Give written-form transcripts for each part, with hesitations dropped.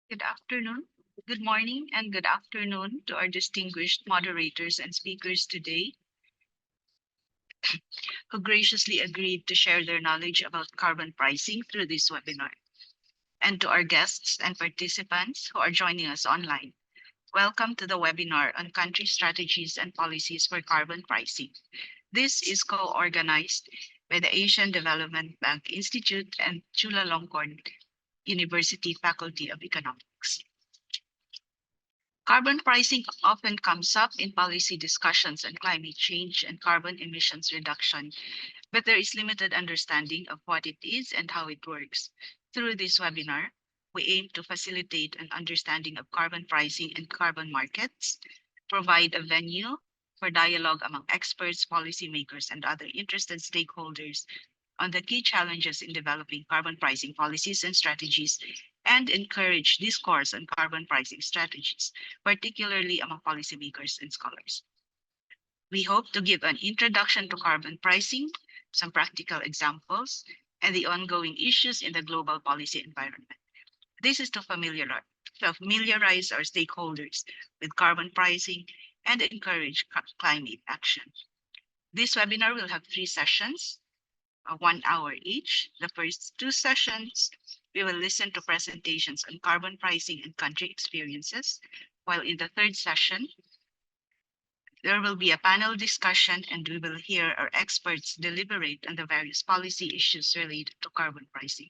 Good afternoon, good morning, and good afternoon to our distinguished moderators and speakers today who graciously agreed to share their knowledge about carbon pricing through this webinar, and to our guests and participants who are joining us online. Welcome to the webinar on country strategies and policies for carbon pricing. This is co-organized by the Asian Development Bank Institute and Chulalongkorn University Faculty of Economics. Carbon pricing often comes up in policy discussions on climate change and carbon emissions reduction, but there is limited understanding of what it is and how it works. Through this webinar, we aim to facilitate an understanding of carbon pricing and carbon markets, provide a venue for dialogue among experts, policymakers, and other interested stakeholders on the key challenges in developing carbon pricing policies and strategies, and encourage discourse on carbon pricing strategies, particularly among policymakers and scholars. We hope to give an introduction to carbon pricing, some practical examples, and the ongoing issues in the global policy environment. This is to familiarize our stakeholders with carbon pricing and encourage climate action. This webinar will have 3 sessions, 1 hour each. The first 2 sessions, we will listen to presentations on carbon pricing and country experiences, while in the third session, there will be a panel discussion and we will hear our experts deliberate on the various policy issues related to carbon pricing.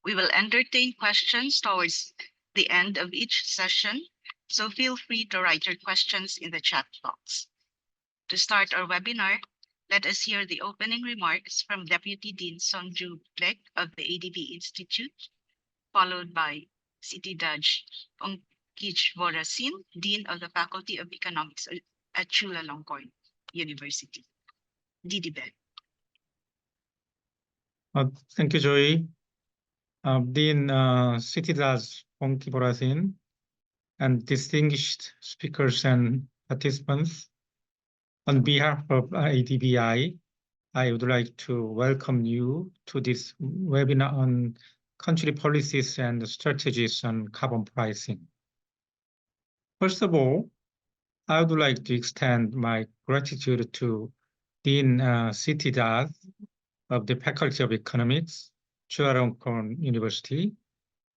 We will entertain questions towards the end of each session, so feel free to write your questions in the chat box. To start our webinar, let us hear the opening remarks from Deputy Dean Sonju Plek of the ADB Institute, followed by Sitidaj Ongkichvorasin, Dean of the Faculty of Economics at Chulalongkorn University. DDBEC. Thank you, Joy. Dean Sitidaj Ongkichvorasin and distinguished speakers and participants, on behalf of ADBI, I would like to welcome you to this webinar on country policies and strategies on carbon pricing. First of all, I would like to extend my gratitude to Dean Sitidaj of the Faculty of Economics, Chulalongkorn University,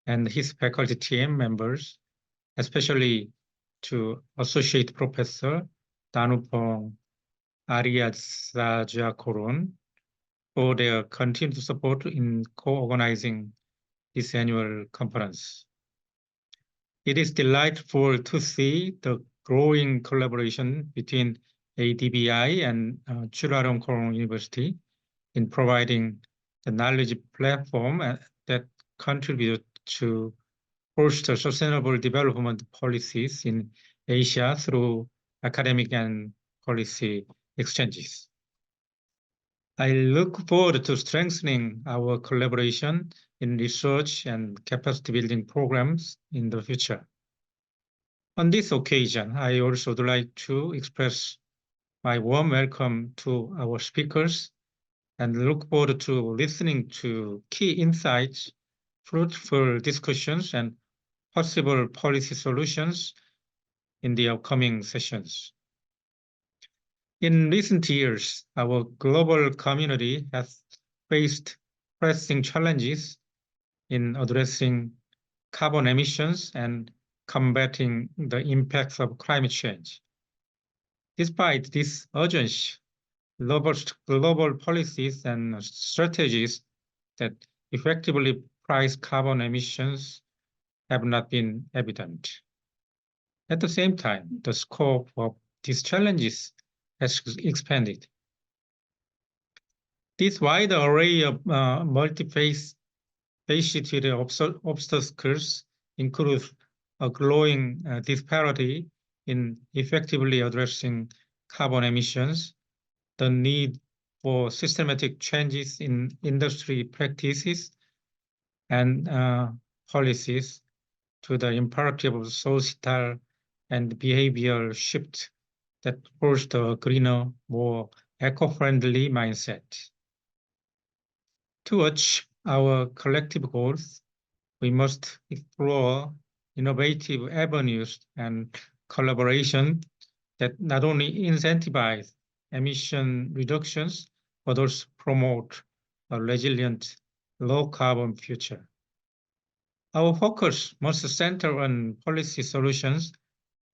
and his faculty team members, especially to Associate Professor Danupong Aryasajakoron for their continued support in co-organizing this annual conference. It is delightful to see the growing collaboration between ADBI and Chulalongkorn University in providing the knowledge platform that contribute to foster sustainable development policies in Asia through academic and policy exchanges. I look forward to strengthening our collaboration in research and capacity building programs in the future. On this occasion, I also would like to express my warm welcome to our speakers and look forward to listening to key insights, fruitful discussions, and possible policy solutions in the upcoming sessions. In recent years, our global community has faced pressing challenges in addressing carbon emissions and combating the impacts of climate change. Despite this urgency, global policies and strategies that effectively price carbon emissions have not been evident. At the same time, the scope of these challenges has expanded. This wide array of multifaceted obstacles includes a growing disparity in effectively addressing carbon emissions, the need for systematic changes in industry practices and policies to the imperative of societal and behavioral shift that foster a greener, more eco-friendly mindset. To achieve our collective goals, We must explore innovative avenues and collaboration that not only incentivize emission reductions, but also promote a resilient, low-carbon future. Our focus must center on policy solutions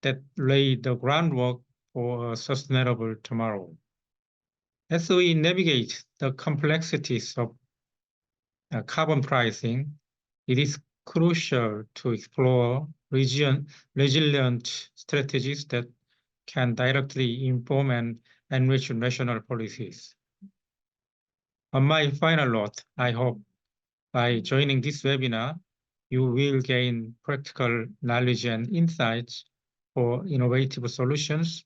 that lay the groundwork for a sustainable tomorrow. As we navigate the complexities of carbon pricing, it is crucial to explore resilient strategies that can directly inform and enrich national policies. On my final note, I hope by joining this webinar, you will gain practical knowledge and insights for innovative solutions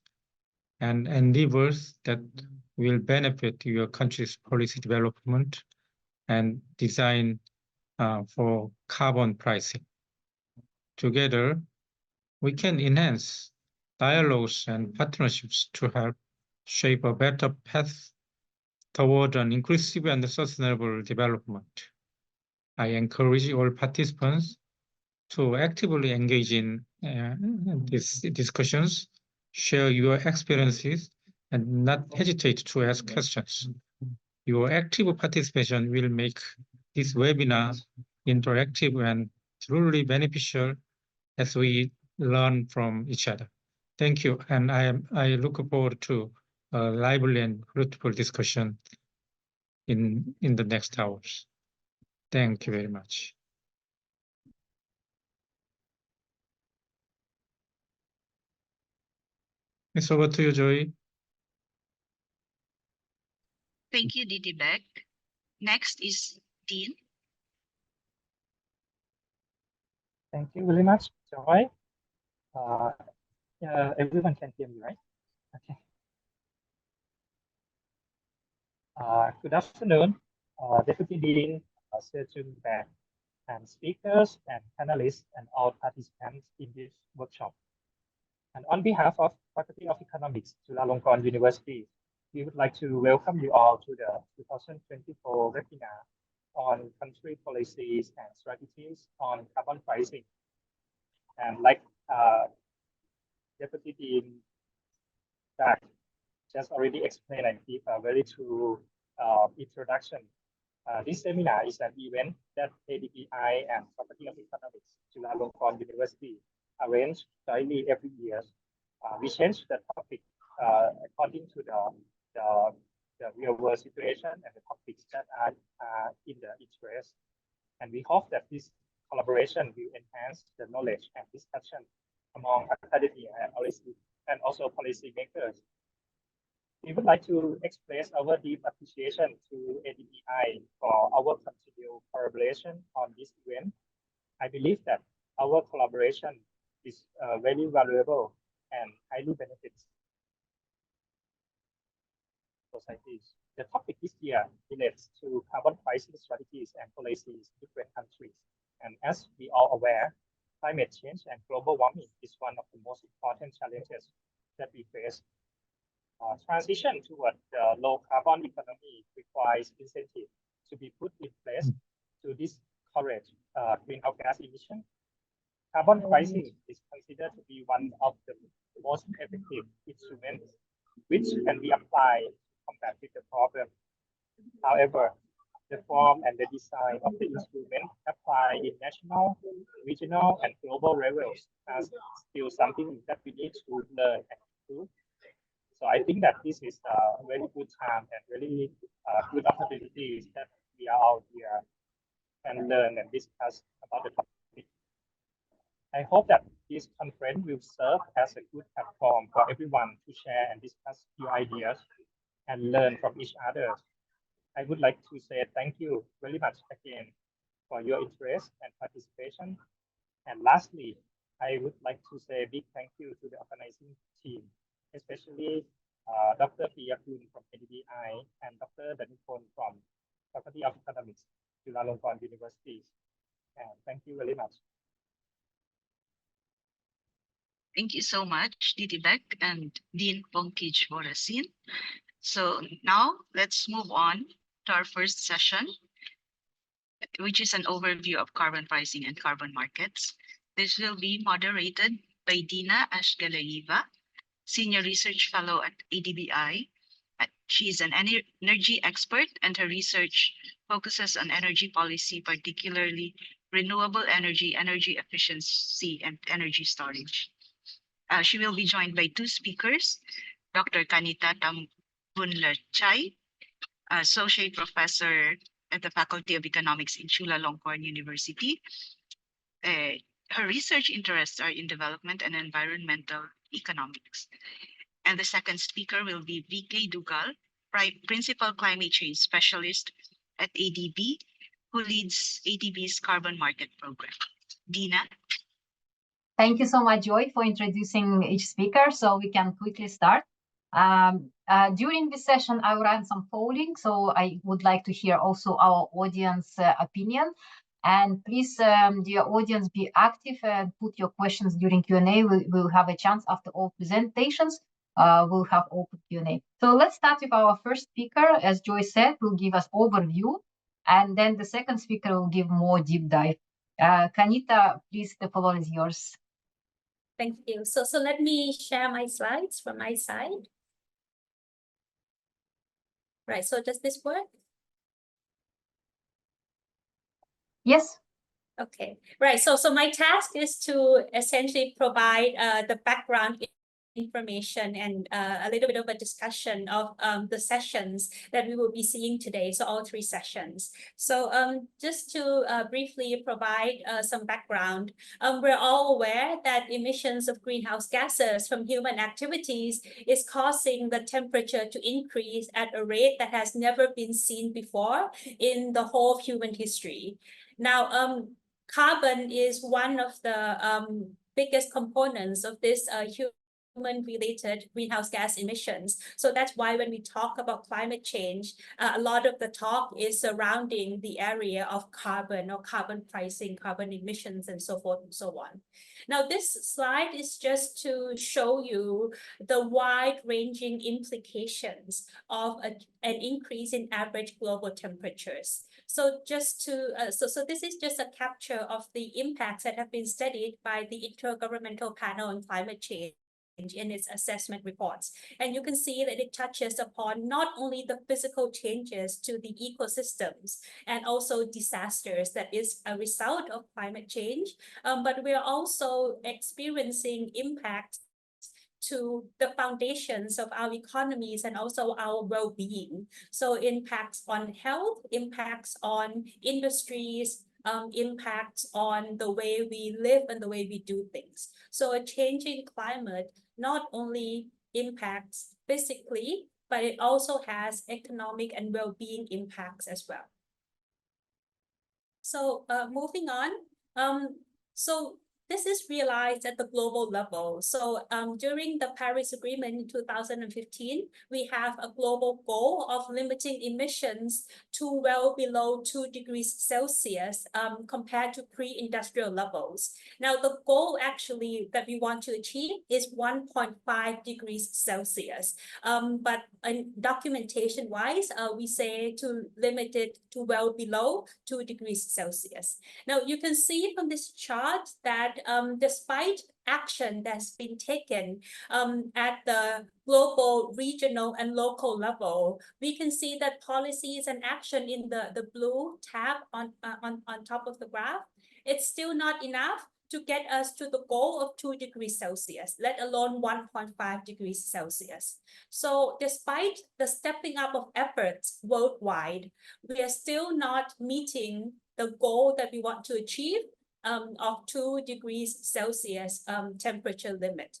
and endeavors that will benefit your country's policy development and design for carbon pricing. Together, we can enhance dialogues and partnerships to help shape a better path toward an inclusive and sustainable development. I encourage all participants to actively engage in these discussions, share your experiences, and not hesitate to ask questions. Your active participation will make this webinar interactive and truly beneficial as we learn from each other. Thank you, and I look forward to a lively and fruitful discussion in the next hours. Thank you very much. It's over to you, Joy. Thank you, Didi Beck. Next is Dean. Thank you very much, Joy. Everyone can hear me, right? Okay. Good afternoon, Deputy Dean, Sejun Beck, and speakers and panelists and all participants in this workshop. And on behalf of Faculty of Economics, Chulalongkorn University, we would like to welcome you all to the 2024 webinar on country policies and strategies on carbon pricing. And like Deputy Dean Beck just already explained and give a very true introduction. This seminar is an event that ADBI and Faculty of Economics, Chulalongkorn University, arrange jointly every year. We change the topic according to the real world situation and the topics that are in the interest. And we hope that this collaboration will enhance the knowledge and discussion among academia and also policy makers. We would like to express our deep appreciation to ADBI for our continued collaboration on this event. I believe that our collaboration is very valuable and highly benefits societies. The topic this year relates to carbon pricing strategies and policies in different countries. And as we are aware, climate change and global warming is one of the most important challenges that we face. Transition toward the low carbon economy requires incentives to be put in place to discourage greenhouse gas emission. Carbon pricing is considered to be one of the most effective instruments which can be applied to combat with the problem. However, the form and the design of the instrument applied in national, regional, and global levels is still something that we need to learn and improve. So I think that this is a very good time and really good opportunities that we are out here and learn and discuss about the topic. I hope that this conference will serve as a good platform for everyone to share and discuss your ideas and learn from each other. I would like to say thank you very much again for your interest and participation. And lastly, I would like to say a big thank you to the organizing team, especially Dr. Piyakun from ADBI and Dr. Danikon from Faculty of Economics, Chulalongkorn University. And thank you very much. Thank you so much, Didi Beck and Dean Pongkij Borasin. So now let's move on to our first session. which is an overview of carbon pricing and carbon markets. This will be moderated by Dina Ashgalayeva, Senior Research Fellow at ADBI. She is an energy expert, and her research focuses on energy policy, particularly renewable energy, energy efficiency, and energy storage. She will be joined by two speakers, Dr. Kanita Tambunlachai, Associate Professor at the Faculty of Economics in Chulalongkorn University. Her research interests are in development and environmental economics. And the second speaker will be VK Dugal, Principal Climate Change Specialist at ADB, who leads ADB's Carbon Market Program. Dina? Thank you so much, Joy, for introducing each speaker, so we can quickly start. During this session, I will run some polling, so I would like to hear also our audience opinion. And please, dear audience, be active and put your questions during Q&A. We'll have a chance after all presentations. We'll have open Q&A. So let's start with our first speaker. As Joy said, will give us overview, and then the second speaker will give more deep dive. Kanita, please, the floor is yours. Thank you. So let me share my slides from my side. Right, so does this work? Yes. Okay, right. So my task is to essentially provide the background information and a little bit of a discussion of the sessions that we will be seeing today. So all three sessions. So just to briefly provide some background, we're all aware that emissions of greenhouse gases from human activities is causing the temperature to increase at a rate that has never been seen before in the whole of human history. Now, carbon is one of the biggest components of this human-related greenhouse gas emissions. So that's why when we talk about climate change, a lot of the talk is surrounding the area of carbon or carbon pricing, carbon emissions, and so forth and so on. Now, this slide is just to show you the wide-ranging implications of an increase in average global temperatures. So just to, so this is just a capture of the impacts that have been studied by the Intergovernmental Panel on Climate Change in its assessment reports. And you can see that it touches upon not only the physical changes to the ecosystems and also disasters that is a result of climate change, but we are also experiencing impacts to the foundations of our economies and also our well-being. So impacts on health, impacts on industries, impacts on the way we live and the way we do things. So a changing climate not only impacts physically, but it also has economic and well-being impacts as well. So moving on, so this is realized at the global level. So during the Paris Agreement in 2015, we have a global goal of limiting emissions to well below 2 degrees Celsius compared to pre-industrial levels. Now, the goal actually that we want to achieve is 1.5 degrees Celsius. But documentation-wise, we say to limit it to well below 2 degrees Celsius. Now, you can see from this chart that despite action that's been taken at the global, regional, and local level, we can see that policies and action in the blue tab on top of the graph, it's still not enough to get us to the goal of 2 degrees Celsius, let alone 1.5 degrees Celsius. So despite the stepping up of efforts worldwide, we are still not meeting the goal that we want to achieve of 2 degrees Celsius temperature limit.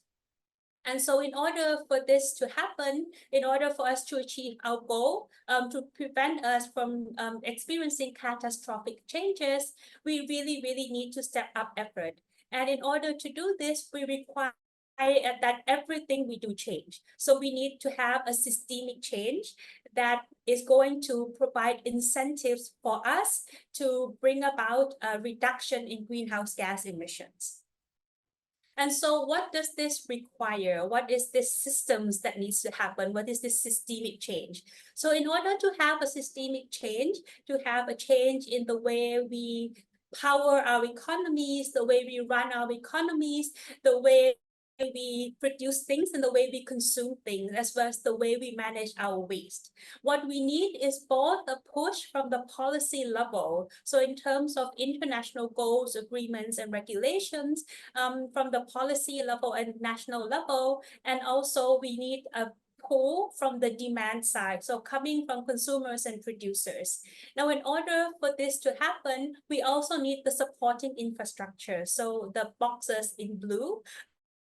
And so in order for this to happen, in order for us to achieve our goal, to prevent us from experiencing catastrophic changes, we really need to step up effort. And in order to do this, we require that everything we do change. So we need to have a systemic change that is going to provide incentives for us to bring about a reduction in greenhouse gas emissions. And so what does this require? What is this systems that needs to happen? What is this systemic change? So in order to have a systemic change, to have a change in the way we power our economies, the way we run our economies, the way we produce things and the way we consume things, as well as the way we manage our waste. What we need is both a push from the policy level. So in terms of international goals, agreements, and regulations, from the policy level and national level, and also we need a pull from the demand side, so coming from consumers and producers. Now, in order for this to happen, we also need the supporting infrastructure. So the boxes in blue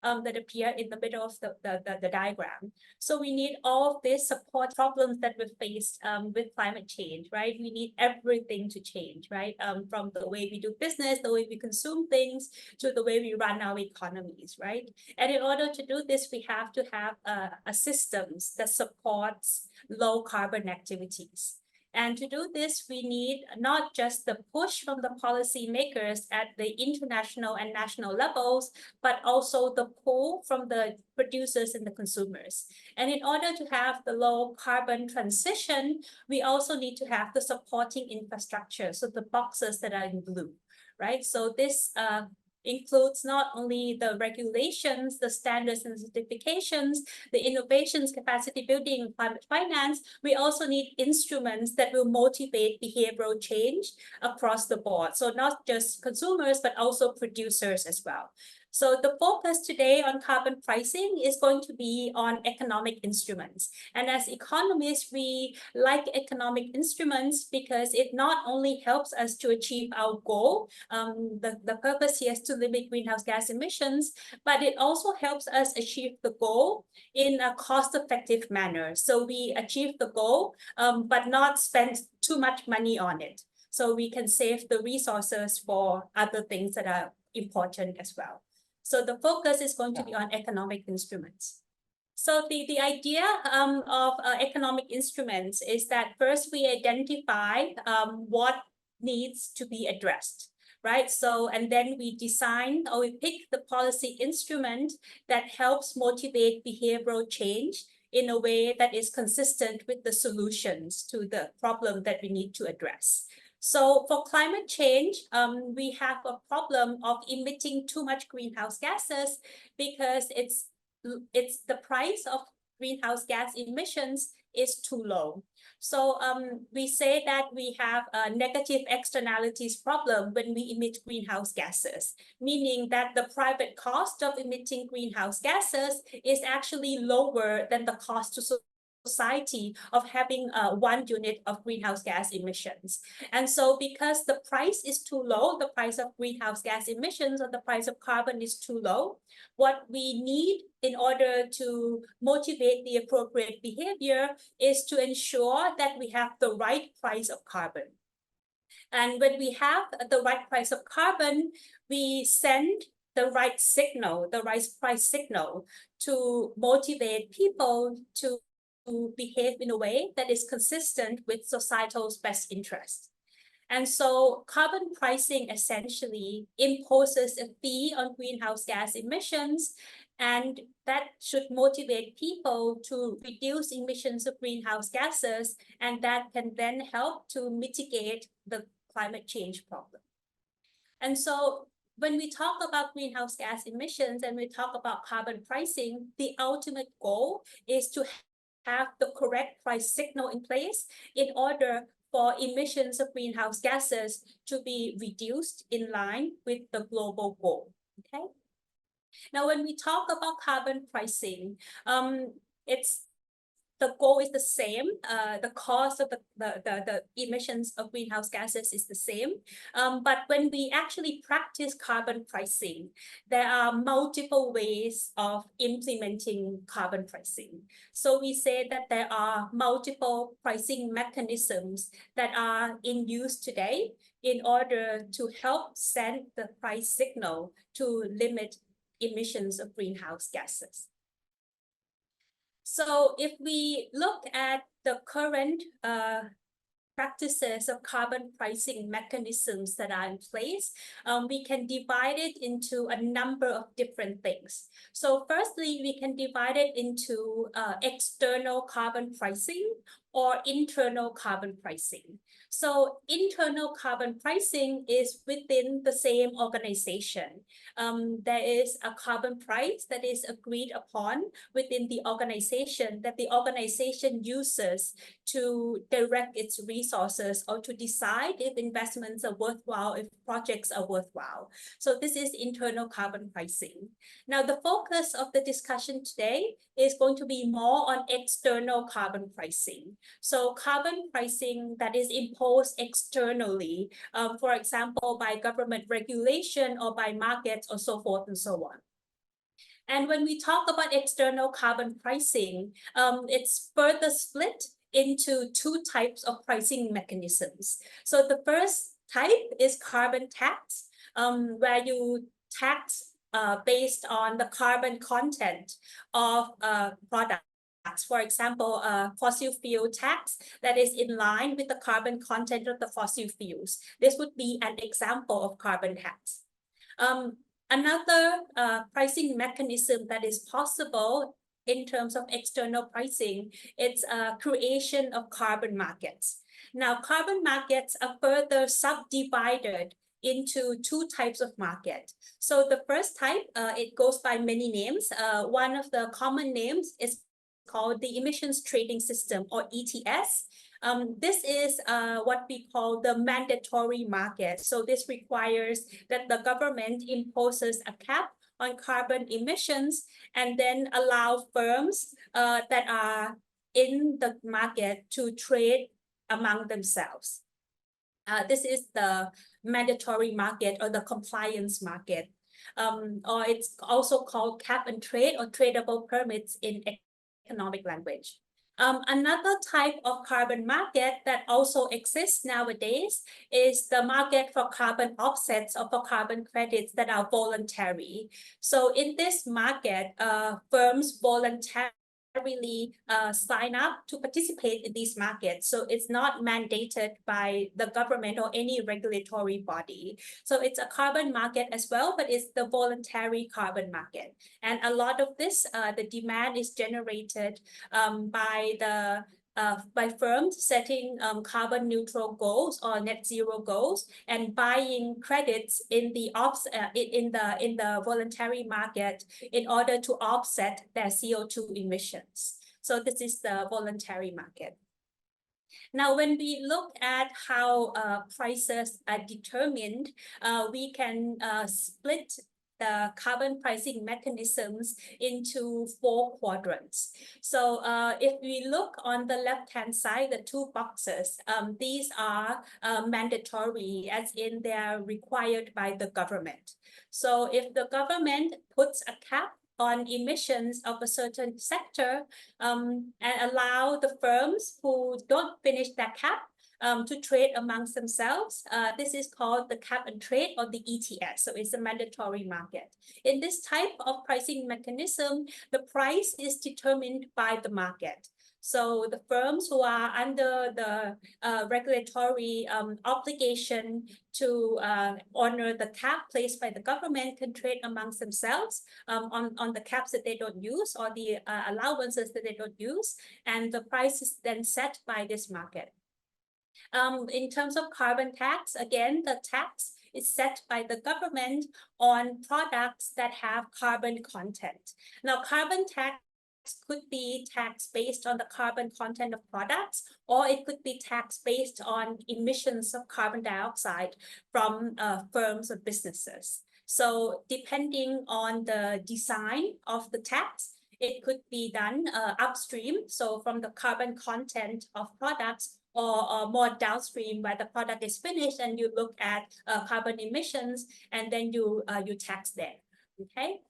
that appear in the middle of the diagram. So we need all of these support problems that we face with climate change, right? We need everything to change, right? From the way we do business, the way we consume things, to the way we run our economies, right? And in order to do this, we have to have a systems that supports low carbon activities. And to do this, we need not just the push from the policymakers at the international and national levels, but also the pull from the producers and the consumers. And in order to have the low carbon transition, we also need to have the supporting infrastructure, so the boxes that are in blue, right? So this includes not only the regulations, the standards and certifications, the innovations, capacity building, climate finance. We also need instruments that will motivate behavioral change across the board. So not just consumers, but also producers as well. So the focus today on carbon pricing is going to be on economic instruments. And as economists, we like economic instruments because it not only helps us to achieve our goal, the purpose here is to limit greenhouse gas emissions, but it also helps us achieve the goal in a cost-effective manner. So we achieve the goal, but not spend too much money on it. So we can save the resources for other things that are important as well. So the focus is going to be on economic instruments. So the idea of economic instruments is that first we identify what needs to be addressed, right? So, and then we design or we pick the policy instrument that helps motivate behavioral change in a way that is consistent with the solutions to the problem that we need to address. So for climate change, we have a problem of emitting too much greenhouse gases because it's the price of greenhouse gas emissions is too low. So we say that we have a negative externalities problem when we emit greenhouse gases, meaning that the private cost of emitting greenhouse gases is actually lower than the cost to society of having 1 unit of greenhouse gas emissions. And so because the price is too low, the price of greenhouse gas emissions or the price of carbon is too low, what we need in order to motivate the appropriate behavior is to ensure that we have the right price of carbon. And when we have the right price of carbon, we send the right signal, the right price signal to motivate people to behave in a way that is consistent with societal's best interest. And so carbon pricing essentially imposes a fee on greenhouse gas emissions, and that should motivate people to reduce emissions of greenhouse gases, and that can then help to mitigate the climate change problem. And so when we talk about greenhouse gas emissions and we talk about carbon pricing, the ultimate goal is to have the correct price signal in place in order for emissions of greenhouse gases to be reduced in line with the global goal. Okay. Now, when we talk about carbon pricing, the goal is the same. The cost of the emissions of greenhouse gases is the same. But when we actually practice carbon pricing, there are multiple ways of implementing carbon pricing. So we say that there are multiple pricing mechanisms that are in use today in order to help send the price signal to limit emissions of greenhouse gases. So if we look at the current practices of carbon pricing mechanisms that are in place, we can divide it into a number of different things. So firstly, we can divide it into external carbon pricing or internal carbon pricing. So internal carbon pricing is within the same organization. There is a carbon price that is agreed upon within the organization that the organization uses to direct its resources or to decide if investments are worthwhile, if projects are worthwhile. So this is internal carbon pricing. Now, the focus of the discussion today is going to be more on external carbon pricing. So carbon pricing that is imposed externally, for example, by government regulation or by markets or so forth and so on. And when we talk about external carbon pricing, it's further split into two types of pricing mechanisms. So the first type is carbon tax, where you tax based on the carbon content of products. For example, a fossil fuel tax that is in line with the carbon content of the fossil fuels. This would be an example of carbon tax. Another pricing mechanism that is possible in terms of external pricing, it's a creation of carbon markets. Now, carbon markets are further subdivided into two types of market. So the first type, it goes by many names. One of the common names is called the emissions trading system, or ETS. This is what we call the mandatory market. So this requires that the government imposes a cap on carbon emissions and then allow firms that are in the market to trade among themselves. This is the mandatory market or the compliance market, or it's also called cap and trade or tradable permits in economic language. Another type of carbon market that also exists nowadays is the market for carbon offsets or for carbon credits that are voluntary. So in this market, firms voluntarily sign up to participate in these markets. So it's not mandated by the government or any regulatory body. So it's a carbon market as well, but it's the voluntary carbon market. And a lot of this, the demand is generated by firms setting carbon neutral goals or net zero goals and buying credits in the voluntary market in order to offset their CO2 emissions. So this is the voluntary market. Now, when we look at how prices are determined, we can split the carbon pricing mechanisms into 4 quadrants. So if we look on the left-hand side, the 2 boxes, these are mandatory, as in they're required by the government. So if the government puts a cap on emissions of a certain sector and allow the firms who don't finish that cap to trade amongst themselves. This is called the cap and trade, or the ETS. So it's a mandatory market. In this type of pricing mechanism, the price is determined by the market. So the firms who are under the regulatory obligation to honor the cap placed by the government can trade amongst themselves on the caps that they don't use or the allowances that they don't use. And the price is then set by this market. In terms of carbon tax, again, the tax is set by the government on products that have carbon content. Now, carbon tax could be tax based on the carbon content of products, or it could be tax based on emissions of carbon dioxide from firms or businesses. So depending on the design of the tax, it could be done upstream, so from the carbon content of products, or more downstream where the product is finished and you look at carbon emissions and then you tax there. Okay,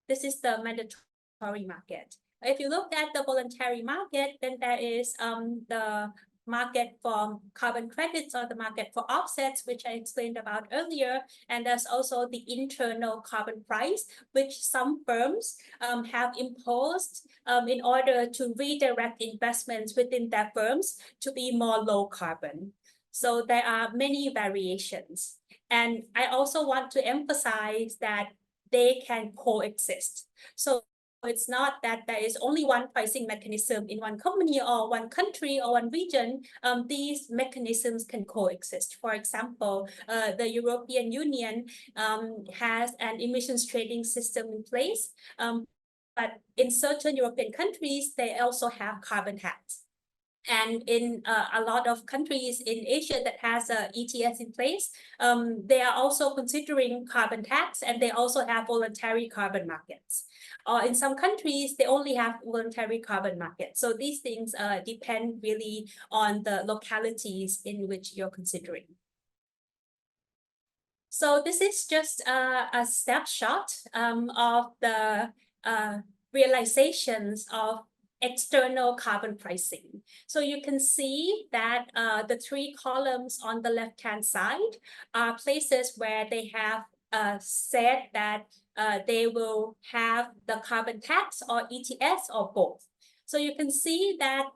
this is the mandatory market. If you look at the voluntary market, then there is the market for carbon credits or the market for offsets, which I explained about earlier. And there's also the internal carbon price, which some firms have imposed in order to redirect investments within their firms to be more low carbon. So there are many variations. And I also want to emphasize that they can coexist. So it's not that there is only one pricing mechanism in one company or one country or one region. These mechanisms can coexist. For example, the European Union has an emissions trading system in place, but in certain European countries, they also have carbon tax. And in a lot of countries in Asia that has a ETS in place, they are also considering carbon tax, and they also have voluntary carbon markets. In some countries, they only have voluntary carbon markets. So these things depend really on the localities in which you're considering. So this is just a snapshot of the realizations of external carbon pricing. So you can see that the three columns on the left-hand side are places where they have said that they will have the carbon tax or ETS or both. So you can see that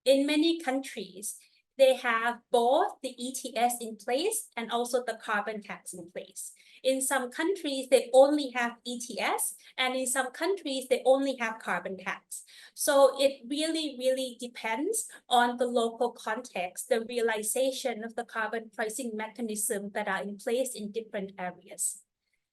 in many countries, they have both the ETS in place and also the carbon tax in place. In some countries, they only have ETS, and in some countries, they only have carbon tax. So it really, really depends on the local context, the realization of the carbon pricing mechanism that are in place in different areas.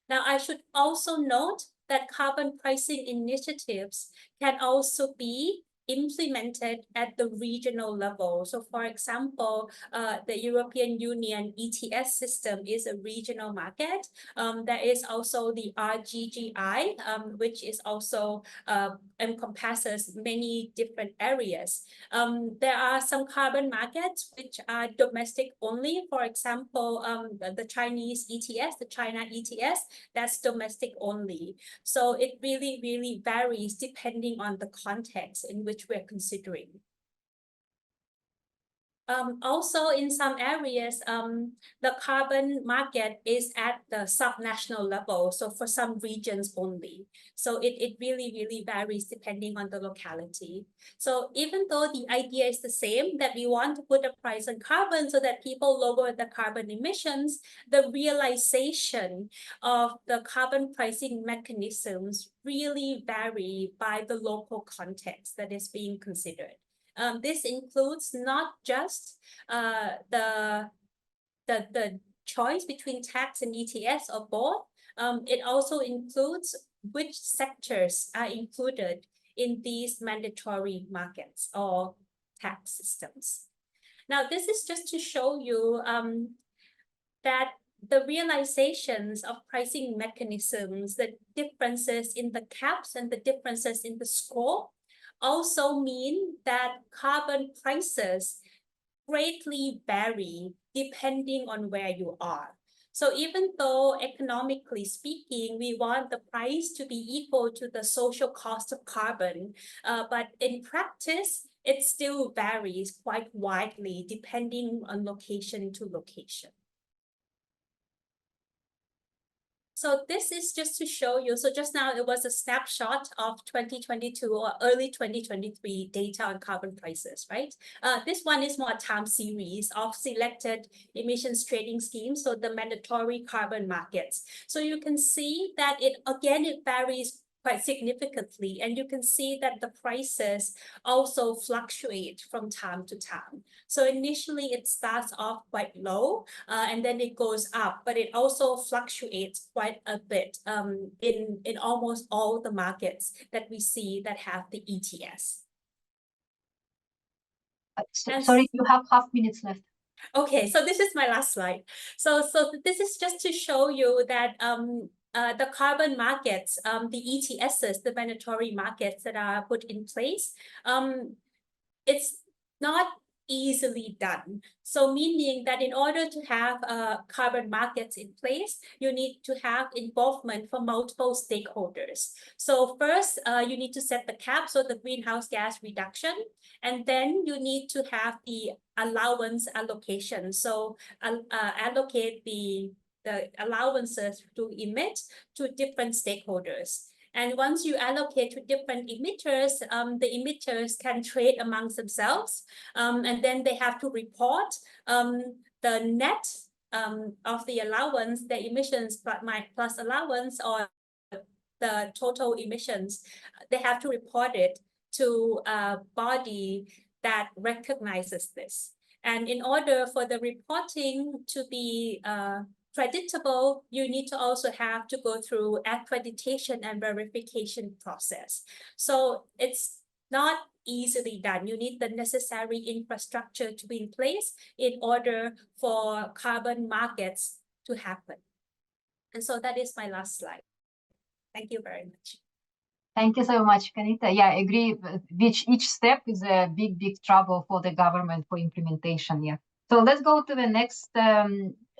Now, I should also note that carbon pricing initiatives can also be implemented at the regional level. So for example, the European Union ETS system is a regional market. There is also the RGGI, which is also encompasses many different areas. There are some carbon markets which are domestic only. For example, the Chinese ETS, the China ETS, that's domestic only. So it really, really varies depending on the context in which we're considering. Also, in some areas, the carbon market is at the subnational level, so for some regions only. So it really, really varies depending on the locality. So even though the idea is the same, that we want to put a price on carbon so that people lower the carbon emissions, the realization of the carbon pricing mechanisms really vary by the local context that is being considered. This includes not just the choice between tax and ETS or both. It also includes which sectors are included in these mandatory markets or tax systems. Now, this is just to show you that the realizations of pricing mechanisms, the differences in the caps and the differences in the scope, also mean that carbon prices greatly vary depending on where you are. So even though economically speaking, we want the price to be equal to the social cost of carbon, but in practice, it still varies quite widely depending on location to location. So this is just to show you, so just now it was a snapshot of 2022 or early 2023 data on carbon prices, right? This one is more a time series of selected emissions trading schemes, so the mandatory carbon markets. So you can see that it varies quite significantly, and you can see that the prices also fluctuate from time to time. So initially it starts off quite low and then it goes up, but it also fluctuates quite a bit in almost all the markets that we see that have the ETS. Sorry, you have half minutes left. Okay, so this is my last slide. So this is just to show you that the carbon markets, the ETSs, the mandatory markets that are put in place, it's not easily done. So meaning that in order to have carbon markets in place, you need to have involvement from multiple stakeholders. So first, you need to set the cap, so the greenhouse gas reduction, and then you need to have the allowance allocation. So allocate the allowances to emit to different stakeholders. And once you allocate to different emitters, the emitters can trade amongst themselves, and then they have to report the net of the allowance, the emissions plus allowance, or the total emissions. They have to report it to a body that recognizes this. And in order for the reporting to be creditable, you need to also have to go through accreditation and verification process. So it's not easily done. You need the necessary infrastructure to be in place in order for carbon markets to happen. And so that is my last slide. Thank you very much. Thank you so much, Kanita. Yeah, I agree. Each step is a big trouble for the government for implementation. Yeah. So let's go to the next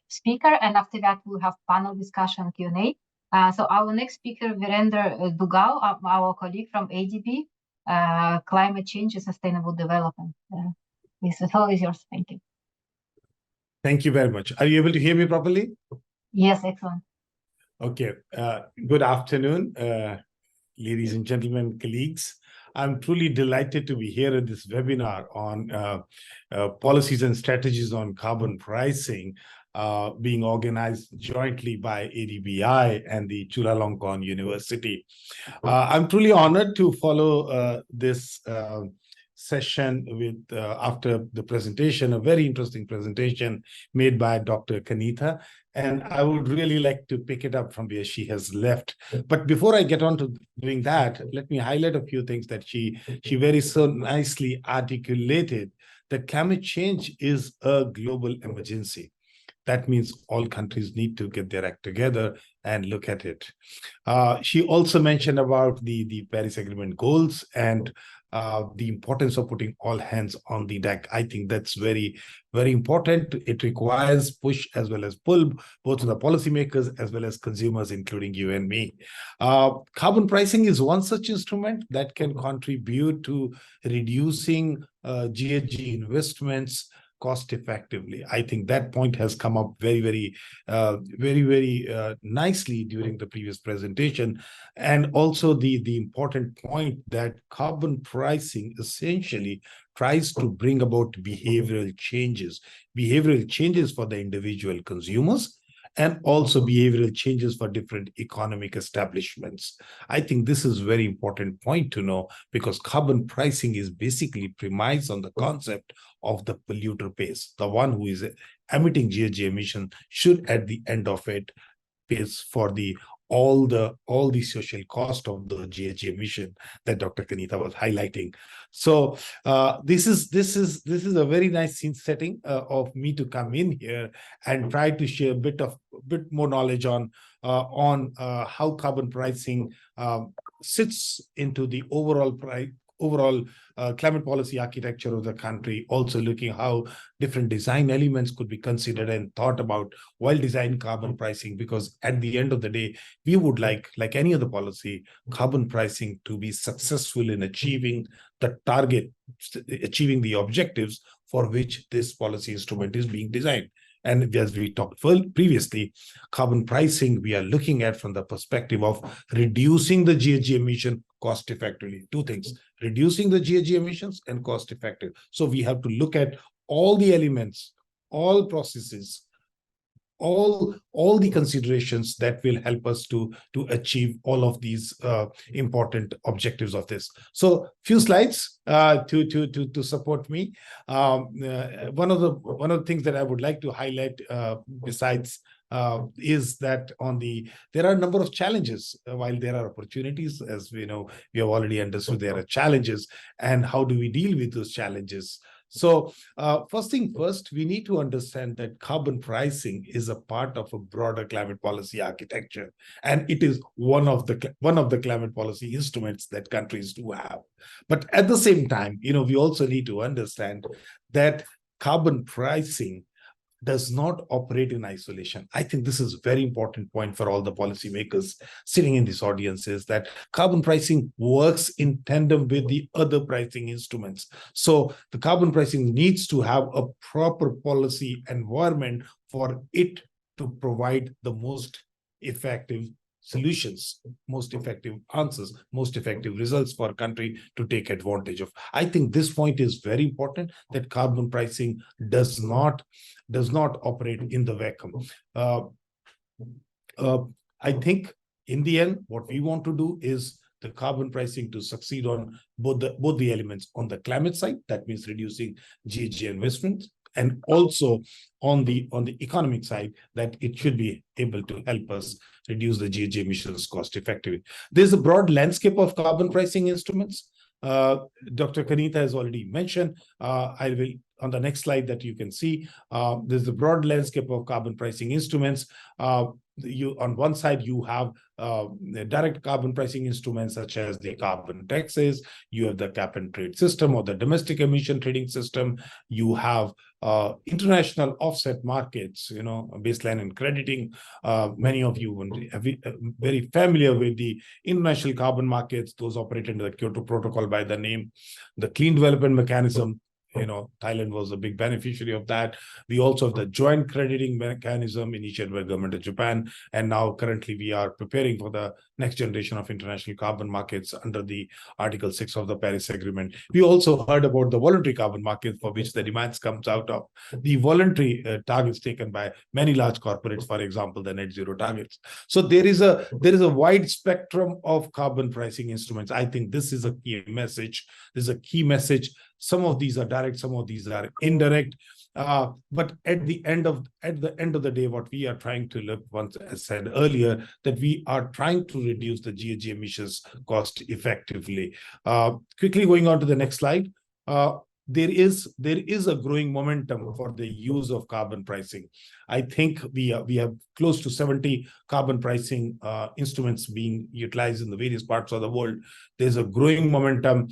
speaker, and after that we'll have panel discussion Q&A. So our next speaker, Virender Dugal, our colleague from ADB, Climate Change and Sustainable Development. The floor is yours. Thank you. Thank you very much. Are you able to hear me properly? Yes, excellent. Okay. Good afternoon, ladies and gentlemen, colleagues. I'm truly delighted to be here in this webinar on policies and strategies on carbon pricing, being organized jointly by ADBI and the Chulalongkorn University. I'm truly honored to follow this session with after the presentation, a very interesting presentation made by Dr. Kanita. And I would really like to pick it up from where she has left. But before I get on to doing that, let me highlight a few things that she very so nicely articulated. That climate change is a global emergency. That means all countries need to get their act together and look at it. She also mentioned about the Paris Agreement goals and the importance of putting all hands on the deck. I think that's very, very important. It requires push as well as pull, both to the policymakers as well as consumers, including you and me. Carbon pricing is one such instrument that can contribute to reducing GHG investments cost effectively. I think that point has come up very nicely during the previous presentation. And also the important point that carbon pricing essentially tries to bring about behavioral changes for the individual consumers, and also behavioral changes for different economic establishments. I think this is a very important point to know, because carbon pricing is basically premised on the concept of the polluter pays. The one who is emitting GHG emission should, at the end of it, pays for all the social cost of the GHG emission that Dr. Kanita was highlighting. So this is a very nice scene setting of me to come in here and try to share a bit more knowledge on how carbon pricing sits into the overall climate policy architecture of the country, also looking how different design elements could be considered and thought about while designing carbon pricing, because at the end of the day, we would like any other policy, carbon pricing to be successful in achieving the target, achieving the objectives for which this policy instrument is being designed. And as we talked previously, carbon pricing we are looking at from the perspective of reducing the GHG emission cost effectively. Two things: reducing the GHG emissions and cost effective. So we have to look at all the elements, all processes, all the considerations that will help us to achieve all of these important objectives of this. So few slides to support me. One of the things that I would like to highlight besides is that there are a number of challenges while there are opportunities. As we know, we have already understood there are challenges, and how do we deal with those challenges? So first thing first, we need to understand that carbon pricing is a part of a broader climate policy architecture, and it is one of the climate policy instruments that countries do have. But at the same time, we also need to understand that carbon pricing does not operate in isolation. I think this is a very important point for all the policymakers sitting in this audience, is that carbon pricing works in tandem with the other pricing instruments. So the carbon pricing needs to have a proper policy environment for it to provide the most effective solutions, most effective answers, most effective results for a country to take advantage of. I think this point is very important, that carbon pricing does not operate in the vacuum. I think in the end, what we want to do is the carbon pricing to succeed on both the elements. On the climate side, that means reducing GHG investments, and also on the economic side, that it should be able to help us reduce the GHG emissions cost effectively. There's a broad landscape of carbon pricing instruments. Dr. Kanita has already mentioned. I will, on the next slide that you can see, there's a broad landscape of carbon pricing instruments. On one side, you have the direct carbon pricing instruments such as the carbon taxes. You have the cap and trade system or the domestic emission trading system. You have international offset markets, baseline and crediting. Many of you are very familiar with the international carbon markets. Those operate under the Kyoto Protocol by the name. The Clean Development Mechanism, Thailand was a big beneficiary of that. We also have the joint crediting mechanism initiated by the government of Japan. And now currently we are preparing for the next generation of international carbon markets under the Article 6 of the Paris Agreement. We also heard about the voluntary carbon market, for which the demands comes out of the voluntary targets taken by many large corporates, for example, the net zero targets. So there is a wide spectrum of carbon pricing instruments. I think this is a key message. This is a key message. Some of these are direct, some of these are indirect. But at the end of the day, what we are trying to look, once as said earlier, that we are trying to reduce the GHG emissions cost effectively. Quickly going on to the next slide. There is a growing momentum for the use of carbon pricing. I think we have close to 70 carbon pricing instruments being utilized in the various parts of the world. There's a growing momentum.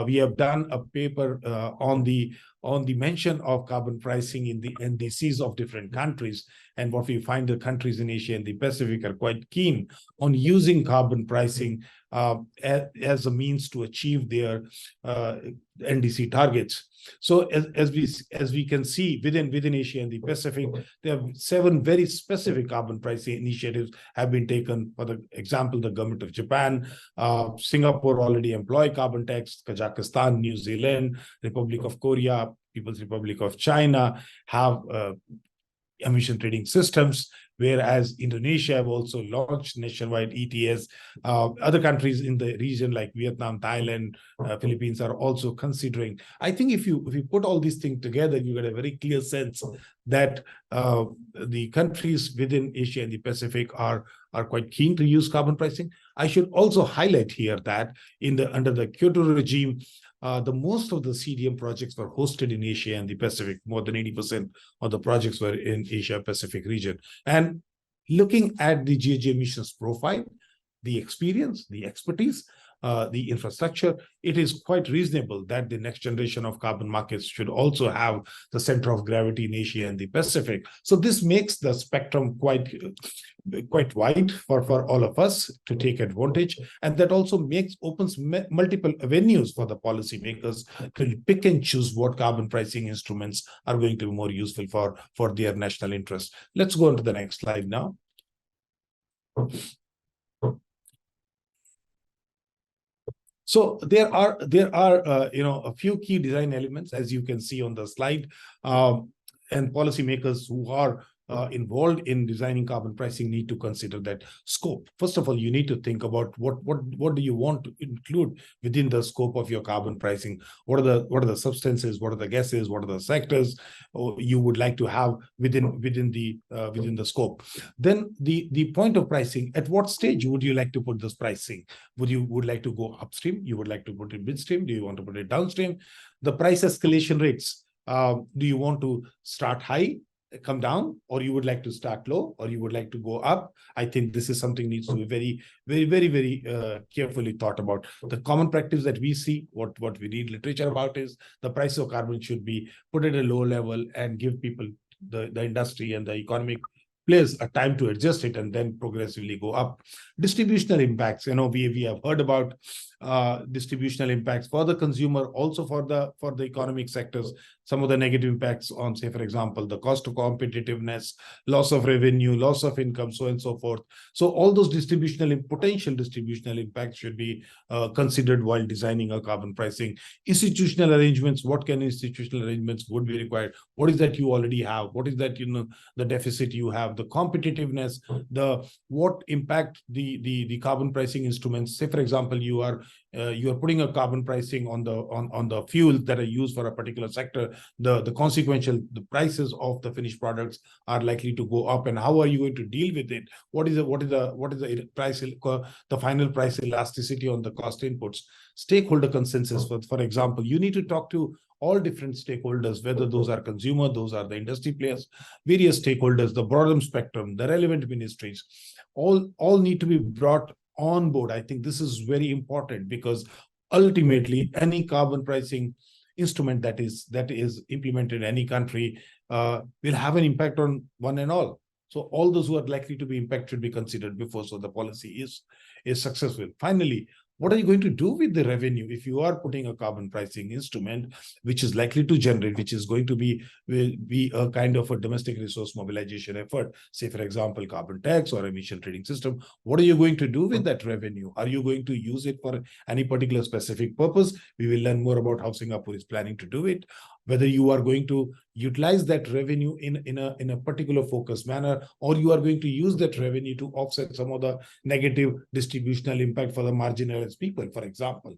We have done a paper on the mention of carbon pricing in the NDCs of different countries. And what we find, the countries in Asia and the Pacific are quite keen on using carbon pricing as a means to achieve their NDC targets. So as we can see, within Asia and the Pacific, there are 7 very specific carbon pricing initiatives have been taken. For the example, the government of Japan, Singapore already employ carbon tax, Kazakhstan, New Zealand, Republic of Korea, People's Republic of China have emission trading systems, whereas Indonesia have also launched nationwide ETS. Other countries in the region like Vietnam, Thailand, Philippines are also considering. I think if you put all these things together, you get a very clear sense that the countries within Asia and the Pacific are quite keen to use carbon pricing. I should also highlight here that under the Kyoto regime, the most of the CDM projects were hosted in Asia and the Pacific. More than 80% of the projects were in Asia Pacific region. And looking at the GHG emissions profile, the experience, the expertise, the infrastructure, it is quite reasonable that the next generation of carbon markets should also have the center of gravity in Asia and the Pacific. So this makes the spectrum quite wide for all of us to take advantage, and that also opens multiple avenues for the policymakers to pick and choose what carbon pricing instruments are going to be more useful for their national interest. Let's go on to the next slide now. So there are a few key design elements, as you can see on the slide, and policymakers who are involved in designing carbon pricing need to consider that scope. First of all, you need to think about what do you want to include within the scope of your carbon pricing. What are the substances? What are the gases? What are the sectors you would like to have within the scope? Then the point of pricing. At what stage would you like to put this pricing? Would like to go upstream? You would like to put it midstream? Do you want to put it downstream? the price escalation rates. Do you want to start high, come down, or you would like to start low, or you would like to go up? I think this is something needs to be very carefully thought about. The common practice that we see, what we read literature about, is the price of carbon should be put at a low level and give people, the industry and the economic players, a time to adjust it and then progressively go up. Distributional impacts, we have heard about distributional impacts for the consumer, also for the economic sectors. Some of the negative impacts on, say, for example, the cost of competitiveness, loss of revenue, loss of income, so on and so forth. So all those potential distributional impacts should be considered while designing a carbon pricing. Institutional arrangements, what kind of institutional arrangements would be required? What is that you already have? What is that, the deficit you have? The competitiveness, what impact the carbon pricing instruments. Say, for example, you are putting a carbon pricing on the fuels that are used for a particular sector. The prices of the finished products are likely to go up, and how are you going to deal with it? What is the price, the final price elasticity on the cost inputs? Stakeholder consensus, for example, you need to talk to all different stakeholders, whether those are consumer, those are the industry players, various stakeholders, the broader spectrum, the relevant ministries, all need to be brought on board. I think this is very important, because ultimately any carbon pricing instrument that is implemented in any country will have an impact on one and all. So all those who are likely to be impacted should be considered before, so the policy is successful. Finally, what are you going to do with the revenue if you are putting a carbon pricing instrument which is likely to generate, which is going to be a kind of a domestic resource mobilization effort, say, for example, carbon tax or emission trading system? What are you going to do with that revenue? Are you going to use it for any particular specific purpose? We will learn more about how Singapore is planning to do it. Whether you are going to utilize that revenue in a particular focused manner, or you are going to use that revenue to offset some of the negative distributional impact for the marginalized people, for example.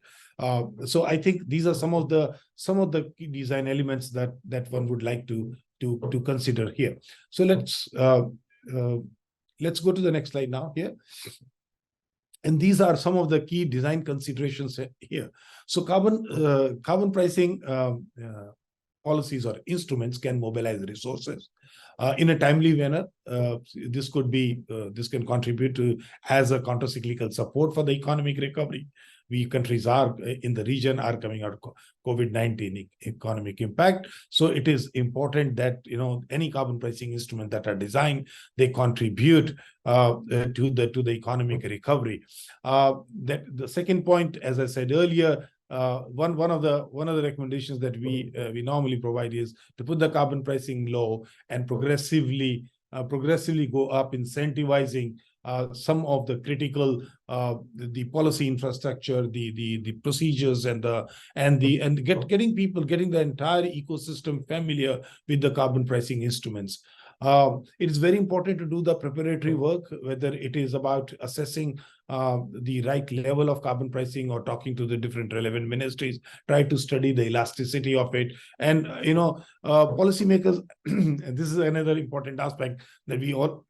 So I think these are some of the key design elements that one would like to consider here. So let's go to the next slide now here. And these are some of the key design considerations here. So carbon pricing policies or instruments can mobilize resources in a timely manner. This can contribute to as a counter-cyclical support for the economic recovery. Countries in the region are coming out of COVID-19 economic impact. So it is important that any carbon pricing instrument that are designed, they contribute to the economic recovery. That the second point, as I said earlier, one of the recommendations that we normally provide is to put the carbon pricing low and progressively go up, incentivizing some of the critical the policy infrastructure, the procedures, and getting the entire ecosystem familiar with the carbon pricing instruments. It is very important to do the preparatory work, whether it is about assessing the right level of carbon pricing or talking to the different relevant ministries, try to study the elasticity of it. And, policymakers, and this is another important aspect that we all,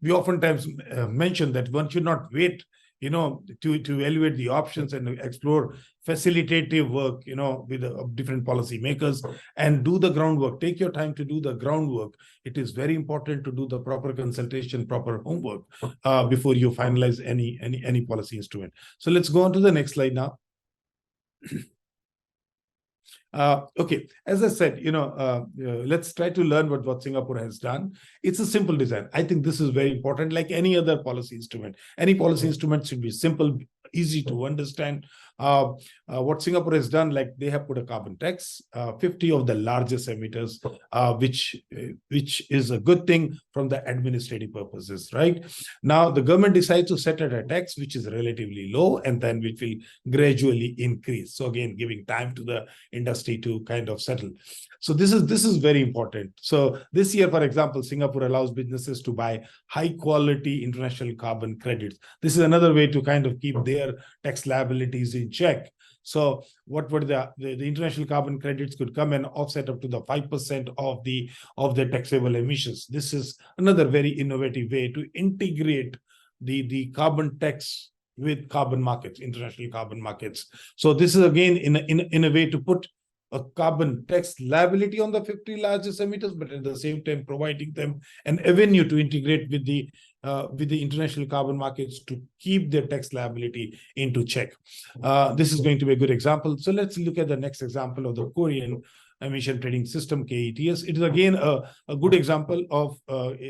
we oftentimes mention that one should not wait to evaluate the options and explore facilitative work, with different policy makers, and do the groundwork. Take your time to do the groundwork. It is very important to do the proper consultation, proper homework before you finalize any policy instrument. So let's go on to the next slide now. Okay, as I said, let's try to learn what Singapore has done. It's a simple design. I think this is very important. Like any other policy instrument, any policy instrument should be simple, easy to understand. What Singapore has done, like they have put a carbon tax, 50 of the largest emitters, which is a good thing from the administrative purposes, right? Now, the government decides to set a tax which is relatively low, and then which will gradually increase. So again, giving time to the industry to kind of settle. So this is very important. So this year, for example, Singapore allows businesses to buy high quality international carbon credits. This is another way to kind of keep their tax liabilities in check. So what would the international carbon credits could come and offset up to the 5% of the taxable emissions. This is another very innovative way to integrate the carbon tax with carbon markets, international carbon markets. So this is again in a way to put a carbon tax liability on the 50 largest emitters, but at the same time providing them an avenue to integrate with the international carbon markets to keep their tax liability into check. This is going to be a good example. So let's look at the next example of the Korean emission trading system, KETS. It is again a good example of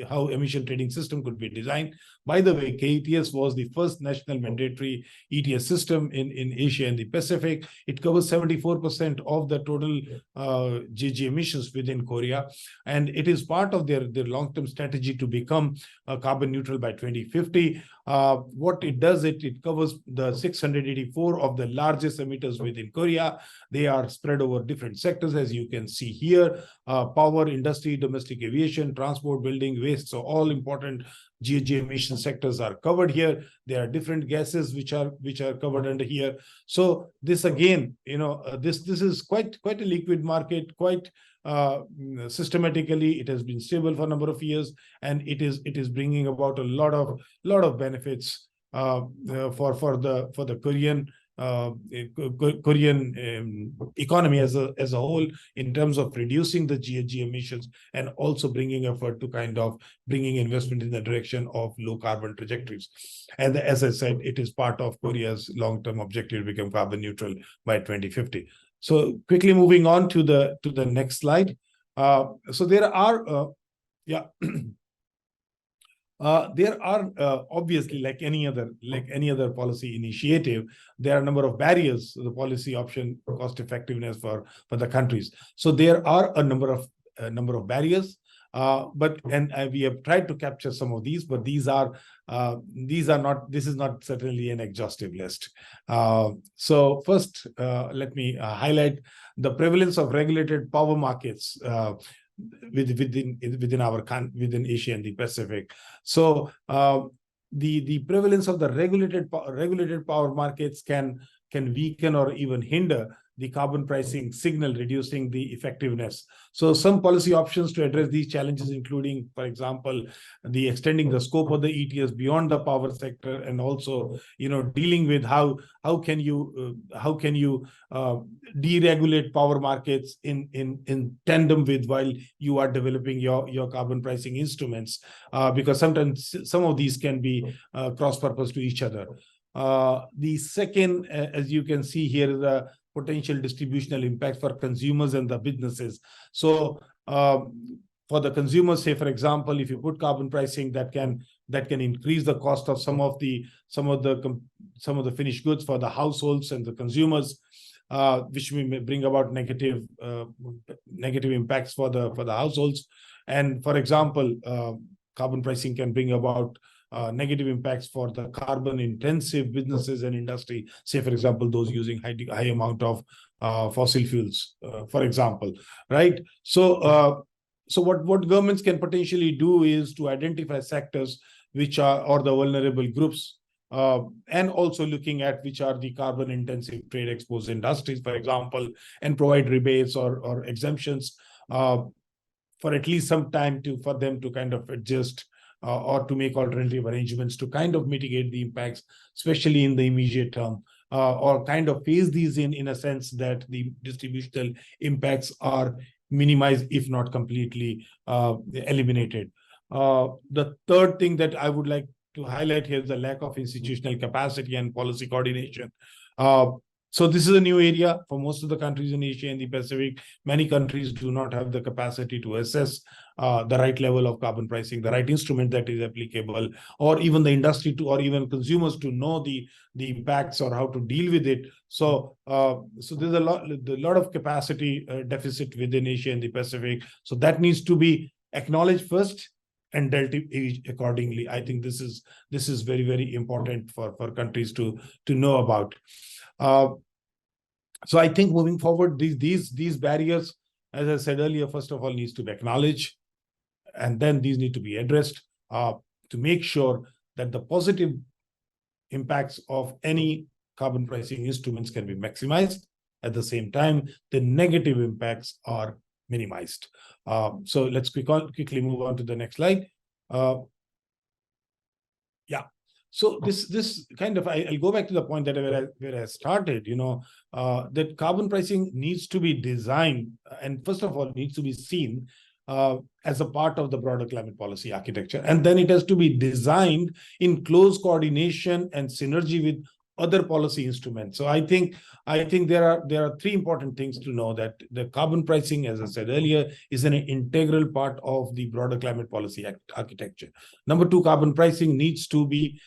how emission trading system could be designed. By the way, KETS was the first national mandatory ETS system in Asia and the Pacific. It covers 74% of the total GHG emissions within Korea, and it is part of their long-term strategy to become carbon neutral by 2050. What it does, it covers the 684 of the largest emitters within Korea. They are spread over different sectors, as you can see here: power, industry, domestic aviation, transport, building, waste. So all important GHG emission sectors are covered here. There are different gases which are covered under here. So this again, this is quite a liquid market, quite systematically. It has been stable for a number of years, and it is bringing about a lot of benefits for the Korean economy as a whole, in terms of reducing the GHG emissions and also bringing effort to kind of bringing investment in the direction of low carbon trajectories. And as I said, it is part of Korea's long-term objective to become carbon neutral by 2050. So quickly moving on to the next slide. So there are there are obviously, like any other policy initiative, there are a number of barriers to the policy option, cost effectiveness for the countries. So there are a number of barriers, but we have tried to capture some of these, but these are not. This is not certainly an exhaustive list. So first, let me highlight the prevalence of regulated power markets within Asia and the Pacific. So the prevalence of the regulated power markets can weaken or even hinder the carbon pricing signal, reducing the effectiveness. So some policy options to address these challenges, including, for example, the extending the scope of the ETS beyond the power sector, and also dealing with how can you deregulate power markets in tandem with while you are developing your carbon pricing instruments, because sometimes some of these can be cross-purpose to each other. The second, as you can see here, is the potential distributional impact for consumers and the businesses. So for the consumers, say for example, if you put carbon pricing, that can increase the cost of some of the finished goods for the households and the consumers, which may bring about negative impacts for the households. And for example, carbon pricing can bring about negative impacts for the carbon intensive businesses and industry, say for example those using high amount of fossil fuels, for example, right? So what governments can potentially do is to identify sectors which are, or the vulnerable groups, and also looking at which are the carbon intensive trade exposed industries, for example, and provide rebates or exemptions for at least some time for them to kind of adjust or to make alternative arrangements to kind of mitigate the impacts, especially in the immediate term, or kind of phase these in a sense that the distributional impacts are minimized, if not completely eliminated. The third thing that I would like to highlight here is the lack of institutional capacity and policy coordination. So this is a new area for most of the countries in Asia and the Pacific. Many countries do not have the capacity to assess the right level of carbon pricing, the right instrument that is applicable, or even the industry to, or even consumers to know the impacts or how to deal with it. So there's a lot of capacity deficit within Asia and the Pacific. So that needs to be acknowledged first and dealt accordingly. I think this is very, very important for countries to know about. So I think moving forward, these barriers, as I said earlier, first of all, needs to be acknowledged, and then these need to be addressed to make sure that the positive impacts of any carbon pricing instruments can be maximized. At the same time, the negative impacts are minimized. So let's quickly move on to the next slide. So this kind of, I'll go back to the point that where I started, that carbon pricing needs to be designed, and first of all needs to be seen as a part of the broader climate policy architecture. And then it has to be designed in close coordination and synergy with other policy instruments. So I think there are three important things to know: that the carbon pricing, as I said earlier, is an integral part of the broader climate policy architecture. Number two, carbon pricing needs to be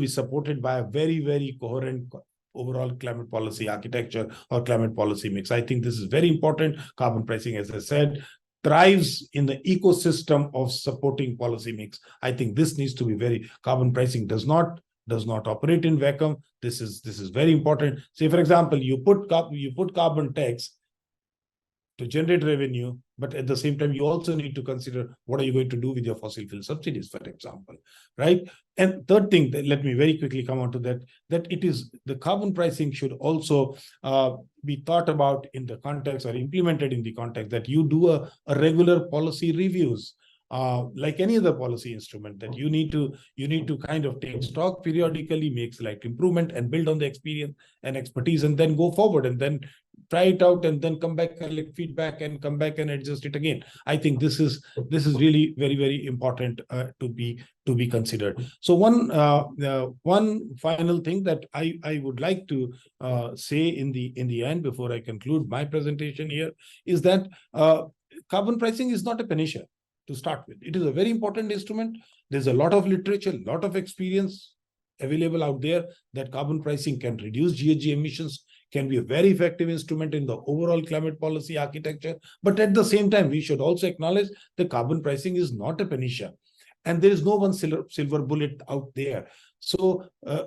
supported by a very, very coherent overall climate policy architecture or climate policy mix. I think this is very important. Carbon pricing, as I said, thrives in the ecosystem of supporting policy mix. I think this needs to be carbon pricing does not operate in vacuum. This is very important. Say, for example, you put carbon tax to generate revenue, but at the same time, you also need to consider what are you going to do with your fossil fuel subsidies, for example, right? And third thing, let me very quickly come on to that it is the carbon pricing should also be thought about in the context or implemented in the context that you do a regular policy reviews. Like any other policy instrument, that you need to kind of take stock periodically, make slight improvement and build on the experience and expertise, and then go forward and then try it out and then come back, collect feedback and come back and adjust it again. I think this is really very, very important to be considered. So one final thing that I would like to say in the end before I conclude my presentation here is that carbon pricing is not a panacea. To start with, it is a very important instrument. There's a lot of literature, a lot of experience available out there that carbon pricing can reduce GHG emissions, can be a very effective instrument in the overall climate policy architecture. But at the same time, we should also acknowledge that carbon pricing is not a panacea, and there is no one silver bullet out there. So,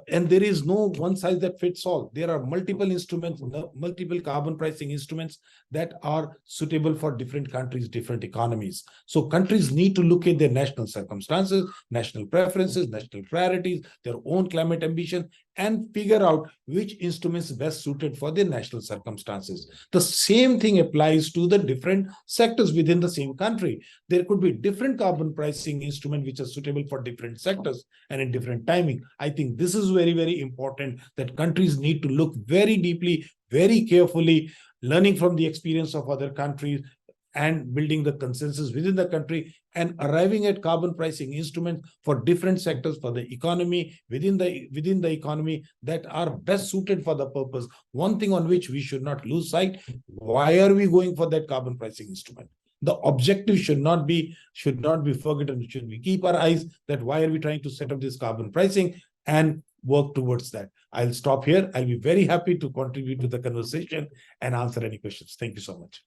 and there is no one size that fits all. There are multiple instruments, multiple carbon pricing instruments that are suitable for different countries, different economies. So countries need to look at their national circumstances, national preferences, national priorities, their own climate ambition, and figure out which instruments best suited for their national circumstances. The same thing applies to the different sectors within the same country. There could be different carbon pricing instruments which are suitable for different sectors and in different timing. I think this is very, very important, that countries need to look very deeply, very carefully, learning from the experience of other countries and building the consensus within the country and arriving at carbon pricing instruments for different sectors, for the economy, within the economy, that are best suited for the purpose. One thing on which we should not lose sight: why are we going for that carbon pricing instrument? The objective should not be forgotten. It should be keep our eyes that why are we trying to set up this carbon pricing and work towards that. I'll stop here. I'll be very happy to contribute to the conversation and answer any questions. Thank you so much.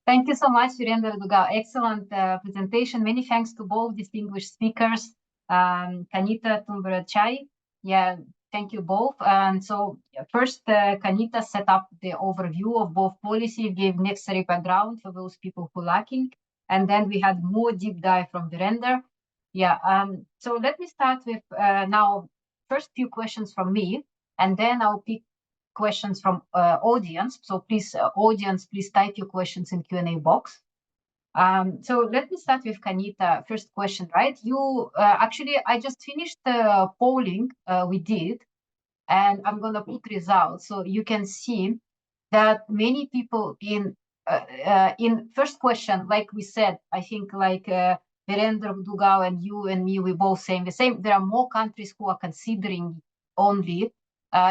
Thank you so much, Virender Duggal. Excellent presentation. Many thanks to both distinguished speakers, Kanita Tumberachai. Yeah, thank you both. And so first, Kanita set up the overview of both policy, gave necessary background for those people who are lacking. And then we had more deep dive from Virender. Yeah, so let me start with now first few questions from me, and then I'll pick questions from audience. So please, audience, please type your questions in Q&A box. So let me start with Kanita. First question, right? You actually, I just finished the polling we did, and I'm gonna put results. So you can see that many people in first question, like we said, I think like Virender Duggal and you and me, we both saying the same. There are more countries who are considering only.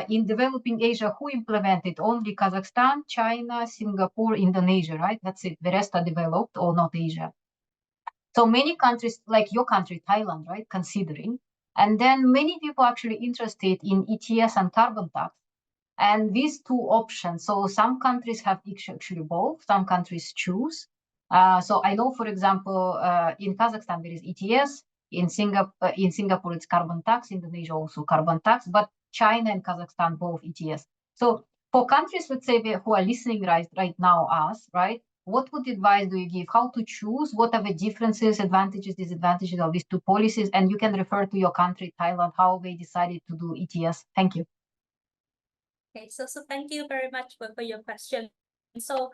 In developing Asia, who implemented? Only Kazakhstan, China, Singapore, Indonesia, right? That's it. The rest are developed or not Asia. So many countries, like your country, Thailand, right, considering. And then many people actually interested in ETS and carbon tax. And these two options, so some countries have actually both, some countries choose. So I know, for example, in Kazakhstan, there is ETS. In Singapore, it's carbon tax. Indonesia also carbon tax. But China and Kazakhstan both ETS. So for countries, let's say, who are listening right now, us, right? What would advice do you give? How to choose? What are the differences, advantages, disadvantages of these two policies? And you can refer to your country, Thailand, how they decided to do ETS. Thank you. Okay, so thank you very much for your question. So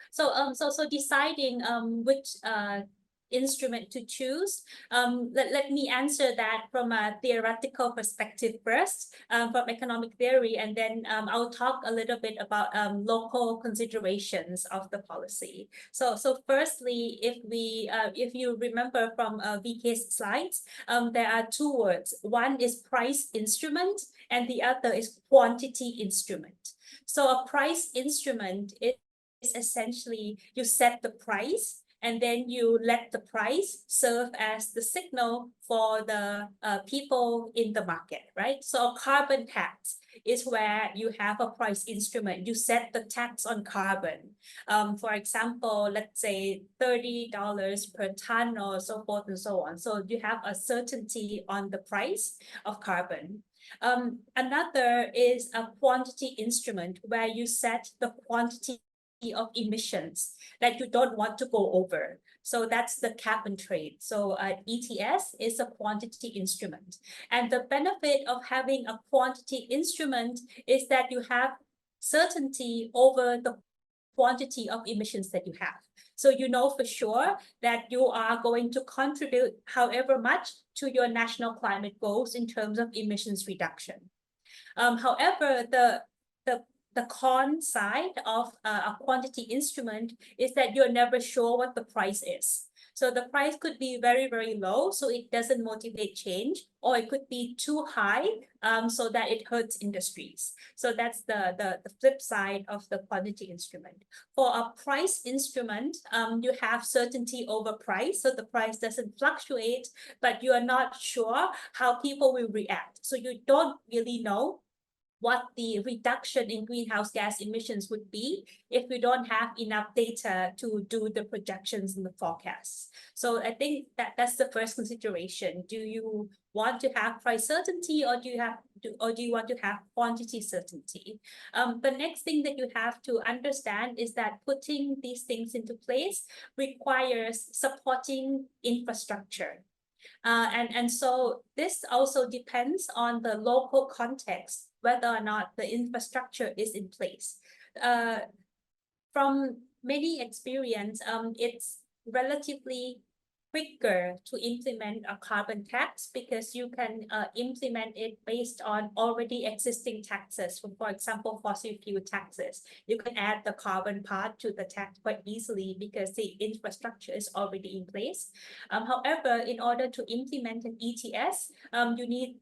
deciding which instrument to choose? Let me answer that from a theoretical perspective first, from economic theory, and then I'll talk a little bit about local considerations of the policy. So firstly, if you remember from VK's slides, there are two words. One is price instrument, and the other is quantity instrument. So a price instrument is essentially you set the price, and then you let the price serve as the signal for the people in the market, right? So a carbon tax is where you have a price instrument. You set the tax on carbon. For example, let's say $30 per ton or so forth and so on. So you have a certainty on the price of carbon. Another is a quantity instrument where you set the quantity of emissions that you don't want to go over. So that's the cap and trade. So ETS is a quantity instrument. And the benefit of having a quantity instrument is that you have certainty over the quantity of emissions that you have. So you know for sure that you are going to contribute however much to your national climate goals in terms of emissions reduction. However, the con side of a quantity instrument is that you're never sure what the price is. So the price could be very, very low, so it doesn't motivate change, or it could be too high, so that it hurts industries. So that's the flip side of the quantity instrument. For a price instrument, you have certainty over price, so the price doesn't fluctuate, but you are not sure how people will react. So you don't really know what the reduction in greenhouse gas emissions would be if we don't have enough data to do the projections and the forecasts. So I think that's the first consideration. Do you want to have price certainty, or do you want to have quantity certainty? The next thing that you have to understand is that putting these things into place requires supporting infrastructure. And so this also depends on the local context, whether or not the infrastructure is in place. From many experience, it's relatively quicker to implement a carbon tax because you can implement it based on already existing taxes. For example, fossil fuel taxes. You can add the carbon part to the tax quite easily because the infrastructure is already in place. However, in order to implement an ETS, you need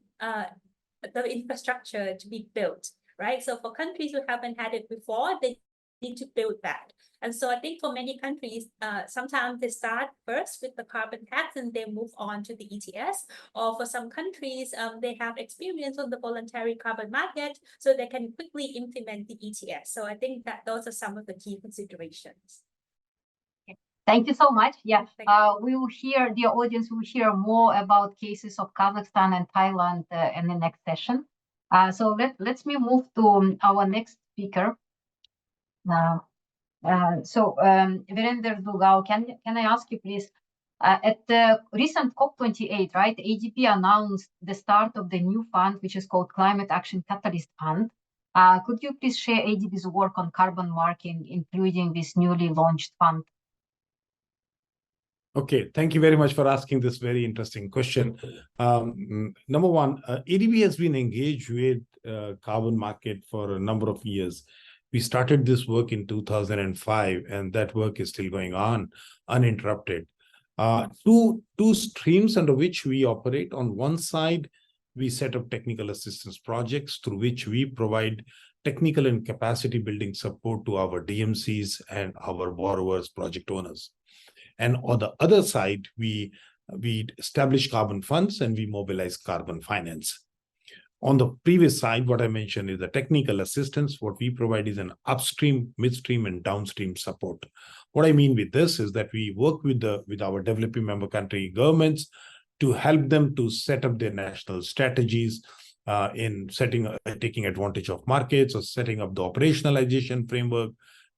the infrastructure to be built, right? So for countries who haven't had it before, they need to build that. And so I think for many countries, sometimes they start first with the carbon tax and they move on to the ETS. Or for some countries, they have experience on the voluntary carbon market, so they can quickly implement the ETS. So I think that those are some of the key considerations. Thank you so much. Yeah, we will hear, the audience will hear more about cases of Kazakhstan and Thailand in the next session. So let's move to our next speaker. Virender Dugau, can I ask you please, at the recent COP28, right, ADB announced the start of the new fund, which is called Climate Action Catalyst Fund. Could you please share ADB's work on carbon marking, including this newly launched fund? Okay, thank you very much for asking this very interesting question. Number one, ADB has been engaged with carbon market for a number of years. We started this work in 2005, and that work is still going on uninterrupted. Two streams under which we operate. On one side, we set up technical assistance projects through which we provide technical and capacity building support to our DMCs and our borrowers, project owners. And on the other side, we establish carbon funds and we mobilize carbon finance. On the previous side, what I mentioned is the technical assistance. What we provide is an upstream, midstream, and downstream support. What I mean with this is that we work with our developing member country governments to help them to set up their national strategies in taking advantage of markets, or setting up the operationalization framework,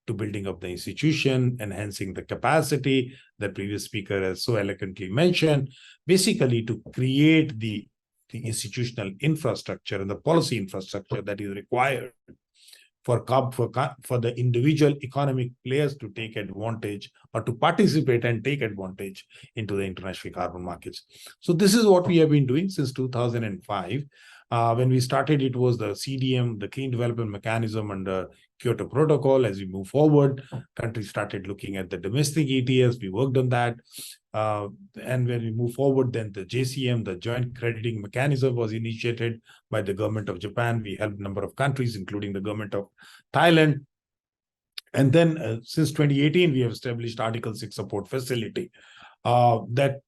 to building up the institution, enhancing the capacity that previous speaker has so eloquently mentioned, basically to create the institutional infrastructure and the policy infrastructure that is required for the individual economic players to take advantage or to participate and take advantage into the international carbon markets. So this is what we have been doing since 2005. When we started, it was the CDM, the Clean Development Mechanism, and the Kyoto Protocol. As we move forward, countries started looking at the domestic ETS. We worked on that. And when we move forward, then the JCM, the Joint Crediting Mechanism, was initiated by the government of Japan. We helped a number of countries, including the government of Thailand. And then since 2018, we have established Article 6 Support Facility. That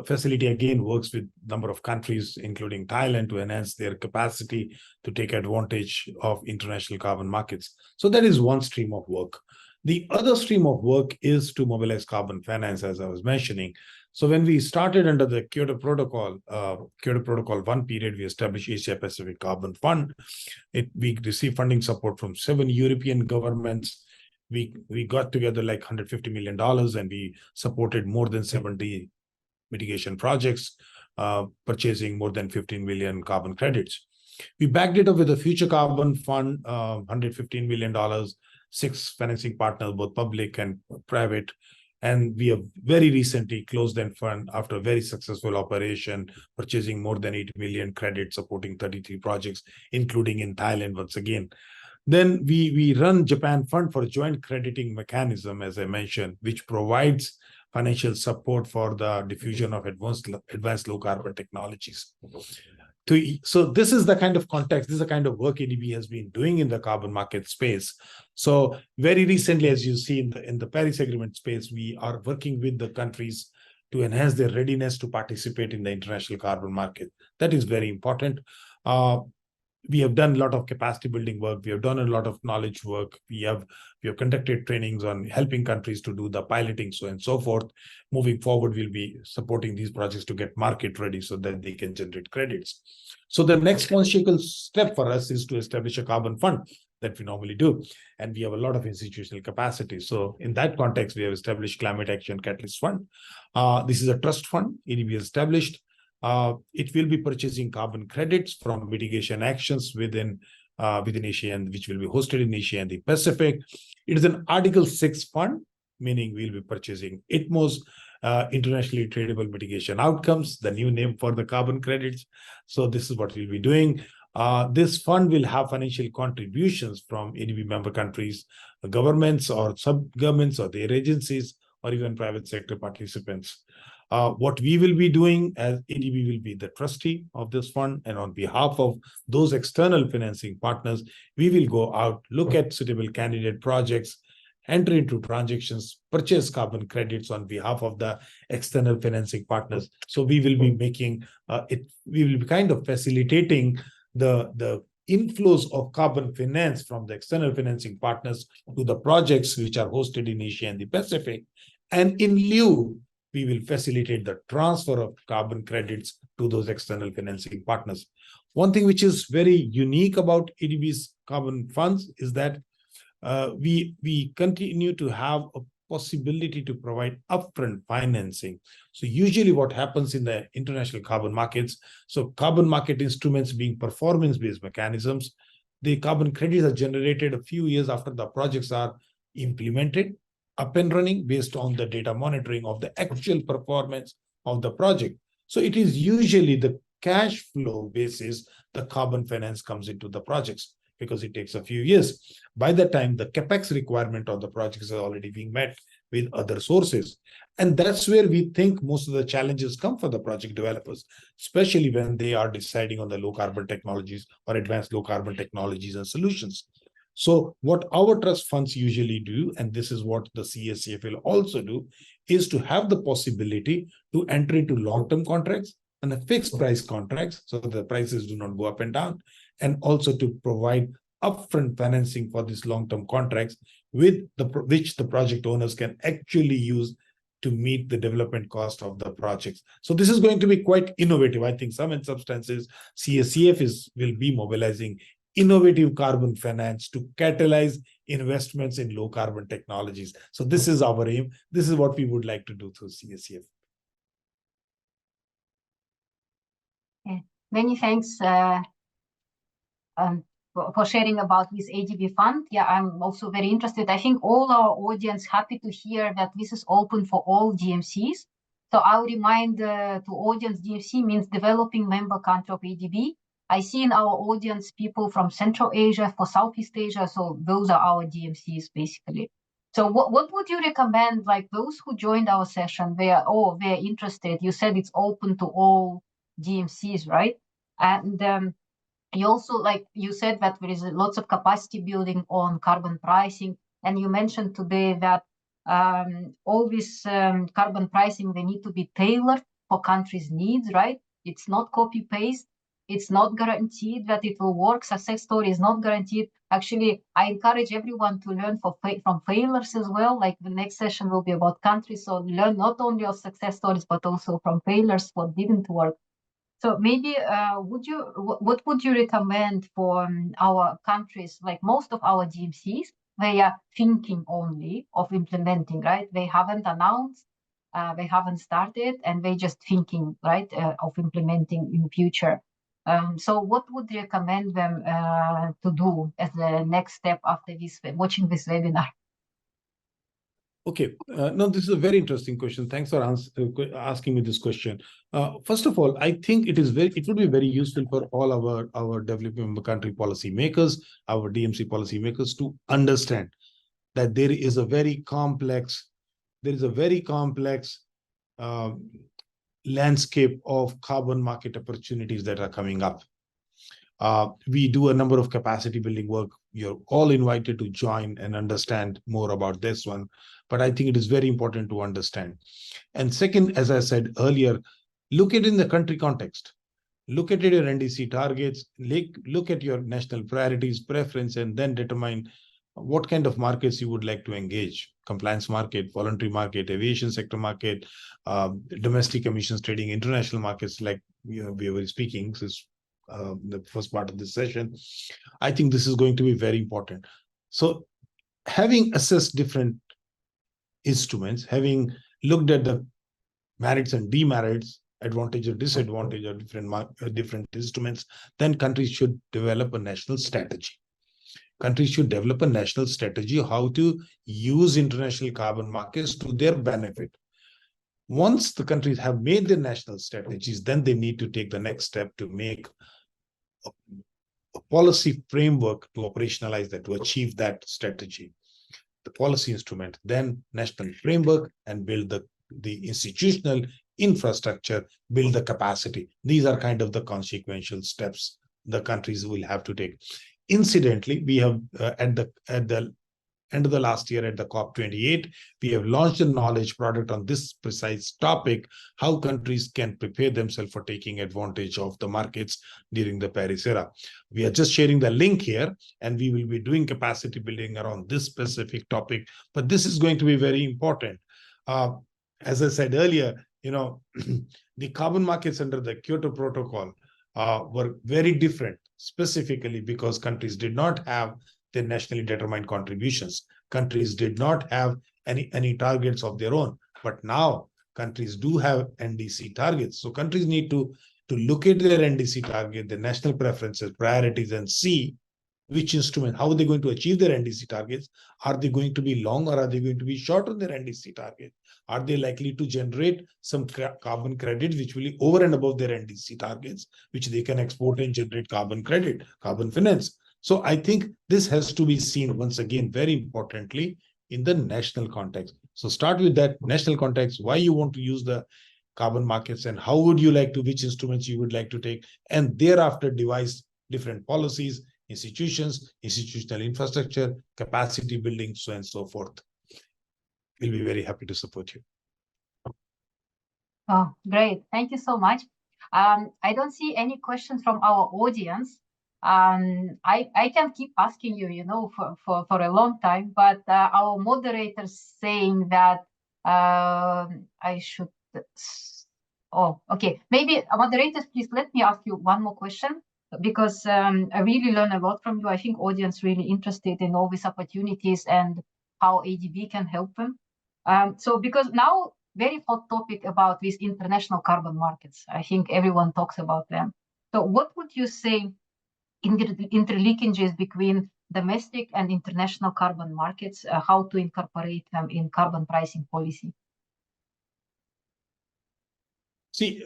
facility again works with a number of countries, including Thailand, to enhance their capacity to take advantage of international carbon markets. So that is one stream of work. The other stream of work is to mobilize carbon finance, as I was mentioning. So when we started under the Kyoto Protocol 1 period, we established Asia Pacific Carbon Fund. We received funding support from 7 European governments. We got together like $150 million, and we supported more than 70 mitigation projects, purchasing more than 15 million carbon credits. We backed it up with a Future Carbon Fund, $115 million, 6 financing partners, both public and private. And we have very recently closed that fund after a very successful operation, purchasing more than 8 million credits, supporting 33 projects, including in Thailand once again. Then we run Japan Fund for a Joint Crediting Mechanism, as I mentioned, which provides financial support for the diffusion of advanced low carbon technologies. So this is the kind of context, this is the kind of work ADB has been doing in the carbon market space. So very recently, as you see in the Paris Agreement space, we are working with the countries to enhance their readiness to participate in the international carbon market. That is very important. We have done a lot of capacity building work. We have done a lot of knowledge work. We have conducted trainings on helping countries to do the piloting, so and so forth. Moving forward, we'll be supporting these projects to get market ready so that they can generate credits. So the next logical step for us is to establish a carbon fund that we normally do. And we have a lot of institutional capacity. So in that context, we have established Climate Action Catalyst Fund. This is a trust fund ADB has established. It will be purchasing carbon credits from mitigation actions within Asia, and which will be hosted in Asia and the Pacific. It is an Article 6 fund, meaning we'll be purchasing ITMOs, internationally tradable mitigation outcomes, the new name for the carbon credits. So this is what we'll be doing. This fund will have financial contributions from ADB member countries, governments or sub-governments or their agencies, or even private sector participants. What we will be doing as ADB will be the trustee of this fund, and on behalf of those external financing partners, we will go out, look at suitable candidate projects, enter into transactions, purchase carbon credits on behalf of the external financing partners. So we will be making we will be kind of facilitating the inflows of carbon finance from the external financing partners to the projects which are hosted in Asia and the Pacific. And in lieu, we will facilitate the transfer of carbon credits to those external financing partners. One thing which is very unique about ADB's carbon funds is that we continue to have a possibility to provide upfront financing. So usually what happens in the international carbon markets, so carbon market instruments being performance-based mechanisms, the carbon credits are generated a few years after the projects are implemented, up and running based on the data monitoring of the actual performance of the project. So it is usually the cash flow basis the carbon finance comes into the projects, because it takes a few years. By the time the capex requirement of the projects are already being met with other sources. And that's where we think most of the challenges come for the project developers, especially when they are deciding on the low carbon technologies or advanced low carbon technologies and solutions. So what our trust funds usually do, and this is what the CSCF will also do, is to have the possibility to enter into long-term contracts and a fixed price contracts, so that the prices do not go up and down, and also to provide upfront financing for these long-term contracts with which the project owners can actually use to meet the development cost of the projects. So this is going to be quite innovative. I think some in substances, CSCF will be mobilizing innovative carbon finance to catalyze investments in low carbon technologies. So this is our aim. This is what we would like to do through CSCF. Okay. Many thanks, for sharing about this ADB fund. Yeah, I'm also very interested. I think all our audience happy to hear that this is open for all DMCs. So I'll remind to audience, DMC means developing member country of ADB. I see in our audience people from Central Asia, for Southeast Asia. So those are our DMCs basically. So what would you recommend, like those who joined our session, they're interested. You said it's open to all DMCs, right? And you also, like you said, that there is lots of capacity building on carbon pricing. And you mentioned today that all this carbon pricing, they need to be tailored for countries' needs, right? It's not copy-paste. It's not guaranteed that it will work. Success story is not guaranteed. Actually, I encourage everyone to learn from failures as well. Like the next session will be about countries. So learn not only of success stories, but also from failures, what didn't work. So maybe what would you recommend for our countries? Like most of our DMCs, they are thinking only of implementing, right? They haven't announced, they haven't started, and they just thinking, right, of implementing in the future. So what would you recommend them to do as the next step after this, watching this webinar? Okay, no, this is a very interesting question. Thanks for asking me this question. First of all, I think it would be very useful for all our developing member country policymakers, our DMC policymakers, to understand that there is a very complex landscape of carbon market opportunities that are coming up. We do a number of capacity building work. You're all invited to join and understand more about this one. But I think it is very important to understand. And second, as I said earlier, look at it in the country context. Look at your NDC targets, look at your national priorities, preference, and then determine what kind of markets you would like to engage. Compliance market, voluntary market, aviation sector market, domestic emissions trading, international markets, like we were speaking. This the first part of this session. I think this is going to be very important. So having assessed different instruments, having looked at the merits and demerits, advantage or disadvantage of different instruments, then countries should develop a national strategy. Countries should develop a national strategy how to use international carbon markets to their benefit. Once the countries have made their national strategies, then they need to take the next step to make a policy framework to operationalize that, to achieve that strategy. The policy instrument, then national framework, and build the institutional infrastructure, build the capacity. These are kind of the consequential steps the countries will have to take. Incidentally, we have at the end of the last year at the COP28, we have launched a knowledge product on this precise topic, how countries can prepare themselves for taking advantage of the markets during the Paris era. We are just sharing the link here, and we will be doing capacity building around this specific topic, but this is going to be very important. As I said earlier, the carbon markets under the Kyoto Protocol were very different, specifically because countries did not have their nationally determined contributions. Countries did not have any targets of their own, but now countries do have NDC targets. So countries need to look at their NDC target, their national preferences, priorities, and see which instrument, how are they going to achieve their NDC targets? Are they going to be long, or are they going to be short on their NDC target? Are they likely to generate some carbon credit which will be over and above their NDC targets, which they can export and generate carbon credit, carbon finance? So I think this has to be seen once again, very importantly, in the national context. So start with that national context, why you want to use the carbon markets, and how would you like to, which instruments you would like to take, and thereafter devise different policies, institutions, institutional infrastructure, capacity building, so on and so forth. We'll be very happy to support you. Oh, great. Thank you so much. I don't see any questions from our audience. I can keep asking you, for a long time, but our moderator's saying that I should. Oh, okay. Maybe moderators, please let me ask you one more question, because I really learn a lot from you. I think audience really interested in all these opportunities and how ADB can help them. So because now very hot topic about these international carbon markets, I think everyone talks about them. So what would you say interlinkages between domestic and international carbon markets, how to incorporate them in carbon pricing policy? See,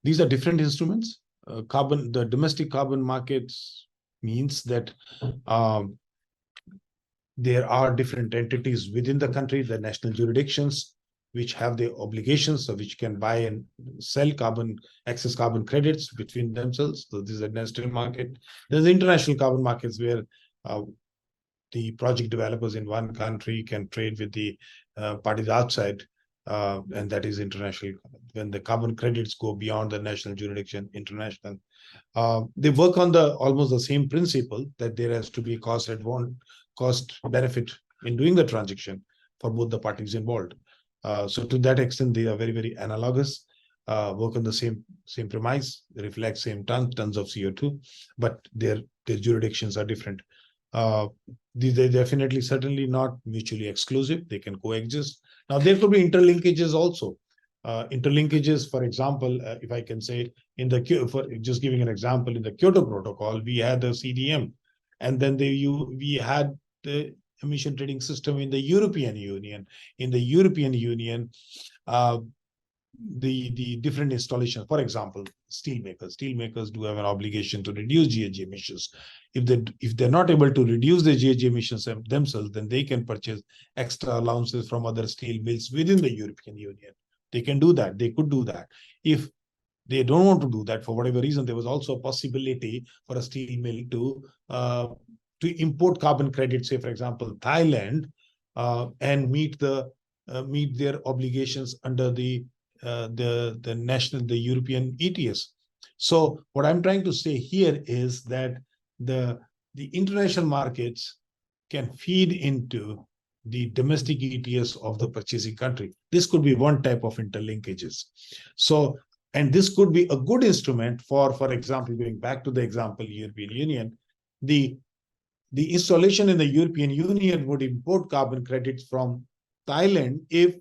these are different instruments. The domestic carbon markets means that there are different entities within the country, the national jurisdictions, which have the obligations, so which can buy and sell excess carbon credits between themselves. So this is a national market. There's international carbon markets where the project developers in one country can trade with the parties outside, and that is international. When the carbon credits go beyond the national jurisdiction, international, they work on almost the same principle, that there has to be cost benefit in doing the transaction for both the parties involved. So to that extent, they are very, very analogous, work on the same premise, they reflect same tons of CO2, but their jurisdictions are different. They're definitely, certainly not mutually exclusive. They can coexist. Now, there could be interlinkages also. Interlinkages, for example, if I can say, just giving an example, in the Kyoto Protocol, we had the CDM, and then we had the emission trading system in the European Union. In the European Union, the different installations, for example, steelmakers do have an obligation to reduce GHG emissions. If they're not able to reduce the GHG emissions themselves, then they can purchase extra allowances from other steel mills within the European Union. They can do that. They could do that. If they don't want to do that for whatever reason, there was also a possibility for a steel mill to import carbon credits, say, for example, Thailand, and meet their obligations under the European ETS. So what I'm trying to say here is that the international markets can feed into the domestic ETS of the purchasing country. This could be one type of interlinkages. So, and this could be a good instrument for example, going back to the example European Union, the installation in the European Union would import carbon credits from Thailand if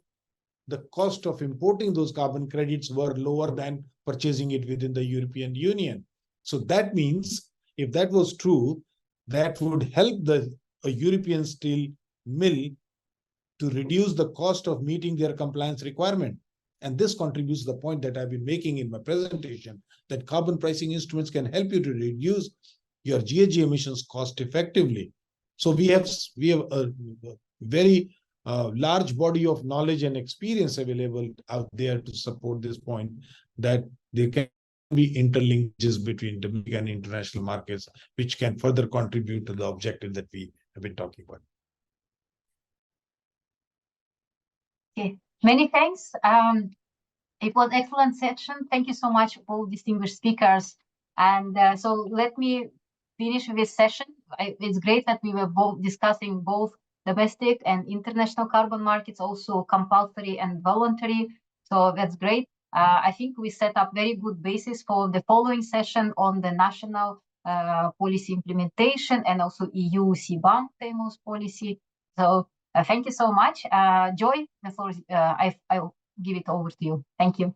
the cost of importing those carbon credits were lower than purchasing it within the European Union. So that means, if that was true, that would help a European steel mill to reduce the cost of meeting their compliance requirement. And this contributes to the point that I've been making in my presentation, that carbon pricing instruments can help you to reduce your GHG emissions cost effectively. So we have a very large body of knowledge and experience available out there to support this point, that there can be interlinkages between domestic and international markets, which can further contribute to the objective that we have been talking about. Okay, many thanks. It was an excellent session. Thank you so much, all distinguished speakers. And so let me finish with this session. It's great that we were both discussing both domestic and international carbon markets, also compulsory and voluntary. So that's great. I think we set up very good basis for the following session on the national policy implementation and also EU CBAM famous policy. So thank you so much. Joy, the floor is, I'll give it over to you. Thank you.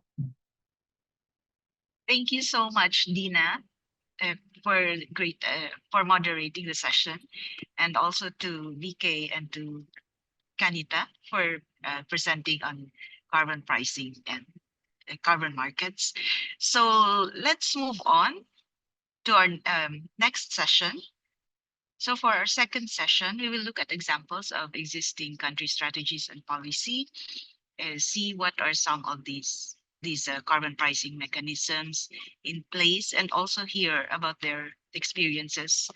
Thank you so much, Dina, for moderating the session, and also to VK and to Kanita for presenting on carbon pricing and carbon markets. So let's move on to our next session. So for our second session, we will look at examples of existing country strategies and policy, and see what are some of these carbon pricing mechanisms in place, and also hear about their experiences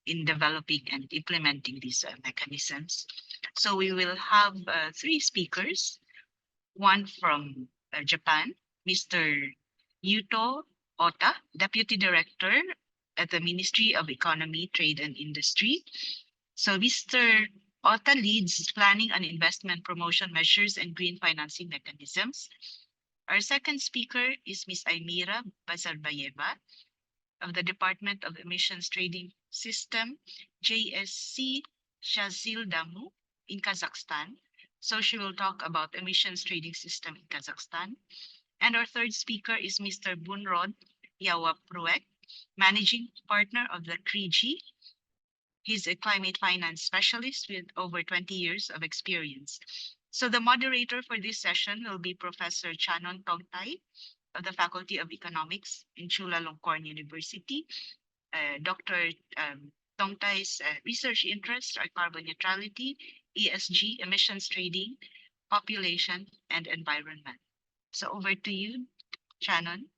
in developing and implementing these mechanisms. So we will have 3 speakers, one from Japan, Mr. Yuto Ota, Deputy Director at the Ministry of Economy, Trade and Industry. So Mr. Ota leads planning and investment promotion measures and green financing mechanisms. Our second speaker is Ms. Aymira Bazarbayeva of the Department of Emissions Trading System, JSC Shazil Damu in Kazakhstan. So she will talk about emissions trading system in Kazakhstan. And our third speaker is Mr. Bunrod Yawapruek managing partner of the CRIGI. He's a climate finance specialist with over 20 years of experience. So the moderator for this session will be Professor Chanon Tongtai of the Faculty of Economics in Chulalongkorn University. Dr. Tongtai's research interests are carbon neutrality, ESG, emissions trading, population, and environment. So over to you, Chanon.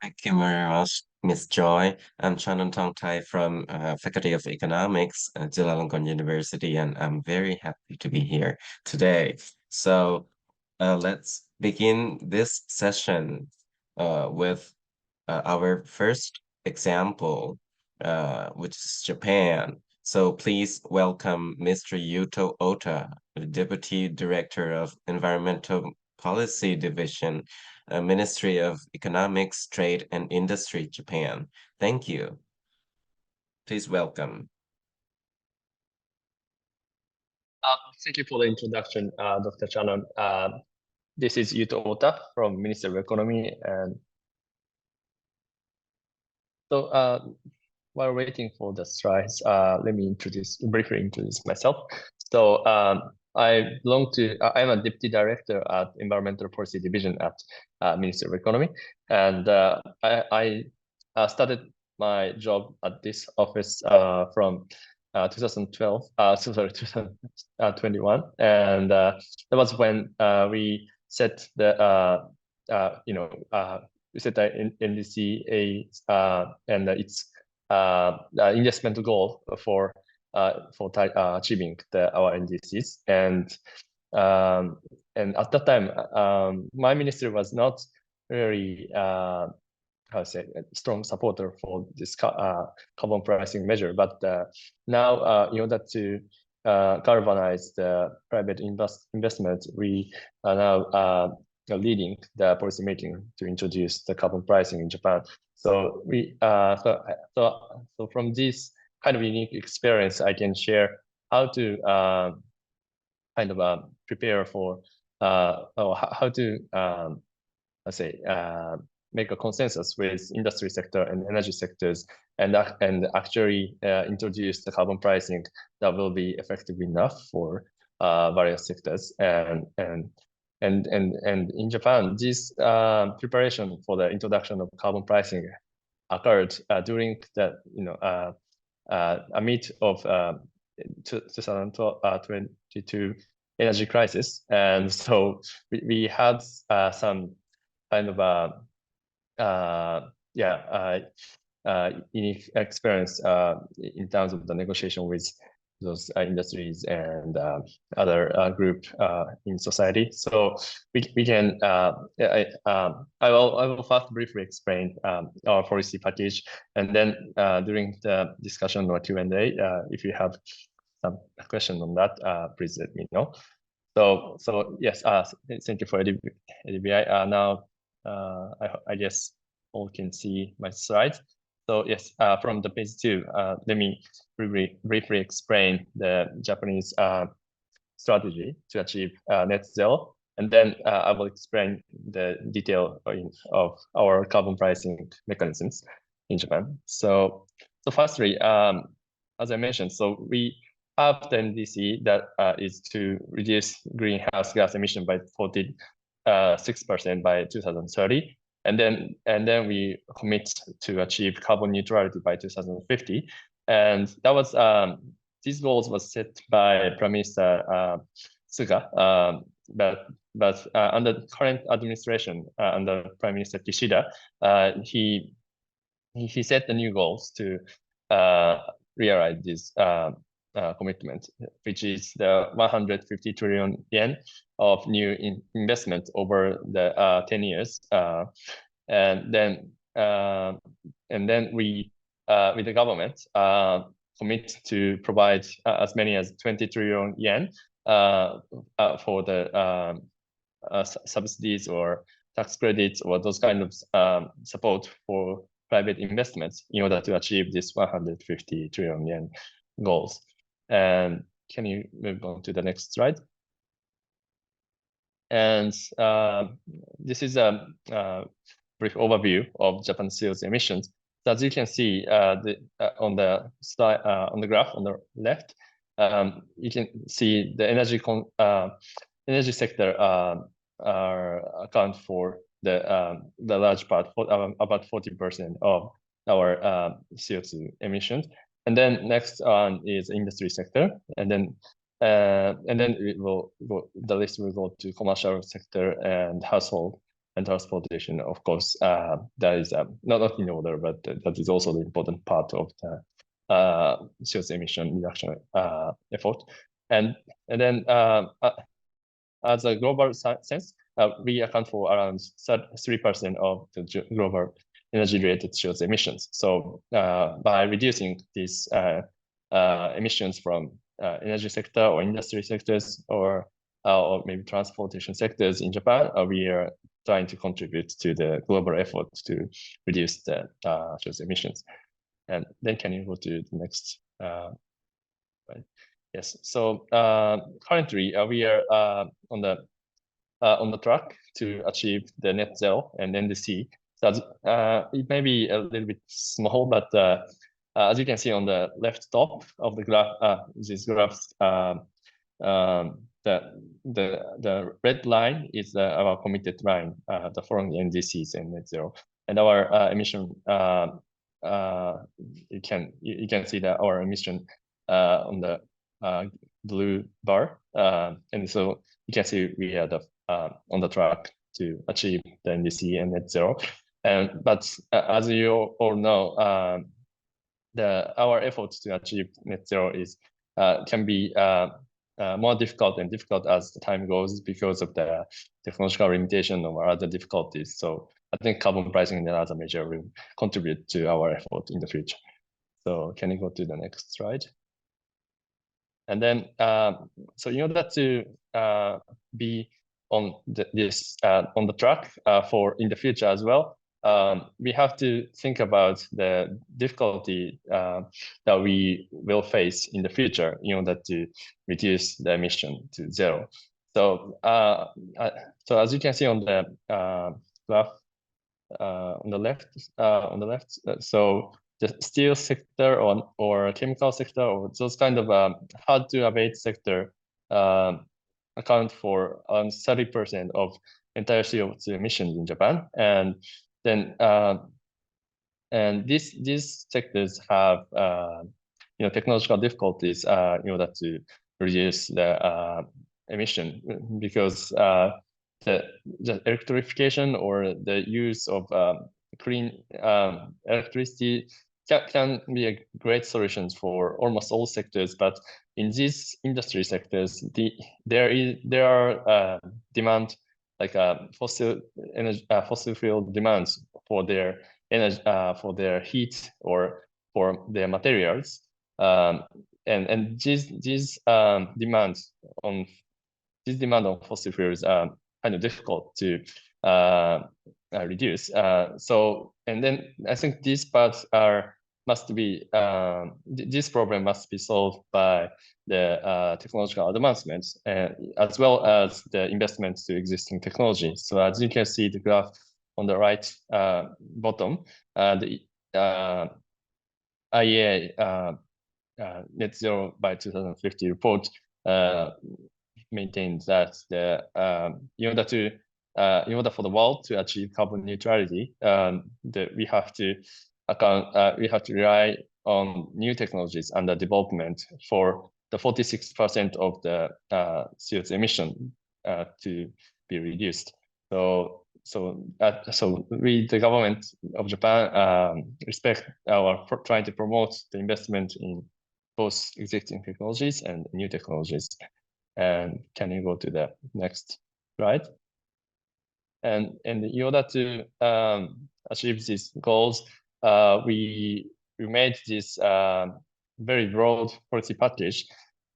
Thank you very much, Ms. Joy. I'm Chanon Tongtai from Faculty of Economics at Chulalongkorn University, and I'm very happy to be here today. So let's begin this session with our first example, which is Japan. So please welcome Mr. Yuto Ota, the Deputy Director of Environmental Policy Division, Ministry of Economics, Trade and Industry, Japan. Thank you. Please welcome. Thank you for the introduction, Dr. Chanon. This is Yuto Ota from Ministry of Economy. And so while waiting for the slides, let me briefly introduce myself. So I'm a Deputy Director at Environmental Policy Division at Ministry of Economy. And I started my job at this office from 2021. And that was when we set the, we set the NDC and its investment goal for achieving our NDCs. And at that time, my ministry was not really a strong supporter for this carbon pricing measure. But now, in order to galvanize the private investment, we are now leading the policy making to introduce the carbon pricing in Japan. So we so from this kind of unique experience, I can share how to kind of prepare for or how to make a consensus with industry sector and energy sectors, and actually introduce the carbon pricing that will be effective enough for various sectors. And in Japan, this preparation for the introduction of carbon pricing occurred during the amid of 2022 energy crisis, and so we had some kind of unique experience in terms of the negotiation with those industries and other group in society. So we can I will first briefly explain our policy package, and then during the discussion or Q&A, if you have some question on that, please let me know. So yes, thank you for ADBI. Now I guess all can see my slides. So yes, from the page 2, let me briefly explain the Japanese strategy to achieve net zero, and then I will explain the detail of our carbon pricing mechanisms in Japan. So firstly, as I mentioned, so we have the NDC that is to reduce greenhouse gas emission by 46% by 2030. And then we commit to achieve carbon neutrality by 2050. And that was these goals was set by Prime Minister Suga. But under the current administration, under Prime Minister Kishida, he set the new goals to realize this commitment, which is the 150 trillion yen of new investment over the 10 years. And then we, with the government, commit to provide as many as 20 trillion yen for the subsidies or tax credits or those kind of support for private investments in order to achieve this 150 trillion yen goals. And can you move on to the next slide? And this is brief overview of Japan's CO2 emissions. So as you can see, on the slide, on the graph on the left, you can see the energy sector account for the large part, about 40% of our CO2 emissions. And then next on is industry sector, and then it will go, the list will go to commercial sector and household and transportation. Of course, that is not in order, but that is also the important part of the CO2 emission reduction effort. And then as a global sense, we account for around 3% of the global energy-related CO2 emissions. So by reducing these emissions from energy sector or industry sectors or maybe transportation sectors in Japan, we are trying to contribute to the global effort to reduce the CO2 emissions. And then can you go to the next? Right. Yes. So currently we are on the track to achieve the net zero and NDC. So it may be a little bit small, but as you can see on the left top of the graph, these graphs, the red line is our committed line, the following NDCs and net zero, and our emission. You can see that our emission on the blue bar, and so you can see we are on the track to achieve the NDC and net zero. But as you all know, our efforts to achieve net zero can be more difficult and difficult as the time goes because of the technological limitation or other difficulties. So I think carbon pricing and other measure will contribute to our effort in the future. So can you go to the next slide? And then, so in order to be on on the track for in the future as well, we have to think about the difficulty that we will face in the future in order to reduce the emission to zero. So, so as you can see on the graph on the left, so the steel sector or chemical sector or those kind of hard to abate sector account for around 30% of entire CO2 emissions in Japan, and then and these sectors have technological difficulties in order to reduce the emission, because the electrification or the use of clean electricity can be a great solution for almost all sectors, but in these industry sectors, there are demand like fossil fuel demands for their energy, for their heat or for their materials, and these demands on fossil fuels are kind of difficult to reduce. So, and then I think these parts must be this problem must be solved by the technological advancements as well as the investments to existing technology. So as you can see the graph on the right bottom, the IEA net zero by 2050 report maintains that in order for the world to achieve carbon neutrality, we have to rely on new technologies under development for the 46% of the CO2 emission to be reduced. So we, the government of Japan, trying to promote the investment in both existing technologies and new technologies. And can you go to the next slide? And in order to achieve these goals, we made this very broad policy package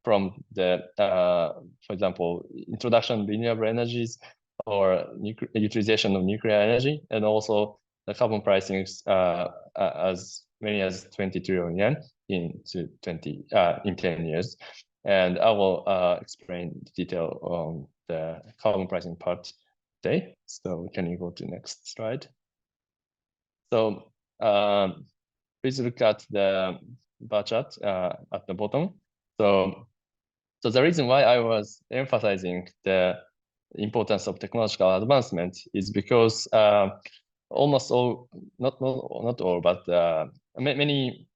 from the, for example, introduction of renewable energies or utilization of nuclear energy, and also the carbon pricing as many as 20 trillion yen in 10 years. And I will explain the detail on the carbon pricing part today. So can you go to the next slide? So please look at the bar chart at the bottom. So the reason why I was emphasizing the importance of technological advancement is because almost all, not all, but many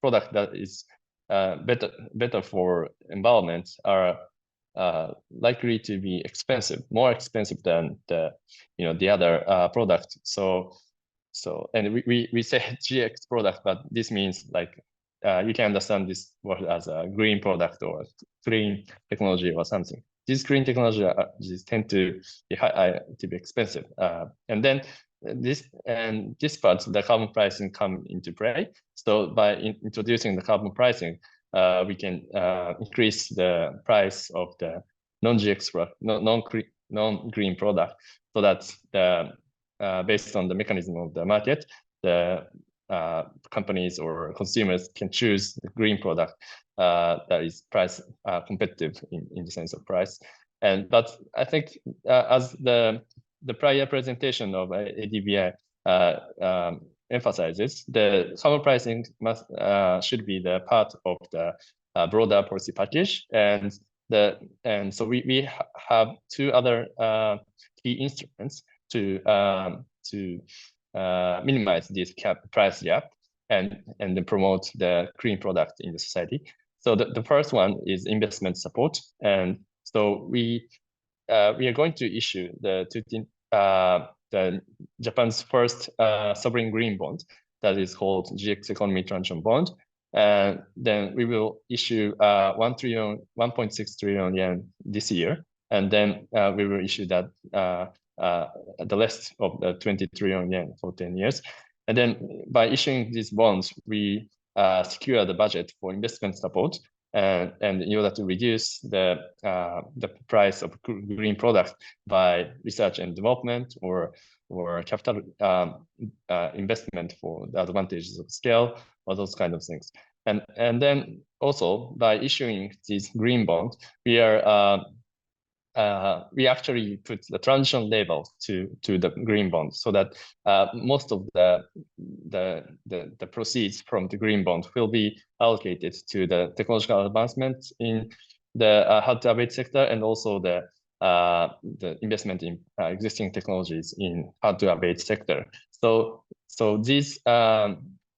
products that is better for environment are likely to be expensive, more expensive than the other product. So and we say GX product, but this means like you can understand this word as a green product or green technology or something. These green technologies tend to be expensive, and then this part, the carbon pricing come into play. So by introducing the carbon pricing, we can increase the price of the non-GX product, non-green product, so that the based on the mechanism of the market, the companies or consumers can choose the green product that is price competitive in the sense of price. But I think as the prior presentation of ADBI emphasizes, the carbon pricing should be the part of the broader policy package, and so we have two other key instruments to minimize this price gap and promote the green product in the society. So the first one is investment support, and so we are going to issue the Japan's first sovereign green bond that is called GX Economy Transition Bond. And then we will issue 1.6 trillion yen this year, and then we will issue that the rest of the 20 trillion yen for 10 years. And then by issuing these bonds, we secure the budget for investment support, and in order to reduce the price of green products by research and development or capital investment for the advantages of scale or those kind of things. And then also by issuing these green bonds, we actually put the transition label to the green bond, so that most of the proceeds from the green bond will be allocated to the technological advancement in the hard-to-abate sector, and also the investment in existing technologies in hard-to-abate sector. So this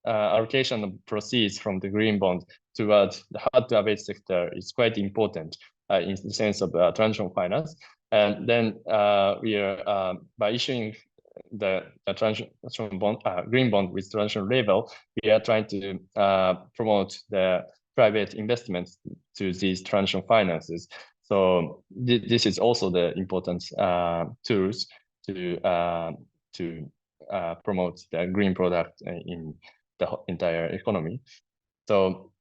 allocation of proceeds from the green bond towards the hard-to-abate sector is quite important in the sense of transition finance. And then we are by issuing the transition bond, green bond with transition label, we are trying to promote the private investments to these transition finances. So this is also the important tools to promote the green product in the entire economy. So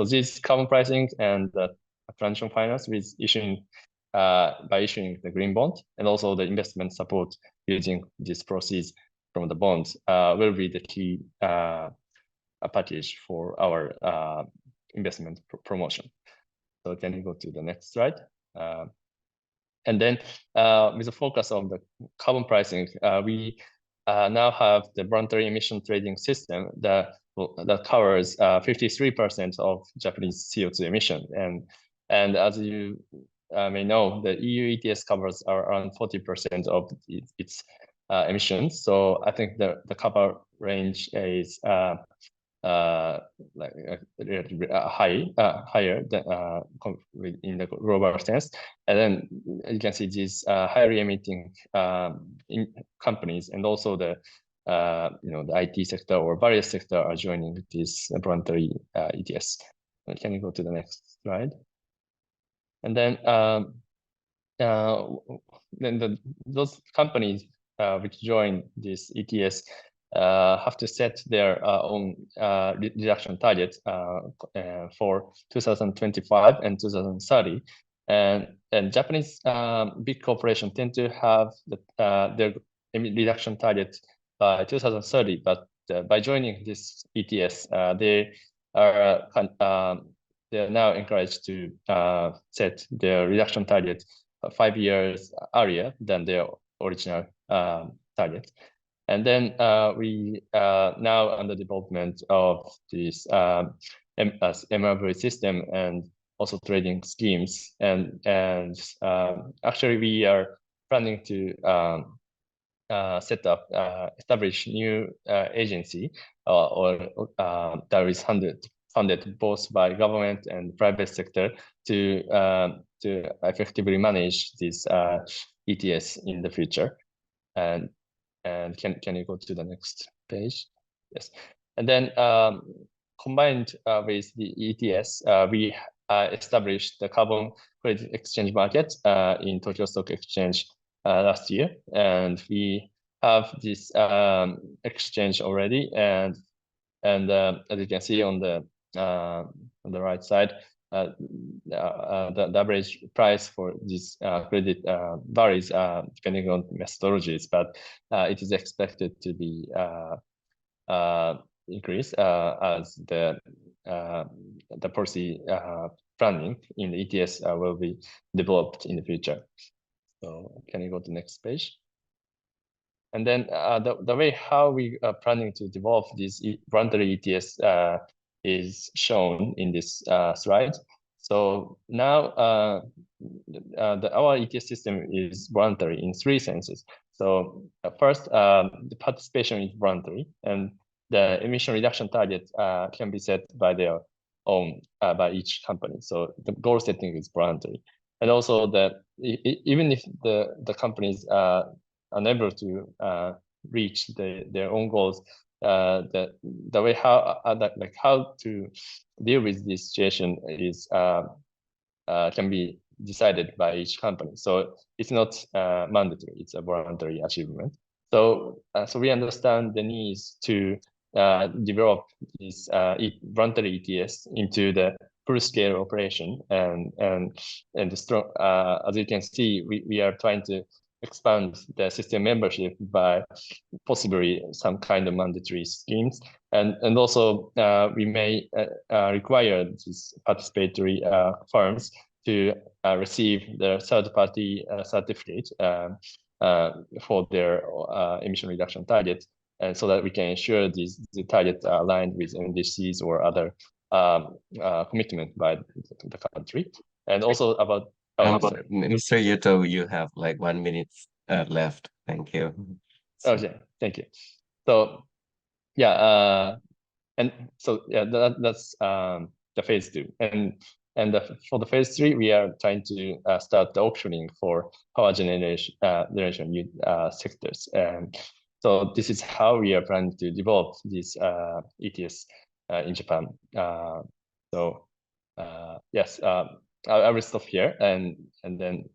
this carbon pricing and the transition finance with by issuing the green bond, and also the investment support using these proceeds from the bonds will be the key package for our investment promotion. So can you go to the next slide? And then with a focus on the carbon pricing, we now have the voluntary emission trading system that covers 53% of Japanese CO2 emission. And as you may know, the EU ETS covers around 40% of its emissions. So I think the cover range is higher than in the global sense. And then you can see these highly emitting companies, and also the the IT sector or various sector are joining this voluntary ETS. Can you go to the next slide? And then those companies which join this ETS have to set their own reduction target for 2025 and 2030. And Japanese big corporations tend to have their reduction target by 2030, but by joining this ETS, they are now encouraged to set their reduction target 5 years earlier than their original target. And then we now under development of this MRV system and also trading schemes. And actually we are planning to set up, establish new agency that is funded both by government and private sector to effectively manage this ETS in the future. And can you go to the next page? Yes. And then combined with the ETS, we established the carbon credit exchange market in Tokyo Stock Exchange last year, and we have this exchange already. And as you can see on the right side, the average price for this credit varies depending on methodologies, but it is expected to be increase as the policy planning in the ETS will be developed in the future. So can you go to the next page? And then the way how we are planning to develop this voluntary ETS is shown in this slide. So now our ETS system is voluntary in 3 senses. So first, the participation is voluntary, and the emission reduction target can be set by their own by each company. So the goal setting is voluntary, and also that even if the companies are unable to reach their own goals, the way how to deal with this situation is can be decided by each company. So it's not mandatory; it's a voluntary achievement. So so we understand the needs to develop this voluntary ETS into the full-scale operation, and the strong. As you can see, we are trying to expand the system membership by possibly some kind of mandatory schemes, and also we may require these participatory firms to receive the third-party certificate for their emission reduction targets, and so that we can ensure the targets are aligned with NDCs or other commitment by the country. And also about Mr. Yuto, you have like 1 minute left. Thank you. Okay, thank you. So yeah, and so yeah, that's the phase 2, and for the phase 3, we are trying to start the auctioning for power generation sectors, and so this is how we are planning to develop this ETS in Japan. So yes, I will stop here, and then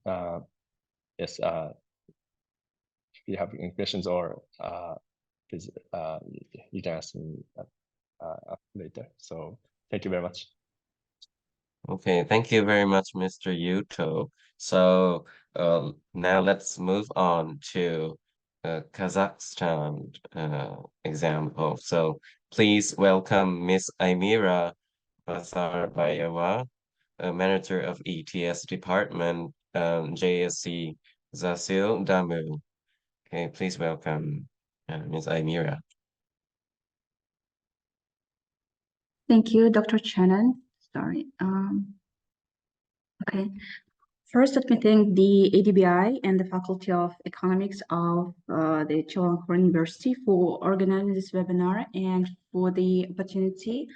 yes, if you have any questions, or please you can ask me later. So thank you very much. Okay, thank you very much, Mr. Yuto. So now let's move on to Kazakhstan example. So please welcome Ms. Aymira Bazarbayeva, Manager of ETS Department, JSC Zasil Damu. Okay, please welcome Ms. Aymira. Thank you, Dr. Shannon. Sorry. Okay. First, let me thank the ADBI and the Faculty of Economics of the Chulalongkorn University for organizing this webinar and for the opportunity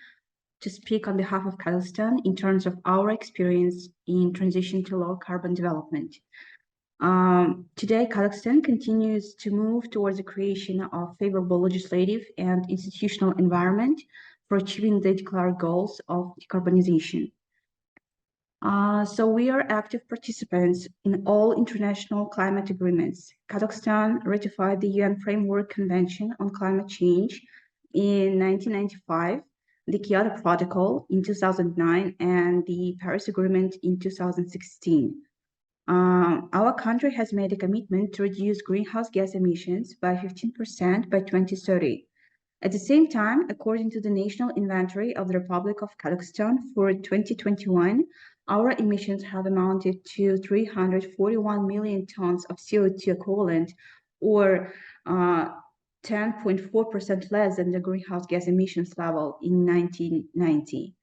to speak on behalf of Kazakhstan in terms of our experience in transition to low carbon development. Today, Kazakhstan continues to move towards the creation of favorable legislative and institutional environment for achieving the declared goals of decarbonization. So we are active participants in all international climate agreements. Kazakhstan ratified the UN Framework Convention on Climate Change in 1995, the Kyoto Protocol in 2009, and the Paris Agreement in 2016. Our country has made a commitment to reduce greenhouse gas emissions by 15% by 2030. At the same time, according to the National Inventory of the Republic of Kazakhstan for 2021, our emissions have amounted to 341 million tons of CO2 equivalent, or 10.4% less than the greenhouse gas emissions level in 1990.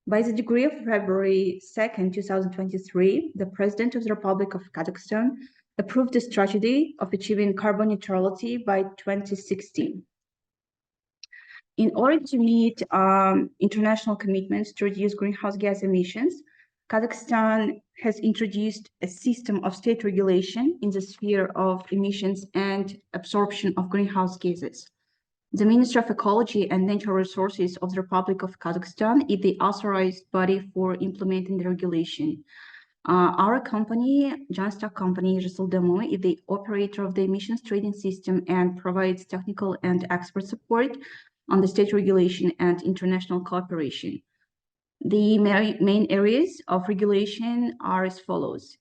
By the decree of February 2nd, 2023, the President of the Republic of Kazakhstan approved the strategy of achieving carbon neutrality by 2016. In order to meet international commitments to reduce greenhouse gas emissions, Kazakhstan has introduced a system of state regulation in the sphere of emissions and absorption of greenhouse gases. The Ministry of Ecology and Natural Resources of the Republic of Kazakhstan is the authorized body for implementing the regulation. Our company, Janstock Company, Resuldemo, is the operator of the emissions trading system and provides technical and expert support on the state regulation and international cooperation. The main areas of regulation are as follows.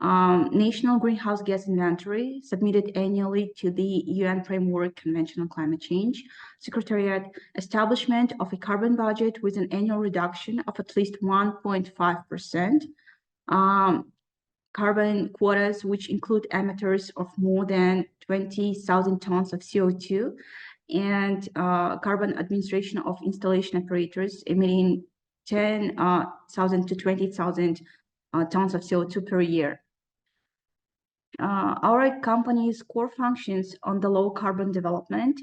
National greenhouse gas inventory submitted annually to the UN Framework Convention on Climate Change. Secretariat, establishment of a carbon budget with an annual reduction of at least 1.5%. Carbon quotas, which include emitters of more than 20,000 tons of CO2, and carbon administration of installation operators emitting 10,000 to 20,000 tons of CO2 per year. Our company's core functions on the low carbon development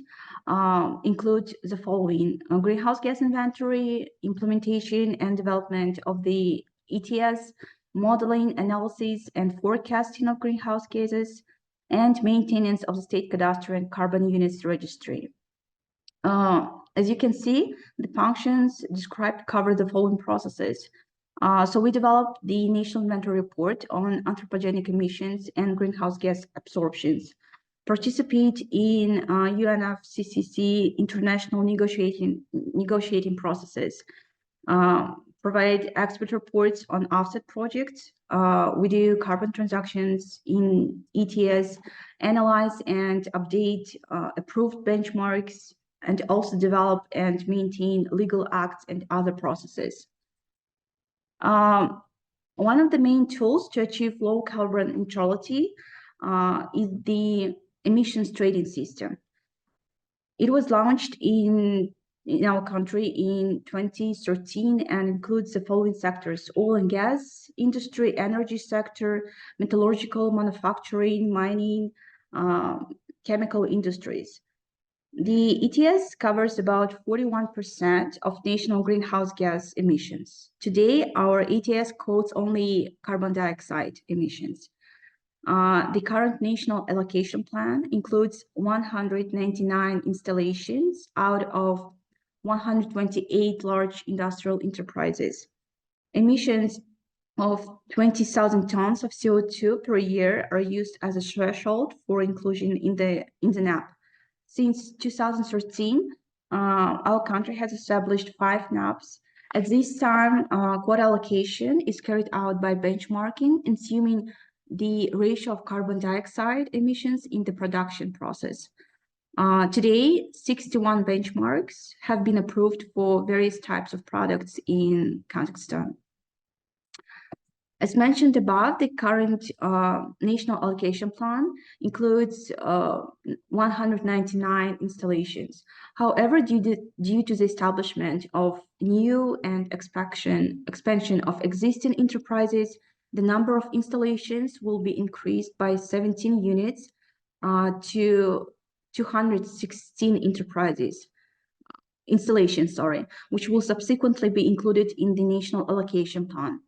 include the following: greenhouse gas inventory, implementation and development of the ETS, modeling, analysis, and forecasting of greenhouse gases, and maintenance of the state cadastre and carbon units registry. As you can see, the functions described cover the following processes. So we developed the National Inventory Report on anthropogenic emissions and greenhouse gas absorptions, participate in UNFCCC international negotiating processes, provide expert reports on offset projects. We do carbon transactions in ETS, analyze and update approved benchmarks, and also develop and maintain legal acts and other processes. One of the main tools to achieve low carbon neutrality is the emissions trading system. It was launched in our country in 2013 and includes the following sectors: oil and gas industry, energy sector, metallurgical, manufacturing, mining, chemical industries. The ETS covers about 41% of national greenhouse gas emissions. Today, our ETS quotes only carbon dioxide emissions. The current national allocation plan includes 199 installations out of 128 large industrial enterprises. Emissions of 20,000 tons of CO2 per year are used as a threshold for inclusion in the NAP. Since 2013, our country has established 5 NAPs. At this time, quota allocation is carried out by benchmarking, assuming the ratio of carbon dioxide emissions in the production process. Today, 61 benchmarks have been approved for various types of products in Kazakhstan. As mentioned above, the current national allocation plan includes 199 installations. However, due to the establishment of new and expansion of existing enterprises, the number of installations will be increased by 17 units to 216 installations, which will subsequently be included in the national allocation plan.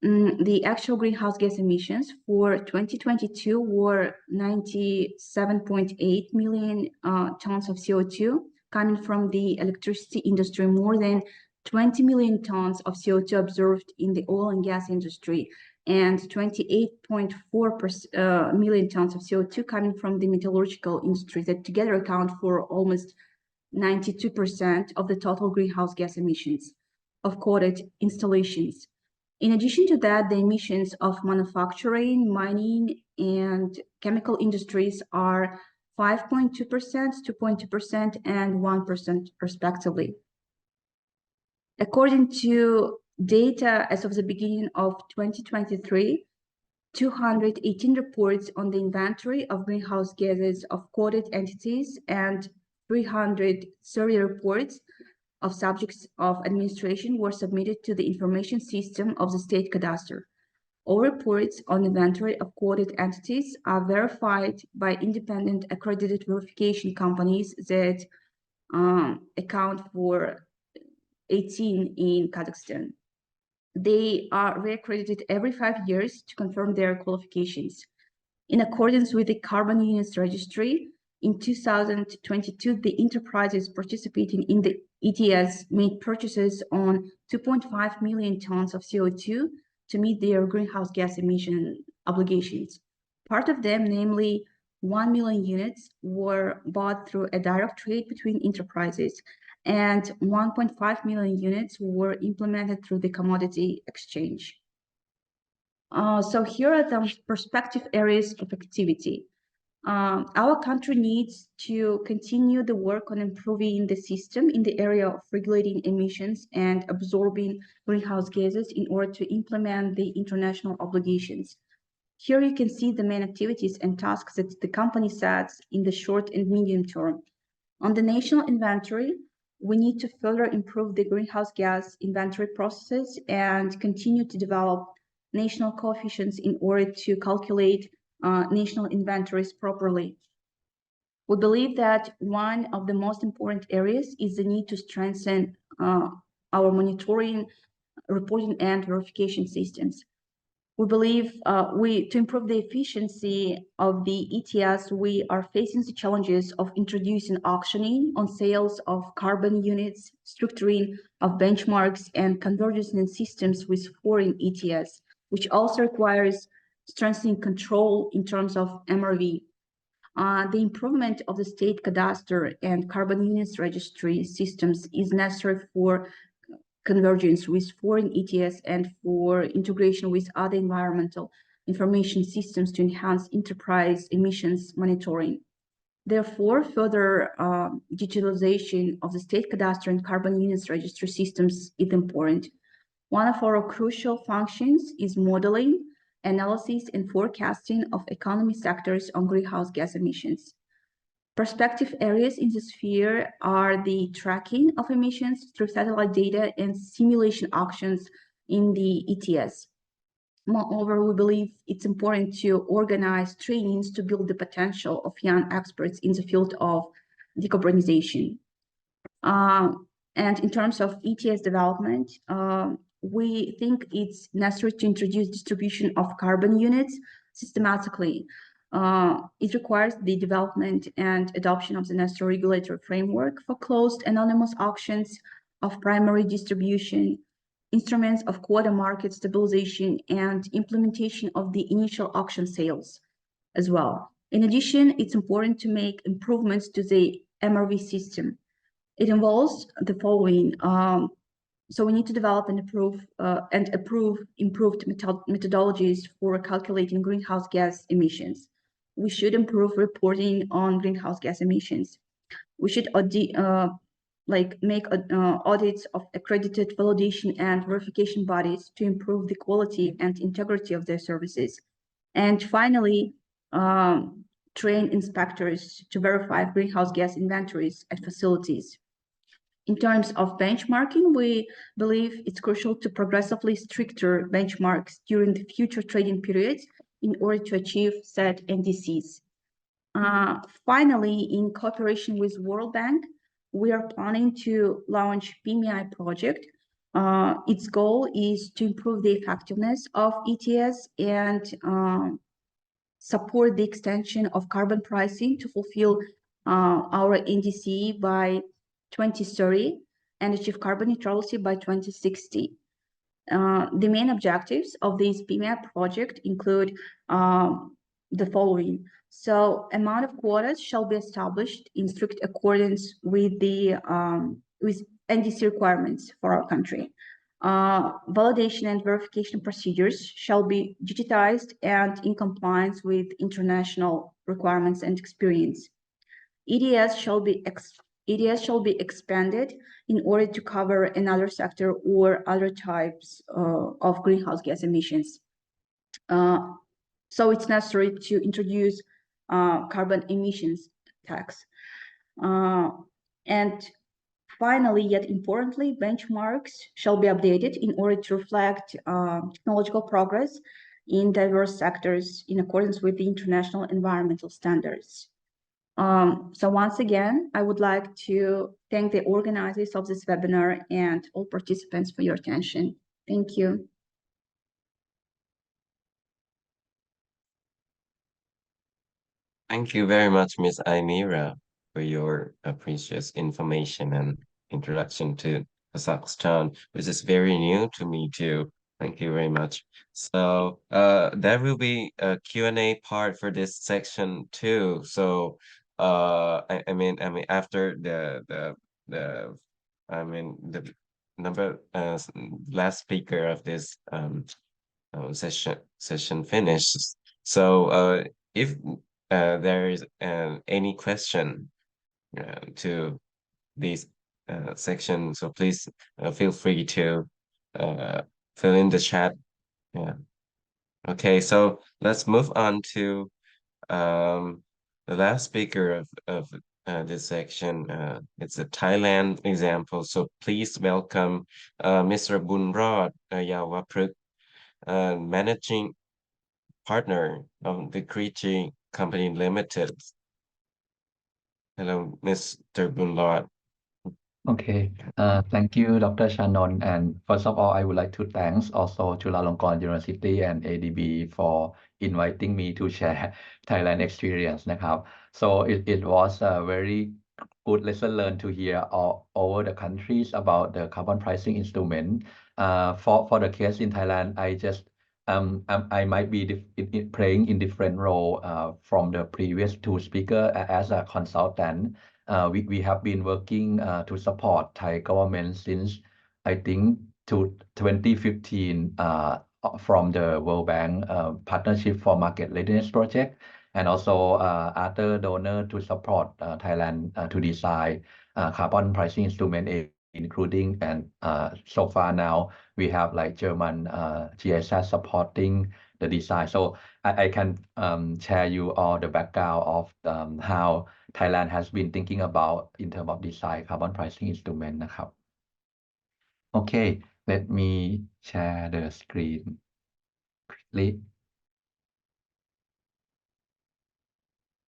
The actual greenhouse gas emissions for 2022 were 97.8 million tons of CO2 coming from the electricity industry, more than 20 million tons of CO2 observed in the oil and gas industry, and 28.4 million tons of CO2 coming from the metallurgical industry that together account for almost 92% of the total greenhouse gas emissions of quoted installations. In addition to that, the emissions of manufacturing, mining, and chemical industries are 5.2%, 2.2%, and 1% respectively. According to data as of the beginning of 2023, 218 reports on the inventory of greenhouse gases of quoted entities, and 330 reports of subjects of administration were submitted to the information system of the state cadastre. All reports on inventory of quoted entities are verified by independent accredited verification companies that account for 18 in Kazakhstan. They are reaccredited every 5 years to confirm their qualifications. In accordance with the Carbon Units Registry, in 2022, the enterprises participating in the ETS made purchases on 2.5 million tons of CO2 to meet their greenhouse gas emission obligations. Part of them, namely 1 million units, were bought through a direct trade between enterprises, and 1.5 million units were implemented through the commodity exchange. So here are the prospective areas of activity. Our country needs to continue the work on improving the system in the area of regulating emissions and absorbing greenhouse gases in order to implement the international obligations. Here you can see the main activities and tasks that the company sets in the short and medium term. On the national inventory, we need to further improve the greenhouse gas inventory processes and continue to develop national coefficients in order to calculate national inventories properly. We believe that one of the most important areas is the need to strengthen our monitoring, reporting, and verification systems. We believe to improve the efficiency of the ETS, we are facing the challenges of introducing auctioning on sales of carbon units, structuring of benchmarks, and convergence in systems with foreign ETS, which also requires strengthening control in terms of MRV. The improvement of the state cadastre and carbon units registry systems is necessary for convergence with foreign ETS and for integration with other environmental information systems to enhance enterprise emissions monitoring. Therefore, further digitalization of the state cadastre and carbon units registry systems is important. One of our crucial functions is modeling, analysis, and forecasting of economy sectors on greenhouse gas emissions. Prospective areas in the sphere are the tracking of emissions through satellite data and simulation auctions in the ETS. Moreover, we believe it's important to organize trainings to build the potential of young experts in the field of decarbonization. And in terms of ETS development, we think it's necessary to introduce distribution of carbon units systematically. It requires the development and adoption of the necessary regulatory framework for closed anonymous auctions of primary distribution, instruments of quota market stabilization, and implementation of the initial auction sales as well. In addition, it's important to make improvements to the MRV system. It involves the following. So we need to develop and approve improved methodologies for calculating greenhouse gas emissions. We should improve reporting on greenhouse gas emissions. We should make audits of accredited validation and verification bodies to improve the quality and integrity of their services. And finally, train inspectors to verify greenhouse gas inventories at facilities. In terms of benchmarking, we believe it's crucial to progressively stricter benchmarks during the future trading periods in order to achieve set NDCs. Finally, in cooperation with World Bank, we are planning to launch PMI project. Its goal is to improve the effectiveness of ETS and support the extension of carbon pricing to fulfill our NDC by 2030 and achieve carbon neutrality by 2060. The main objectives of this PMI project include the following. So, amount of quotas shall be established in strict accordance with the with NDC requirements for our country. Validation and verification procedures shall be digitized and in compliance with international requirements and experience. ETS shall be expanded in order to cover another sector or other types of greenhouse gas emissions. So it's necessary to introduce carbon emissions tax. And finally, yet importantly, benchmarks shall be updated in order to reflect technological progress in diverse sectors in accordance with the international environmental standards. So once again, I would like to thank the organizers of this webinar and all participants for your attention. Thank you. Thank you very much, Ms. Aimira, for your precious information and introduction to Kazakhstan, which is very new to me too. Thank you very much. So there will be a Q&A part for this section too. So I mean after the the number last speaker of this session finishes. So if there is any question to this section, so please feel free to fill in the chat. Yeah. Okay, so let's move on to the last speaker of this section. It's a Thailand example. So please welcome Mr. Bunrod Yawapryk, managing partner of the Creature Company Limited. Hello, Mr. Bunrod. Okay, thank you, Dr. Shannon. And first of all, I would like to thank also Chulalongkorn University and ADB for inviting me to share Thailand experience. So it was a very good lesson learned to hear all over the countries about the carbon pricing instrument. For the case in Thailand, I might be playing in different role from the previous two speakers as a consultant. We have been working to support Thai government since I think to 2015 from the World Bank Partnership for Market Readiness Project, and also other donor to support Thailand to design carbon pricing instrument, including and so far now we have like German GIZ supporting the design. So I can share you all the background of how Thailand has been thinking about in terms of design carbon pricing instrument. Okay, let me share the screen quickly.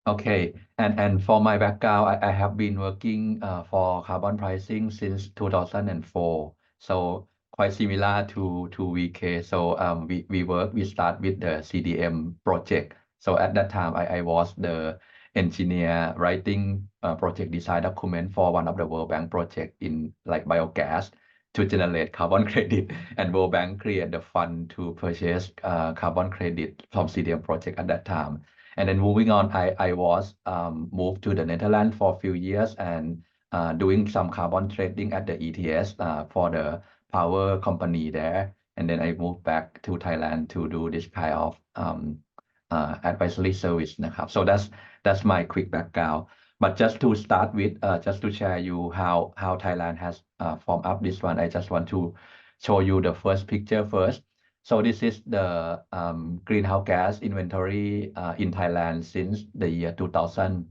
Okay, and for my background, I have been working for carbon pricing since 2004. So quite similar to VK. So we start with the CDM project. So at that time, I was the engineer writing project design document for one of the World Bank project in like biogas to generate carbon credit, and World Bank create the fund to purchase carbon credit from CDM project at that time. And then moving on, I was moved to the Netherlands for a few years and doing some carbon trading at the ETS for the power company there. And then I moved back to Thailand to do this kind of advisory service. So that's my quick background. But just to start with, just to share you how Thailand has formed up this one, I just want to show you the first picture first. So this is the greenhouse gas inventory in Thailand since the year 2000.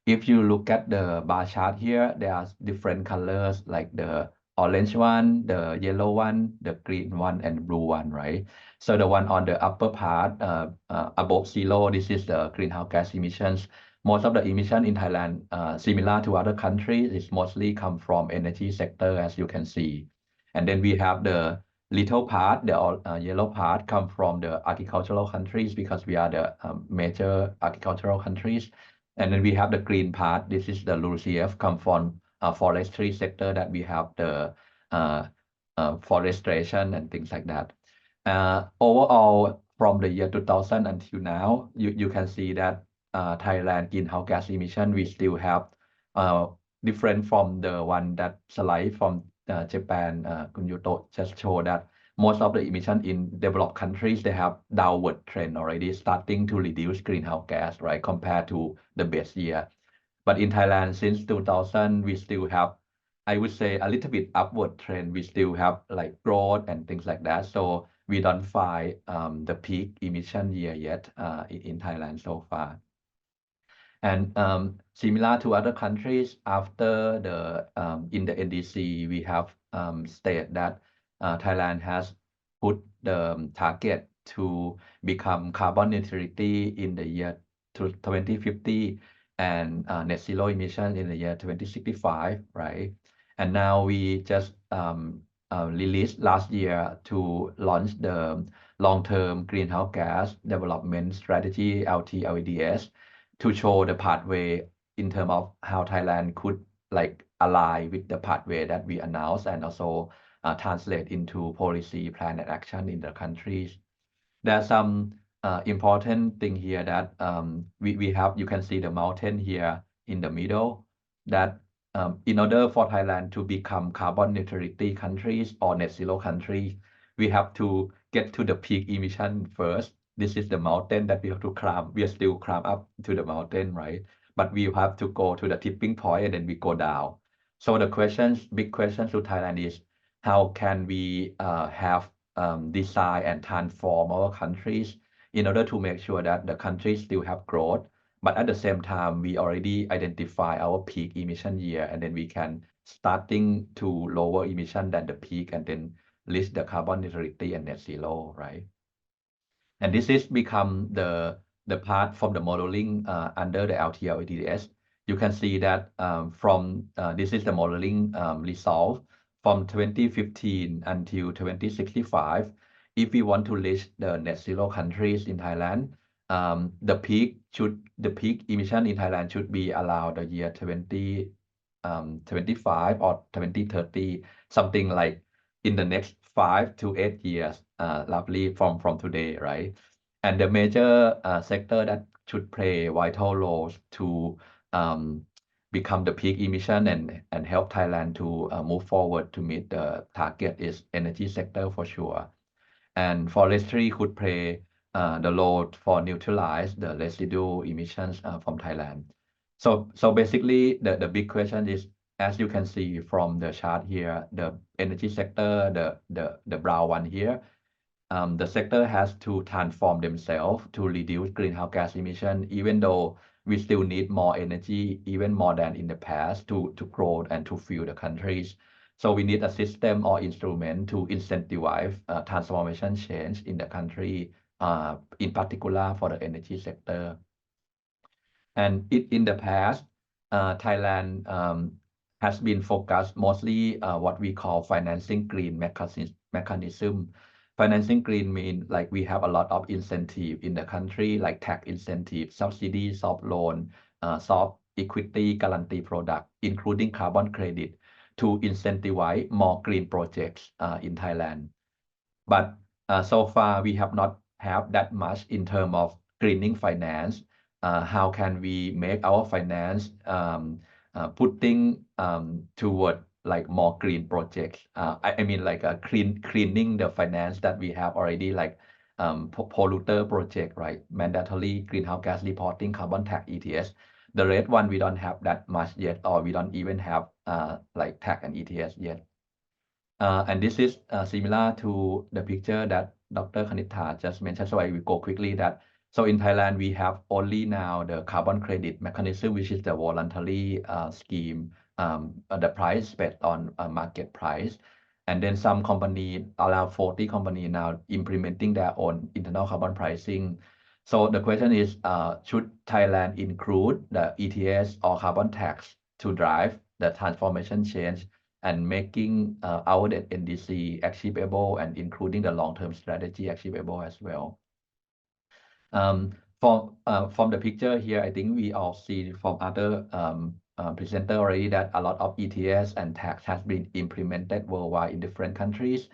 If you look at the bar chart here, there are different colors like the orange one, the yellow one, the green one, and blue one, right? So the one on the upper part, above zero, this is the greenhouse gas emissions. Most of the emission in Thailand, similar to other countries, is mostly come from energy sector, as you can see. And then we have the little part, the yellow part, come from the agricultural countries because we are the major agricultural countries. And then we have the green part. This is the LULUCF, come from forestry sector that we have the forestation and things like that. Overall, from the year 2000 until now, you can see that Thailand greenhouse gas emission, we still have different from the one that slide from Japan. Kunyuto just show that most of the emission in developed countries, they have downward trend already, starting to reduce greenhouse gas, right, compared to the base year. But in Thailand, since 2000, we still have, I would say, a little bit upward trend. We still have like growth and things like that. So we don't find the peak emission year yet in Thailand so far. And similar to other countries, after the in the NDC, we have stated that Thailand has put the target to become carbon neutrality in the year 2050 and net zero emission in the year 2065, right? And now we just released last year to launch the long-term greenhouse gas development strategy, LTLEDS, to show the pathway in terms of how Thailand could like align with the pathway that we announced and also translate into policy plan and action in the countries. There's some important thing here that we have. You can see the mountain here in the middle. That in order for Thailand to become carbon neutrality countries or net zero country, we have to get to the peak emission first. This is the mountain that we have to climb. We are still climb up to the mountain, right? But we have to go to the tipping point and then we go down. So the big questions to Thailand is how can we have design and transform our countries in order to make sure that the countries still have growth, but at the same time we already identify our peak emission year, and then we can starting to lower emission than the peak and then reach the carbon neutrality and net zero, right? And this is become the part from the modeling under the LTLEDS. You can see that this is the modeling result from 2015 until 2065. If we want to reach the net zero countries in Thailand, the peak emission in Thailand should be around the year 2025 or 2030, something like in the next 5 to 8 years, roughly from today, right? And the major sector that should play vital roles to become the peak emission and help Thailand to move forward to meet the target is energy sector for sure. And forestry could play the role for neutralize the residual emissions from Thailand. So basically the big question is, as you can see from the chart here, the energy sector, the brown one here, the sector has to transform themselves to reduce greenhouse gas emission, even though we still need more energy, even more than in the past, to grow and to fuel the countries. So we need a system or instrument to incentivize transformation change in the country, in particular for the energy sector. And in the past, Thailand has been focused mostly what we call financing green mechanism. Financing green means like we have a lot of incentive in the country, like tax incentive, subsidy, soft loan, soft equity guarantee product, including carbon credit, to incentivize more green projects in Thailand. But so far we have not have that much in terms of greening finance. How can we make our finance putting toward like more green projects? I mean like cleaning the finance that we have already, like polluter project, right? Mandatory greenhouse gas reporting, carbon tax, ETS. The red one we don't have that much yet, or we don't even have like tax and ETS yet. And this is similar to the picture that Dr. Kanitha just mentioned. So I will go quickly that. So in Thailand, we have only now the carbon credit mechanism, which is the voluntary scheme, the price based on market price. And then some company, around 40 companies now implementing their own internal carbon pricing. So the question is, should Thailand include the ETS or carbon tax to drive the transformation change and making our NDC achievable and including the long-term strategy achievable as well? From the picture here, I think we all see from other presenter already that a lot of ETS and tax has been implemented worldwide in different countries.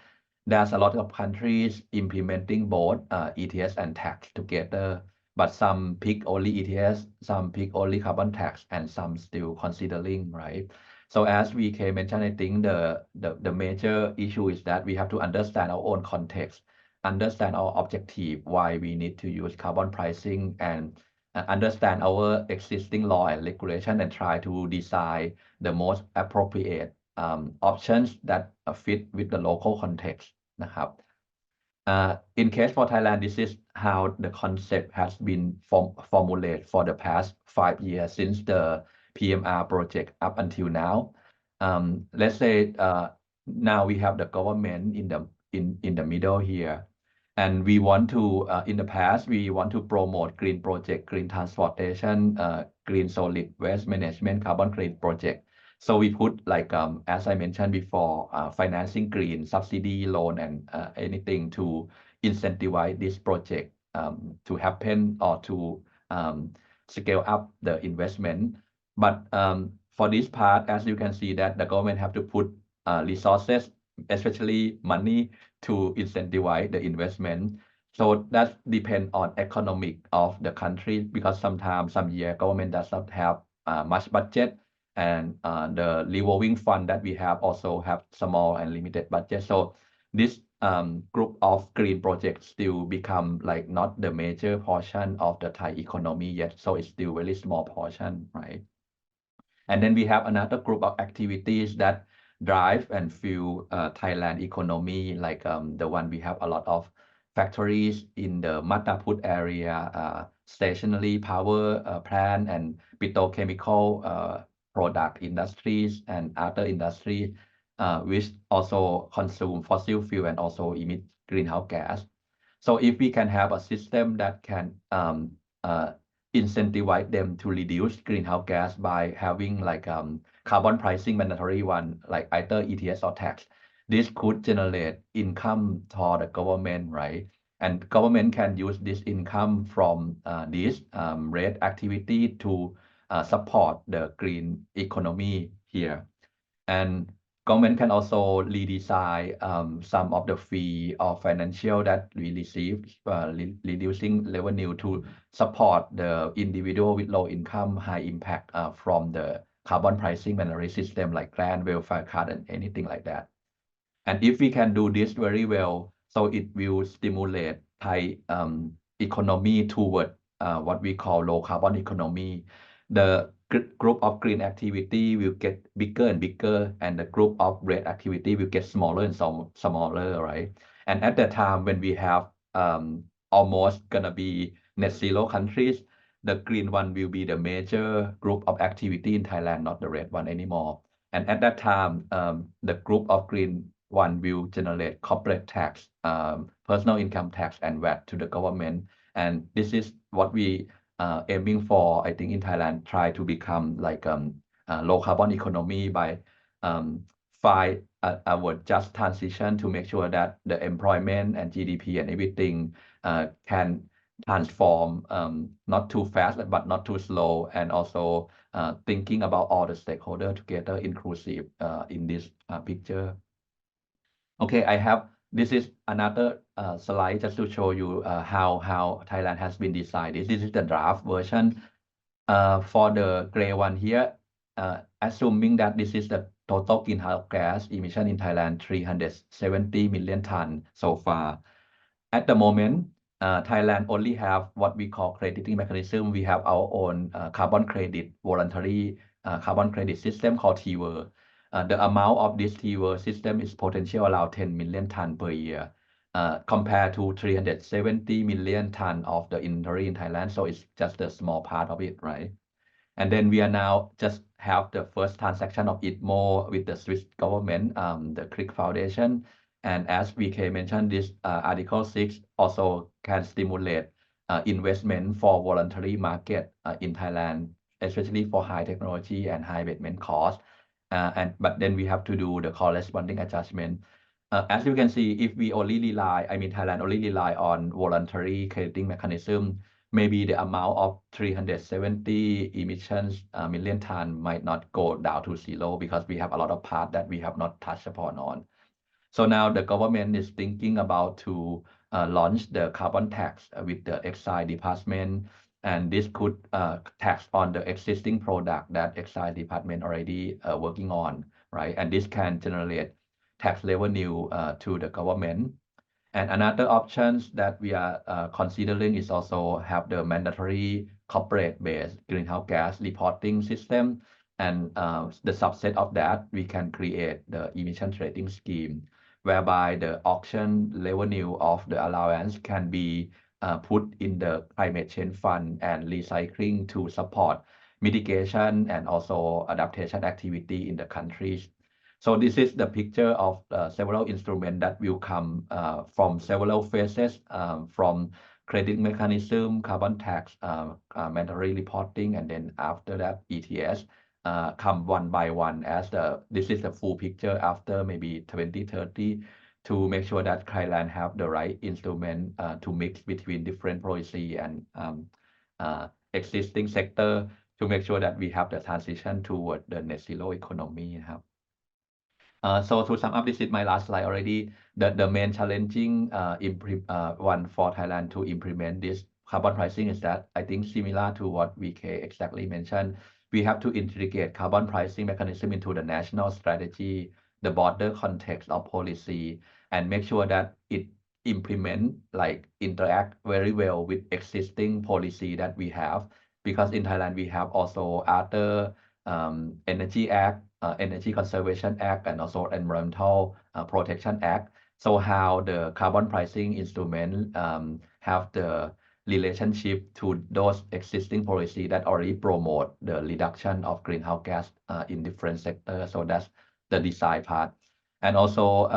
There's a lot of countries implementing both ETS and tax together, but some pick only ETS, some pick only carbon tax, and some still considering, right? So as VK mentioned, I think the major issue is that we have to understand our own context, understand our objective, why we need to use carbon pricing, and understand our existing law and regulation, and try to decide the most appropriate options that fit with the local context นะครับ In case for Thailand, this is how the concept has been formulated for the past 5 years since the PMR project up until now. Let's say now we have the government in the middle here, and we want to in the past we want to promote green project, green transportation, green solid waste management, carbon credit project. So we put like as I mentioned before, financing green, subsidy, loan, and anything to incentivize this project to happen or to scale up the investment. But for this part, as you can see, that the government have to put resources, especially money, to incentivize the investment. So that depends on economic of the country, because sometimes some year government does not have much budget, and the revolving fund that we have also have small and limited budget. So this group of green projects still become like not the major portion of the Thai economy yet. So it's still very small portion, right? And then we have another group of activities that drive and fuel Thailand economy, like the one we have a lot of factories in the Mataput area, stationary power plant and petrochemical product industries and other industries, which also consume fossil fuel and also emit greenhouse gas. So if we can have a system that can incentivize them to reduce greenhouse gas by having like carbon pricing mandatory one, like either ETS or tax, this could generate income for the government, right? And government can use this income from this rate activity to support the green economy here. And government can also redesign some of the fee or financial that we receive, reducing revenue to support the individual with low income, high impact from the carbon pricing mandatory system like grant, welfare card, and anything like that. And if we can do this very well, so it will stimulate Thai economy toward what we call low carbon economy. The group of green activity will get bigger and bigger, and the group of red activity will get smaller and smaller, right? And at that time, when we have almost gonna be net zero countries, the green one will be the major group of activity in Thailand, not the red one anymore. And at that time, the group of green one will generate corporate tax, personal income tax, and VAT to the government. And this is what we aiming for, I think, in Thailand, try to become like low carbon economy by find our just transition to make sure that the employment and GDP and everything can transform not too fast but not too slow, and also thinking about all the stakeholders together, inclusive in this picture. Okay, this is another slide just to show you how Thailand has been decided. This is the draft version. For the gray one here, assuming that this is the total greenhouse gas emission in Thailand, 370 million tons so far. At the moment, Thailand only have what we call crediting mechanism. We have our own carbon credit, voluntary carbon credit system called TWER. The amount of this TWER system is potential around 10 million tons per year, compared to 370 million tons of the inventory in Thailand. So it's just a small part of it, right? And then we are now just have the first transaction of ITMO with the Swiss government, the CRIC Foundation. And as VK mentioned, this Article 6 also can stimulate investment for voluntary market in Thailand, especially for high technology and high investment cost. But then we have to do the corresponding adjustment. As you can see, if we only rely, Thailand only rely on voluntary crediting mechanism, maybe the amount of 370 emissions million ton might not go down to zero, because we have a lot of part that we have not touched upon on. So now the government is thinking about to launch the carbon tax with the excise department, and this could tax on the existing product that excise department already working on, right? And this can generate tax revenue to the government. And another options that we are considering is also have the mandatory corporate-based greenhouse gas reporting system. And the subset of that, we can create the emission trading scheme, whereby the auction revenue of the allowance can be put in the climate change fund and recycling to support mitigation and also adaptation activity in the countries. So this is the picture of several instruments that will come from several phases, from credit mechanism, carbon tax, mandatory reporting, and then after that ETS come one by one as this is the full picture after maybe 2030 to make sure that Thailand have the right instrument to mix between different policy and existing sector to make sure that we have the transition toward the net zero economy. So to sum up, this is my last slide already. The main challenging one for Thailand to implement this carbon pricing is that I think similar to what VK exactly mentioned, we have to integrate carbon pricing mechanism into the national strategy, the broader context of policy, and make sure that it interact very well with existing policy that we have. Because in Thailand, we have also other Energy Act, Energy Conservation Act, and also Environmental Protection Act. So how the carbon pricing instrument have the relationship to those existing policy that already promote the reduction of greenhouse gas in different sectors. So that's the design part. And also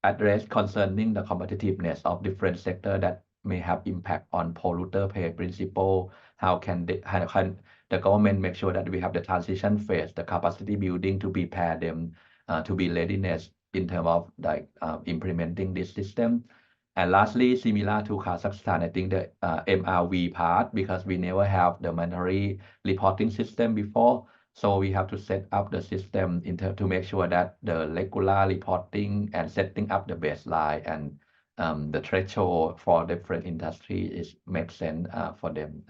address concerning the competitiveness of different sectors that may have impact on polluter pay principle. How can the government make sure that we have the transition phase, the capacity building to prepare them to be readiness in terms of implementing this system. And lastly, similar to Kazakhstan, I think the MRV part, because we never have the mandatory reporting system before. So we have to set up the system to make sure that the regular reporting and setting up the baseline and the threshold for different industries makes sense for them.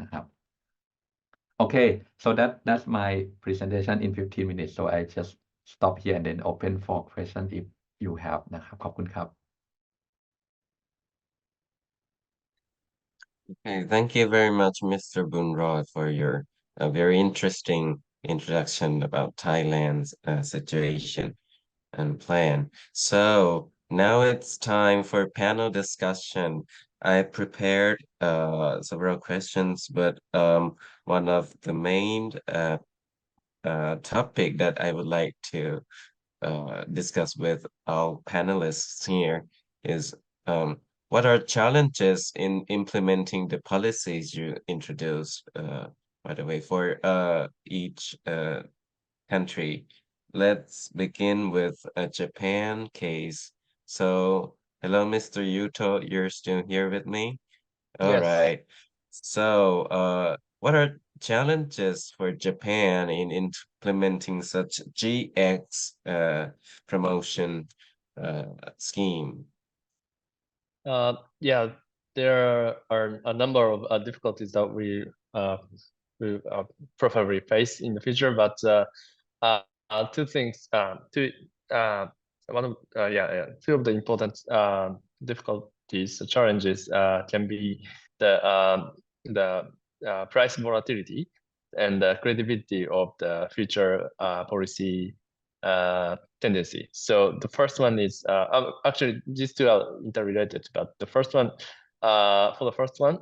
Okay, so that's my presentation in 15 minutes. So I just stop here and then open for questions if you have ขอบคุณครับ Okay, thank you very much, Mr. Bunrod, for your very interesting introduction about Thailand's situation and plan. So now it's time for panel discussion. I prepared several questions, but one of the main topic that I would like to discuss with our panelists here is what are challenges in implementing the policies you introduced, by the way, for each country? Let's begin with a Japan case. So, hello, Mr. Yuto, you're still here with me? All Yes. right. So, what are challenges for Japan in implementing such GX promotion scheme? Yeah, there are a number of difficulties that we probably face in the future, but two things. Two of the important difficulties, challenges can be the price volatility and the credibility of the future policy tendency. So the first one is actually these two are interrelated, but the first one, for the first one,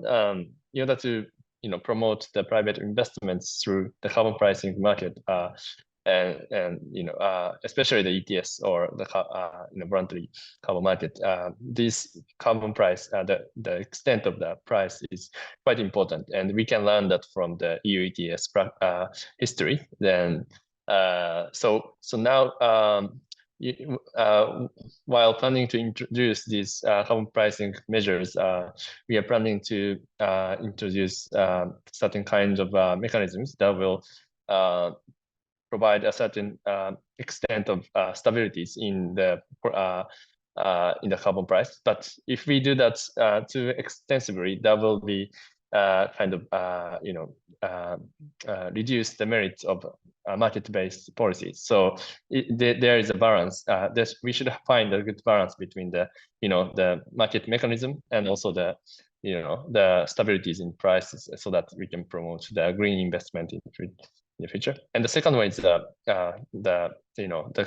in order to promote the private investments through the carbon pricing market, and especially the ETS or the voluntary carbon market, this carbon price, the extent of the price is quite important, and we can learn that from the EU ETS history. Then so now while planning to introduce these carbon pricing measures, we are planning to introduce certain kinds of mechanisms that will provide a certain extent of stabilities in the carbon price. But if we do that too extensively, that will be reduce the merits of market-based policies. So there is a balance. We should find a good balance between the market mechanism and also the stabilities in prices, so that we can promote the green investment in the future. And the second one is the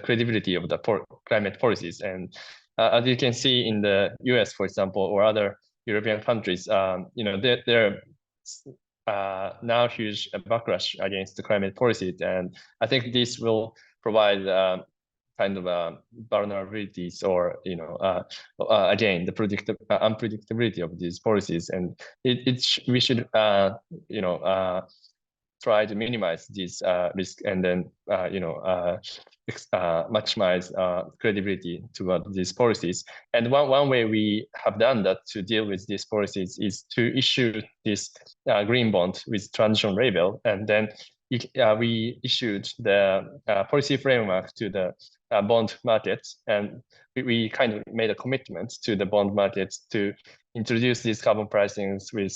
credibility of the climate policies. And as you can see in the US, for example, or other European countries, there are now huge backlash against the climate policies, and I think this will provide kind of vulnerabilities, or again, the unpredictability of these policies, and we should try to minimize this risk, and then maximize credibility toward these policies. And one way we have done that to deal with these policies is to issue this green bond with transition label, and then we issued the policy framework to the bond markets, and we kind of made a commitment to the bond markets to introduce these carbon pricings with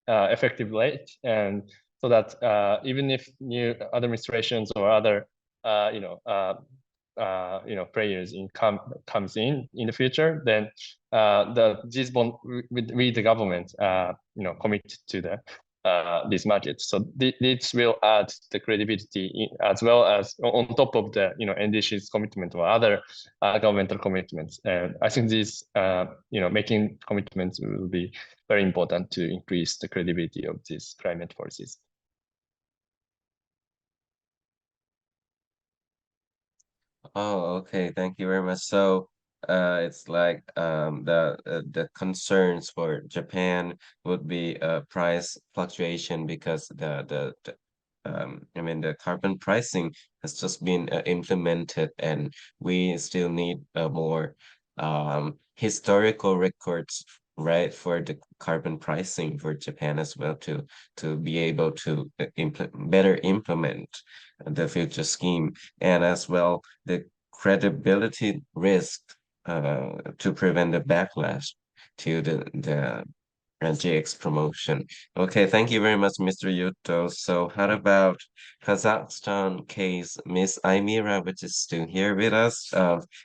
effective rate, and so that even if new administrations or other players comes in the future, then this bond with the government commit to this market. So this will add the credibility as well as on top of the NDC's commitment or other governmental commitments. And I think this making commitments will be very important to increase the credibility of these climate policies. Oh, okay. Thank you very much. So it's like the concerns for Japan would be price fluctuation, because the carbon pricing has just been implemented, and we still need more historical records, right, for the carbon pricing for Japan as well, to be able to better implement the future scheme, and as well the credibility risk to prevent the backlash to the JX promotion. Okay, thank you very much, Mr. Yuto. So how about Kazakhstan case, Miss Aymira, which is still here with us?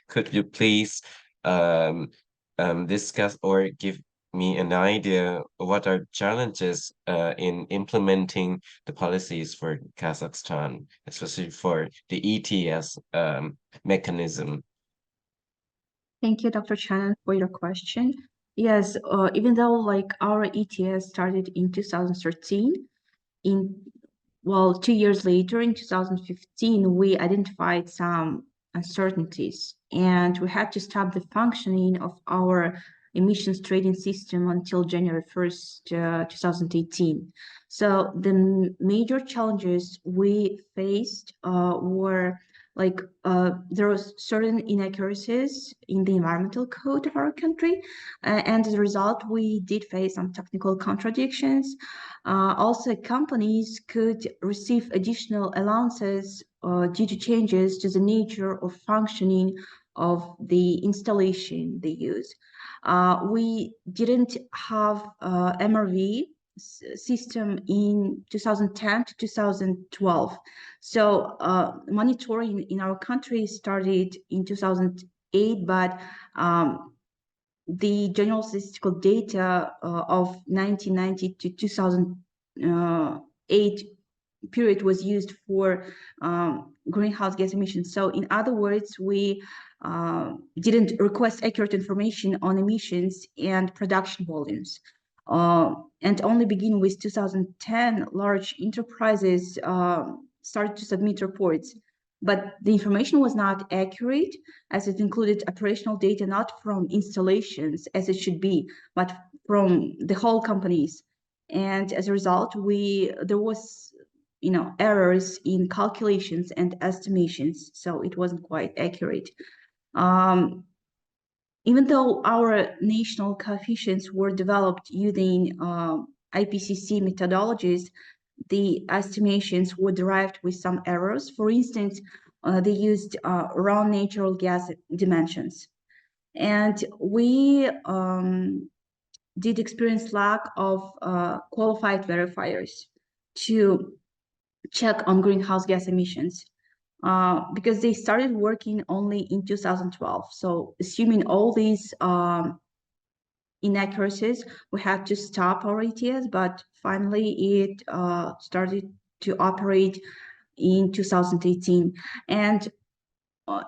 Could you please discuss or give me an idea what are challenges in implementing the policies for Kazakhstan, especially for the ETS mechanism? Thank you, Dr. Shannon, for your question. Yes, even though like our ETS started in 2013, 2 years later, in 2015, we identified some uncertainties, and we had to stop the functioning of our emissions trading system until January 1st, 2018. So the major challenges we faced were like there was certain inaccuracies in the environmental code of our country, and as a result, we did face some technical contradictions. Also, companies could receive additional allowances due to changes to the nature of functioning of the installation they use. We didn't have MRV system in 2010 to 2012. So monitoring in our country started in 2008, but the general statistical data of 1990 to 2008 period was used for greenhouse gas emissions. So in other words, we didn't request accurate information on emissions and production volumes. And only beginning with 2010, large enterprises started to submit reports. But the information was not accurate, as it included operational data not from installations as it should be, but from the whole companies. And as a result, there was errors in calculations and estimations, so it wasn't quite accurate. Even though our national coefficients were developed using IPCC methodologies, the estimations were derived with some errors. For instance, they used raw natural gas dimensions. And we did experience lack of qualified verifiers to check on greenhouse gas emissions. Because they started working only in 2012. So assuming all these inaccuracies, we had to stop our ETS, but finally it started to operate in 2018. And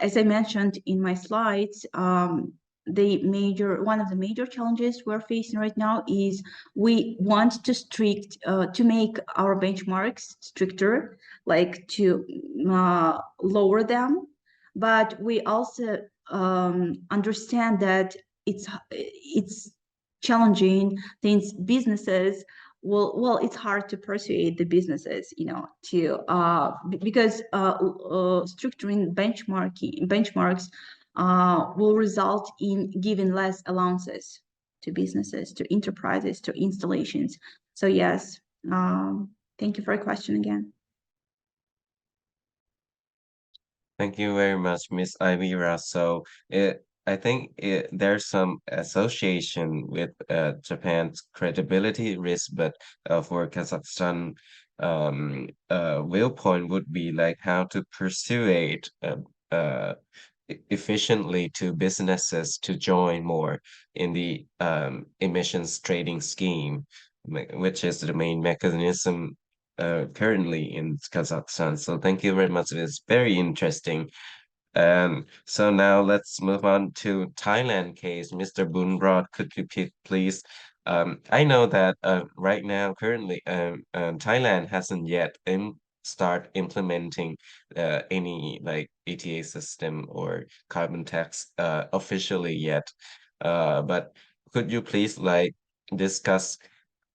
as I mentioned in my slides, one of the major challenges we're facing right now is we want to make our benchmarks stricter, like to lower them, but we also understand that it's challenging since businesses it's hard to persuade the businesses, to because structuring benchmarks will result in giving less allowances to businesses, to enterprises, to installations. So yes, thank you for your question again. Thank you very much, Miss Ivira. So I think there's some association with Japan's credibility risk, but for Kazakhstan, viewpoint would be like how to persuade efficiently to businesses to join more in the emissions trading scheme, which is the main mechanism currently in Kazakhstan. So thank you very much. It's very interesting. So now let's move on to Thailand case. Mr. Bunrod, could you please? I know that right now, currently, Thailand hasn't yet start implementing any like ETA system or carbon tax officially yet. But could you please like discuss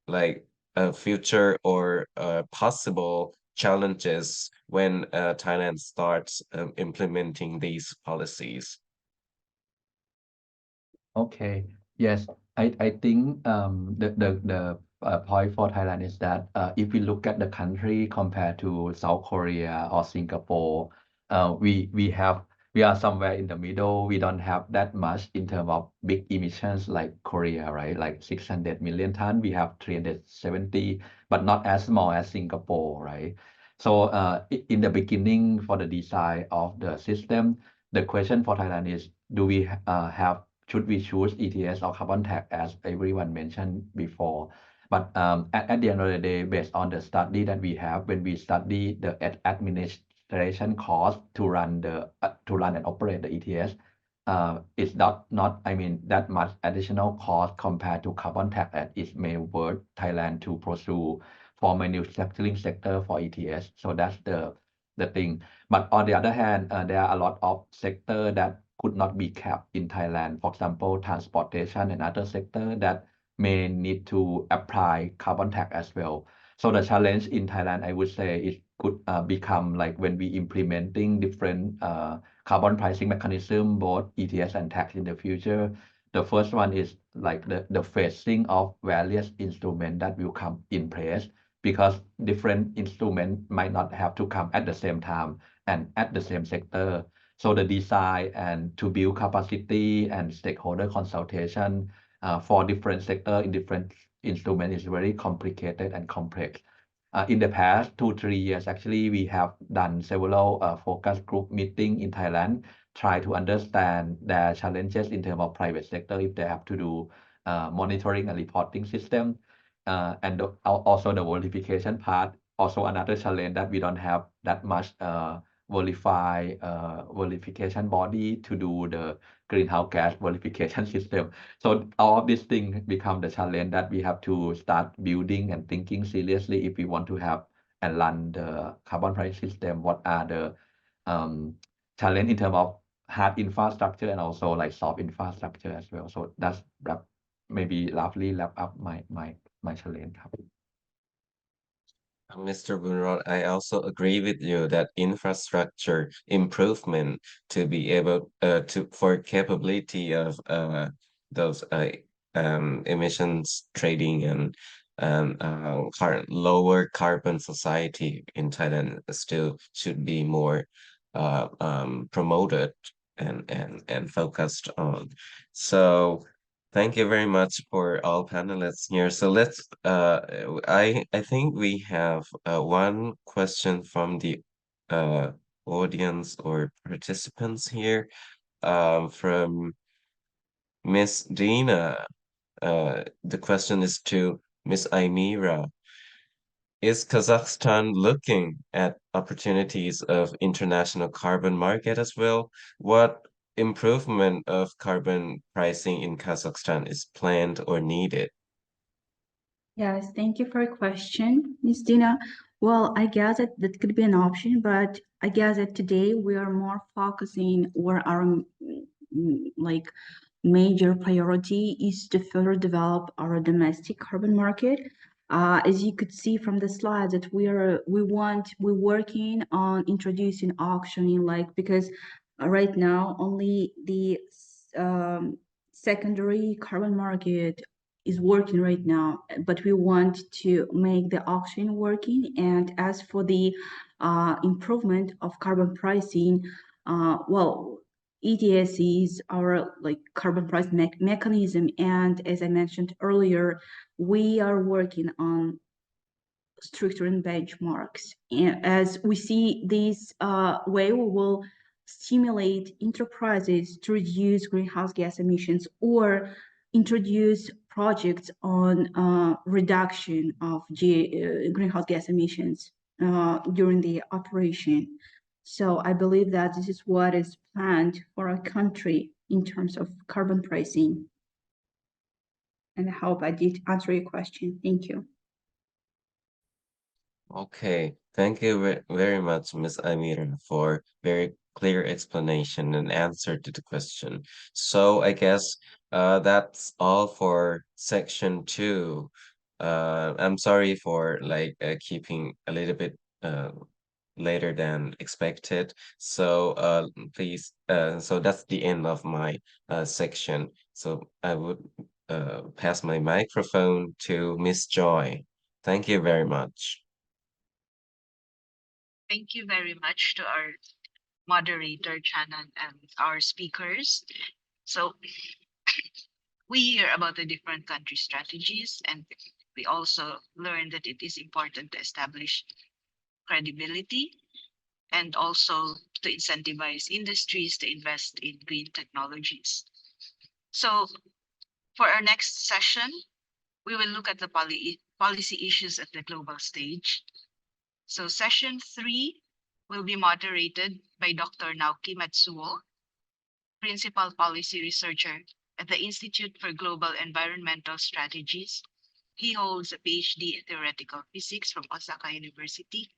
like a future or possible challenges when Thailand starts implementing these policies? Okay. Yes, I think the point for Thailand is that if we look at the country compared to South Korea or Singapore, we are somewhere in the middle. We don't have that much in terms of big emissions like Korea, right? Like 600 million ton. We have 370, but not as small as Singapore, right? So in the beginning, for the design of the system, the question for Thailand is, should we choose ETS or carbon tax, as everyone mentioned before? But at the end of the day, based on the study that we have, when we study the administration cost to run and operate the ETS, it's not that much additional cost compared to carbon tax that it may worth Thailand to pursue for manufacturing sector for ETS. So that's the thing. But on the other hand, there are a lot of sector that could not be capped in Thailand. For example, transportation and other sector that may need to apply carbon tax as well. So the challenge in Thailand, I would say, it could become like when we implementing different carbon pricing mechanism, both ETS and tax in the future. The first one is like the phasing of various instruments that will come in place, because different instruments might not have to come at the same time and at the same sector. So the design and to build capacity and stakeholder consultation for different sector in different instrument is very complicated and complex. In the past 2-3 years, actually, we have done several focus group meeting in Thailand, try to understand their challenges in terms of private sector if they have to do monitoring and reporting system, and also the verification part. Also another challenge that we don't have that much verification body to do the greenhouse gas verification system. So all of these things become the challenge that we have to start building and thinking seriously if we want to have and run the carbon price system. What are the challenge in terms of hard infrastructure and also like soft infrastructure as well. So that's maybe roughly wrap up my challenge. Mr. Bunrod, I also agree with you that infrastructure improvement to be able for capability of those emissions trading and lower carbon society in Thailand still should be more promoted and focused on. So thank you very much for all panelists here. So let's I think we have one question from the audience or participants here from Miss Dina. The question is to Miss Aimira. is Kazakhstan looking at opportunities of international carbon market as well? What improvement of carbon pricing in Kazakhstan is planned or needed? Yes, thank you for your question, Ms. Dina. Well, I guess that could be an option, but I guess that today we are more focusing where our like major priority is to further develop our domestic carbon market. As you could see from the slides, that we're working on introducing auctioning, like, because right now only the secondary carbon market is working right now, but we want to make the auction working. And as for the improvement of carbon pricing, well, ETS is our like carbon price mechanism, and as I mentioned earlier, we are working on structuring benchmarks. And as we see this way, we will stimulate enterprises to reduce greenhouse gas emissions or introduce projects on reduction of greenhouse gas emissions during the operation. So I believe that this is what is planned for our country in terms of carbon pricing. And I hope I did answer your question. Thank you. Okay, thank you very much, Ms. Amira, for very clear explanation and answer to the question. So I guess that's all for section 2. I'm sorry for like keeping a little bit later than expected. So please, so that's the end of my section. So I would pass my microphone to Miss Joy. Thank you very much. Thank you very much to our moderator, Shannon, and our speakers. So we hear about the different country strategies, and we also learn that it is important to establish credibility and also to incentivize industries to invest in green technologies. So for our next session, we will look at the policy issues at the global stage. So session 3 will be moderated by Dr. Naoki Matsuo, Principal Policy Researcher at the Institute for Global Environmental Strategies. He holds a PhD in Theoretical Physics from Osaka University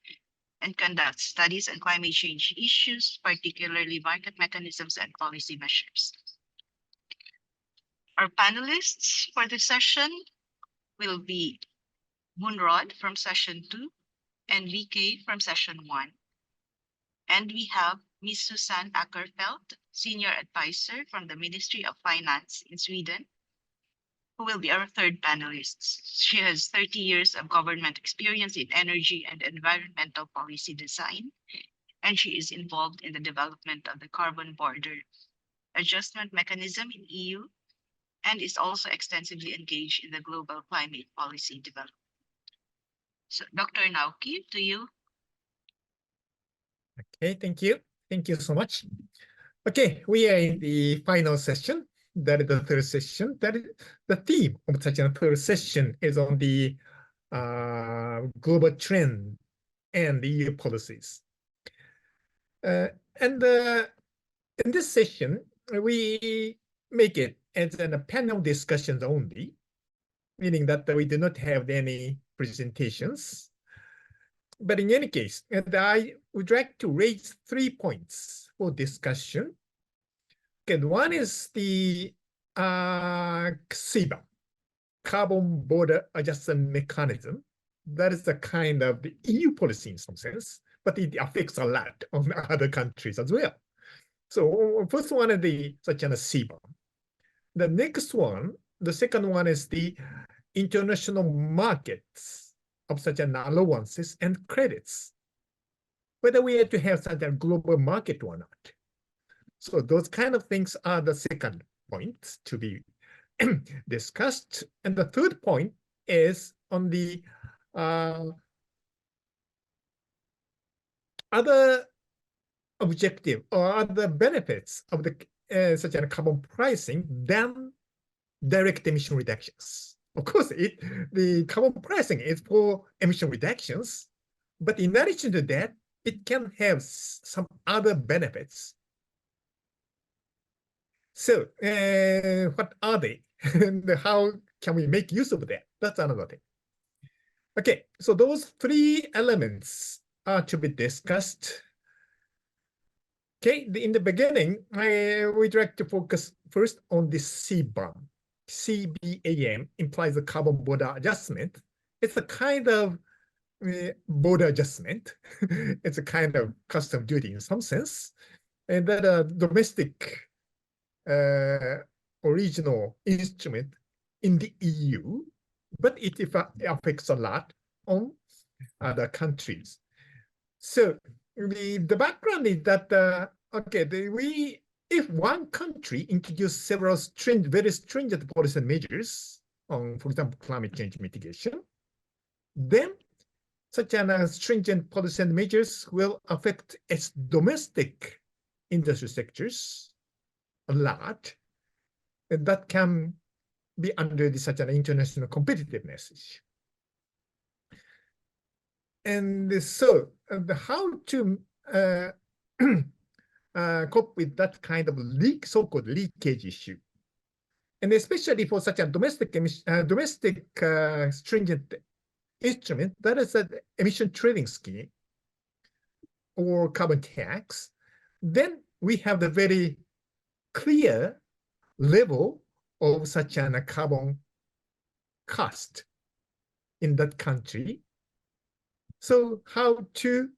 and conducts studies on climate change issues, particularly market mechanisms and policy measures. Our panelists for this session will be Moonrod from session 2 and VK from session 1. And we have Ms. Susanne Ackerfeldt, Senior Advisor from the Ministry of Finance in Sweden, who will be our third panelist. She has 30 years of government experience in energy and environmental policy design, and she is involved in the development of the carbon border adjustment mechanism in EU, and is also extensively engaged in the global climate policy development. So Dr. Naoki, to you. Okay, thank you. Thank you so much. Okay, we are in the final session. That is the third session. That is the theme of such a third session is on the global trend and the EU policies. And in this session, we make it as a panel discussions only, meaning that we do not have any presentations. But in any case, I would like to raise 3 points for discussion. Okay, one is the CBAM, Carbon Border Adjustment Mechanism. That is the kind of the EU policy in some sense, but it affects a lot on other countries as well. So first one is such a CBAM. The next one, the second one is the international markets of such an allowances and credits, whether we have to have such a global market or not. So those kind of things are the second point to be discussed. And the third point is on the other objective or other benefits of the such a carbon pricing than direct emission reductions. Of course, the carbon pricing is for emission reductions, but in addition to that, it can have some other benefits. So, what are they? And how can we make use of that? That's another thing. Okay, so those three elements are to be discussed. Okay, in the beginning, we'd like to focus first on the CBAM. CBAM implies the carbon border adjustment. It's a kind of border adjustment. It's a kind of custom duty in some sense, and that a domestic original instrument in the EU, but it affects a lot on other countries. So the background is that if one country introduces several very stringent policy measures on, for example, climate change mitigation, then such stringent policy measures will affect its domestic industry sectors a lot, and that can be under such an international competitiveness issue. And so, how to cope with that kind of so-called leakage issue, and especially for such a domestic stringent instrument, that is an emission trading scheme or carbon tax, then we have the very clear level of such a carbon cost in that country. So how to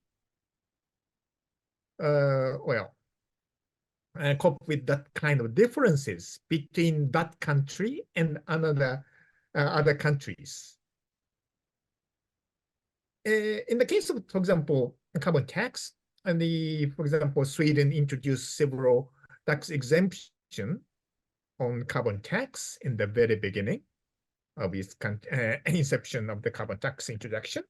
cope with that kind of differences between that country and other countries. In the case of, for example, carbon tax, and for example, Sweden introduced several tax exemption on carbon tax in the very beginning of its inception of the carbon tax introduction.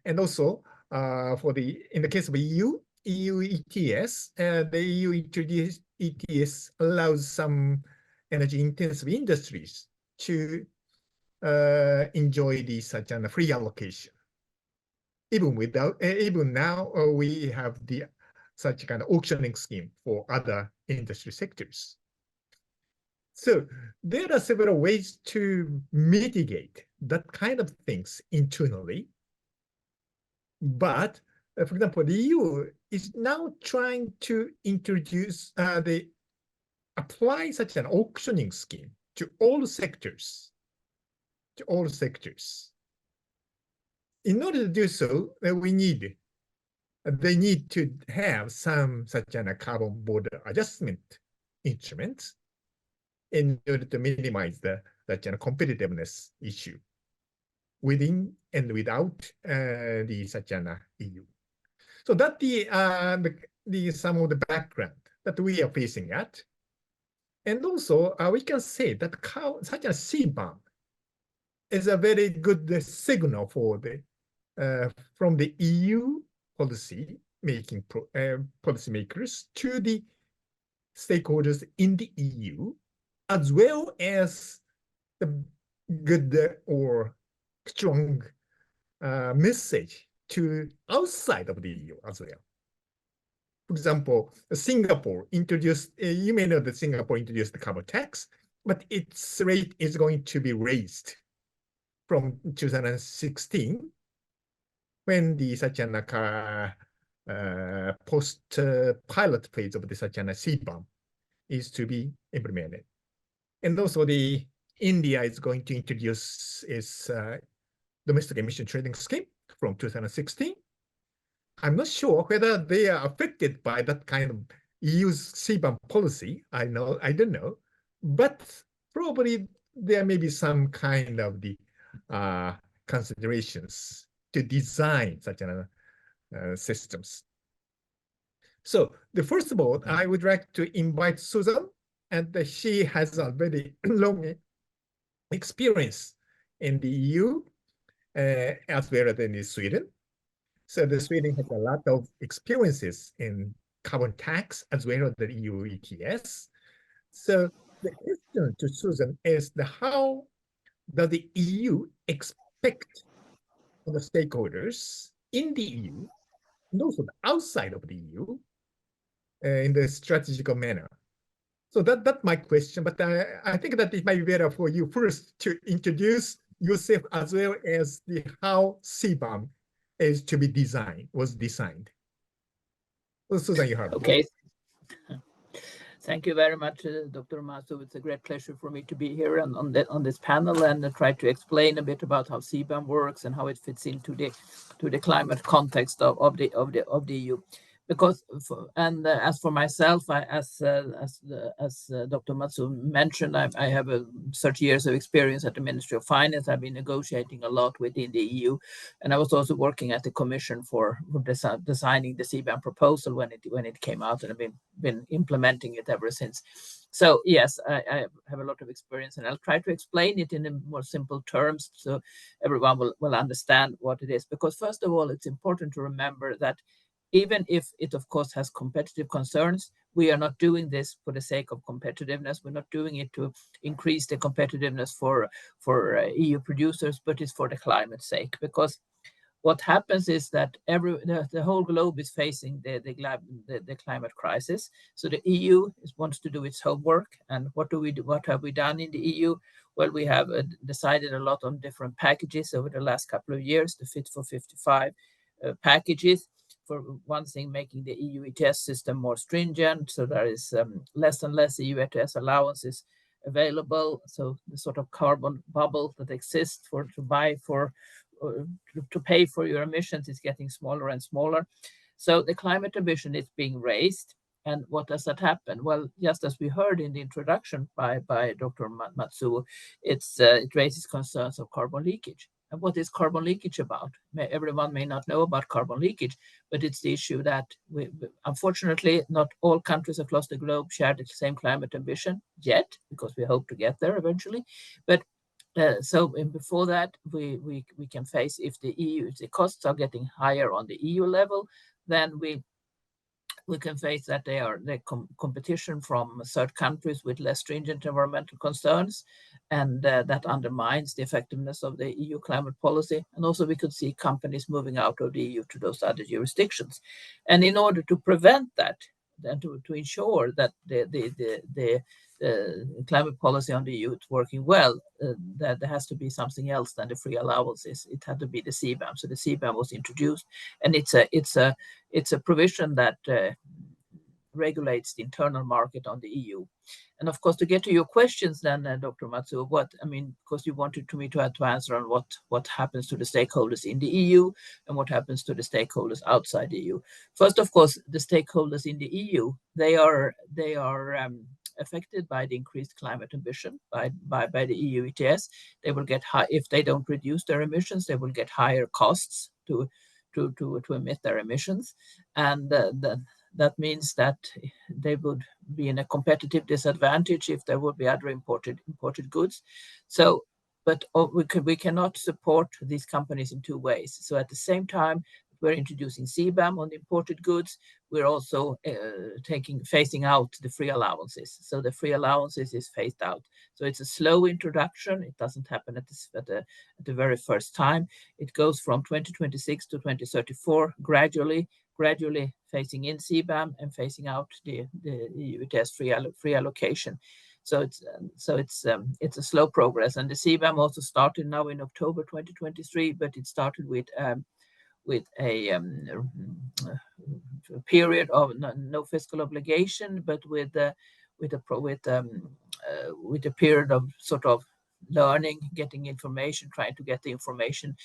And also in the case of EU ETS, the EU introduced ETS allows some energy intensive industries to enjoy such a free allocation. Even now we have such kind of auctioning scheme for other industry sectors. So there are several ways to mitigate that kind of things internally. But for example, the EU is now trying to apply such an auctioning scheme to all sectors. In order to do so, they need to have some such a carbon border adjustment instruments in order to minimize such a competitiveness issue within and without such an EU. So that some of the background that we are facing at. And also we can say that such a CBAM is a very good signal for from the EU policymakers to the stakeholders in the EU, as well as the good or strong message to outside of the EU as well. For example, Singapore introduced, you may know that Singapore introduced the carbon tax, but its rate is going to be raised from 2016 when such a post-pilot phase of such a CBAM is to be implemented. And also India is going to introduce its domestic emission trading scheme from 2016. I'm not sure whether they are affected by that kind of EU's CBAM policy. I don't know, but probably there may be some kind of considerations to design such systems. So first of all, I would like to invite Susan, and she has a very long experience in the EU as well as in Sweden. So Sweden has a lot of experiences in carbon tax as well as the EU ETS. So the question to Susan is how does the EU expect from the stakeholders in the EU and also outside of the EU in the strategical manner? So that's my question, but I think that it might be better for you first to introduce yourself as well as how CBAM is to be was designed. Well, Susan, you have. Okay. Thank you very much, Dr. Masu. It's a great pleasure for me to be here on this panel and try to explain a bit about how CBAM works and how it fits into the climate context of the EU. Because as for myself, as Dr. Matsu mentioned, I have 30 years of experience at the Ministry of Finance. I've been negotiating a lot within the EU, and I was also working at the Commission for designing the CBAM proposal when it came out, and I've been implementing it ever since. So yes, I have a lot of experience, and I'll try to explain it in more simple terms so everyone will understand what it is. Because first of all, it's important to remember that even if it, of course, has competitive concerns, we are not doing this for the sake of competitiveness. We're not doing it to increase the competitiveness for EU producers, but it's for the climate's sake. Because what happens is that the whole globe is facing the climate crisis. So the EU wants to do its homework. And what do we do? What have we done in the EU? Well, we have decided a lot on different packages over the last couple of years, the Fit for 55 packages. For one thing, making the EU ETS system more stringent, so there is less and less EU ETS allowances available. So the sort of carbon bubble that exists to pay for your emissions is getting smaller and smaller. So the climate ambition is being raised. And what does that happen? Well, just as we heard in the introduction by Dr. Matsuo, it raises concerns of carbon leakage. And what is carbon leakage about? Everyone may not know about carbon leakage, but it's the issue that unfortunately, not all countries across the globe share the same climate ambition yet, because we hope to get there eventually. But so before that, we can face, if the costs are getting higher on the EU level, then we can face that the competition from third countries with less stringent environmental concerns, and that undermines the effectiveness of the EU climate policy. And also we could see companies moving out of the EU to those other jurisdictions. And in order to prevent that, and to ensure that the climate policy on the EU is working well, that there has to be something else than the free allowances. It had to be the CBAM. So the CBAM was introduced, and it's a provision that regulates the internal market on the EU. And of course, to get to your questions then, Dr. Matsuo, because you wanted me to answer on what happens to the stakeholders in the EU and what happens to the stakeholders outside the EU. First, of course, the stakeholders in the EU, they are affected by the increased climate ambition by the EU ETS. They will get high, if they don't reduce their emissions, they will get higher costs to emit their emissions. And that means that they would be in a competitive disadvantage if there would be other imported goods. So, but we cannot support these companies in two ways. So at the same time, we're introducing CBAM on imported goods. We're also phasing out the free allowances. So the free allowances is phased out. So it's a slow introduction. It doesn't happen at the very first time. It goes from 2026 to 2034, gradually phasing in CBAM and phasing out the EU ETS free allocation. So it's a slow progress. And the CBAM also started now in October 2023, but it started with a period of no fiscal obligation, but with a period of sort of learning, getting information, trying to get the information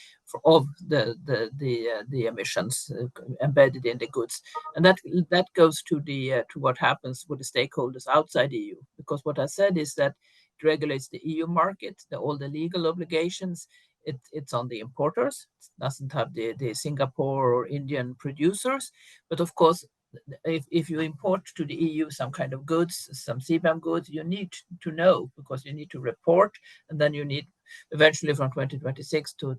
of the emissions embedded in the goods, and that goes to what happens with the stakeholders outside the EU. Because what I said is that it regulates the EU market, all the legal obligations. It's on the importers. It doesn't have the Singapore or Indian producers. But of course, if you import to the EU some kind of goods, some CBAM goods, you need to know, because you need to report, and then you need eventually from 2026 to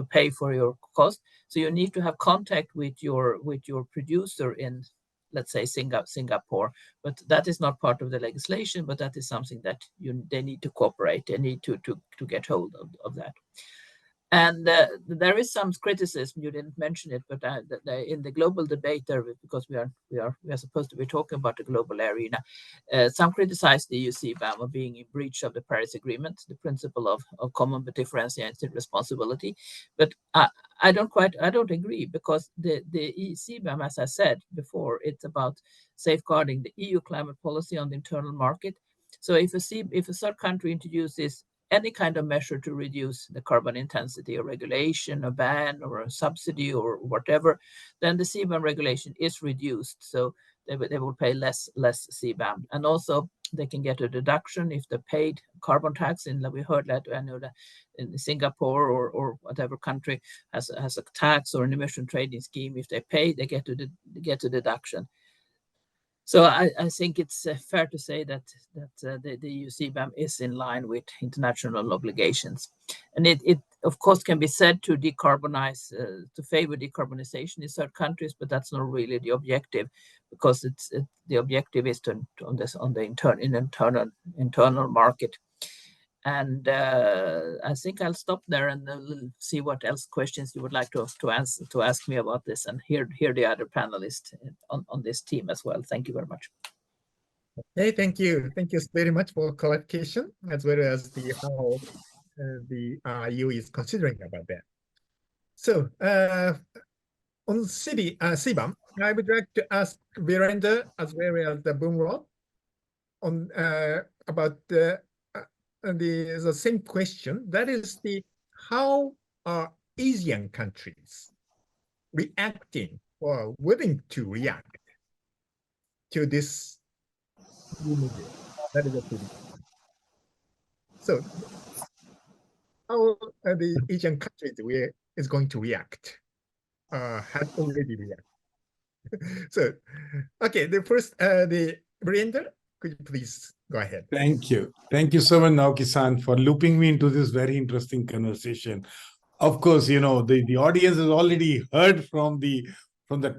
pay for your cost. So you need to have contact with your producer in let's say Singapore, but that is not part of the legislation, but that is something that they need to cooperate, they need to get hold of that. And there is some criticism, you didn't mention it, but in the global debate there, because we are supposed to be talking about the global arena, some criticize the EU CBAM of being in breach of the Paris Agreement, the principle of common but differentiated responsibility. But I don't agree, because the EU CBAM, as I said before, it's about safeguarding the EU climate policy on the internal market. So if a third country introduces any kind of measure to reduce the carbon intensity, a regulation, a ban, or a subsidy, or whatever, then the CBAM regulation is reduced. So they will pay less CBAM. And also they can get a deduction if they paid carbon tax. We heard that, I know that in Singapore or whatever country has a tax or an emission trading scheme, if they pay, they get a deduction. So I think it's fair to say that the EU CBAM is in line with international obligations. And it of course can be said to decarbonize, to favor decarbonization in certain countries, but that's not really the objective, because the objective is on the internal market. And I think I'll stop there and see what else questions you would like to ask me about this, and hear the other panelists on this team as well. Thank you very much. Okay, thank you very much for clarification, as well as how the EU is considering about that. So on CBAM, I would like to ask Virender as well as the Bumrod on about the same question. That is how are Asian countries reacting or willing to react to this new measure? That is a thing. So how are the Asian countries is going to react? Has already reacted. So, okay, the first, the Virender, could you please go ahead? Thank you. Thank you so much, Naoki-san, for looping me into this very interesting conversation. Of course, the audience has already heard from the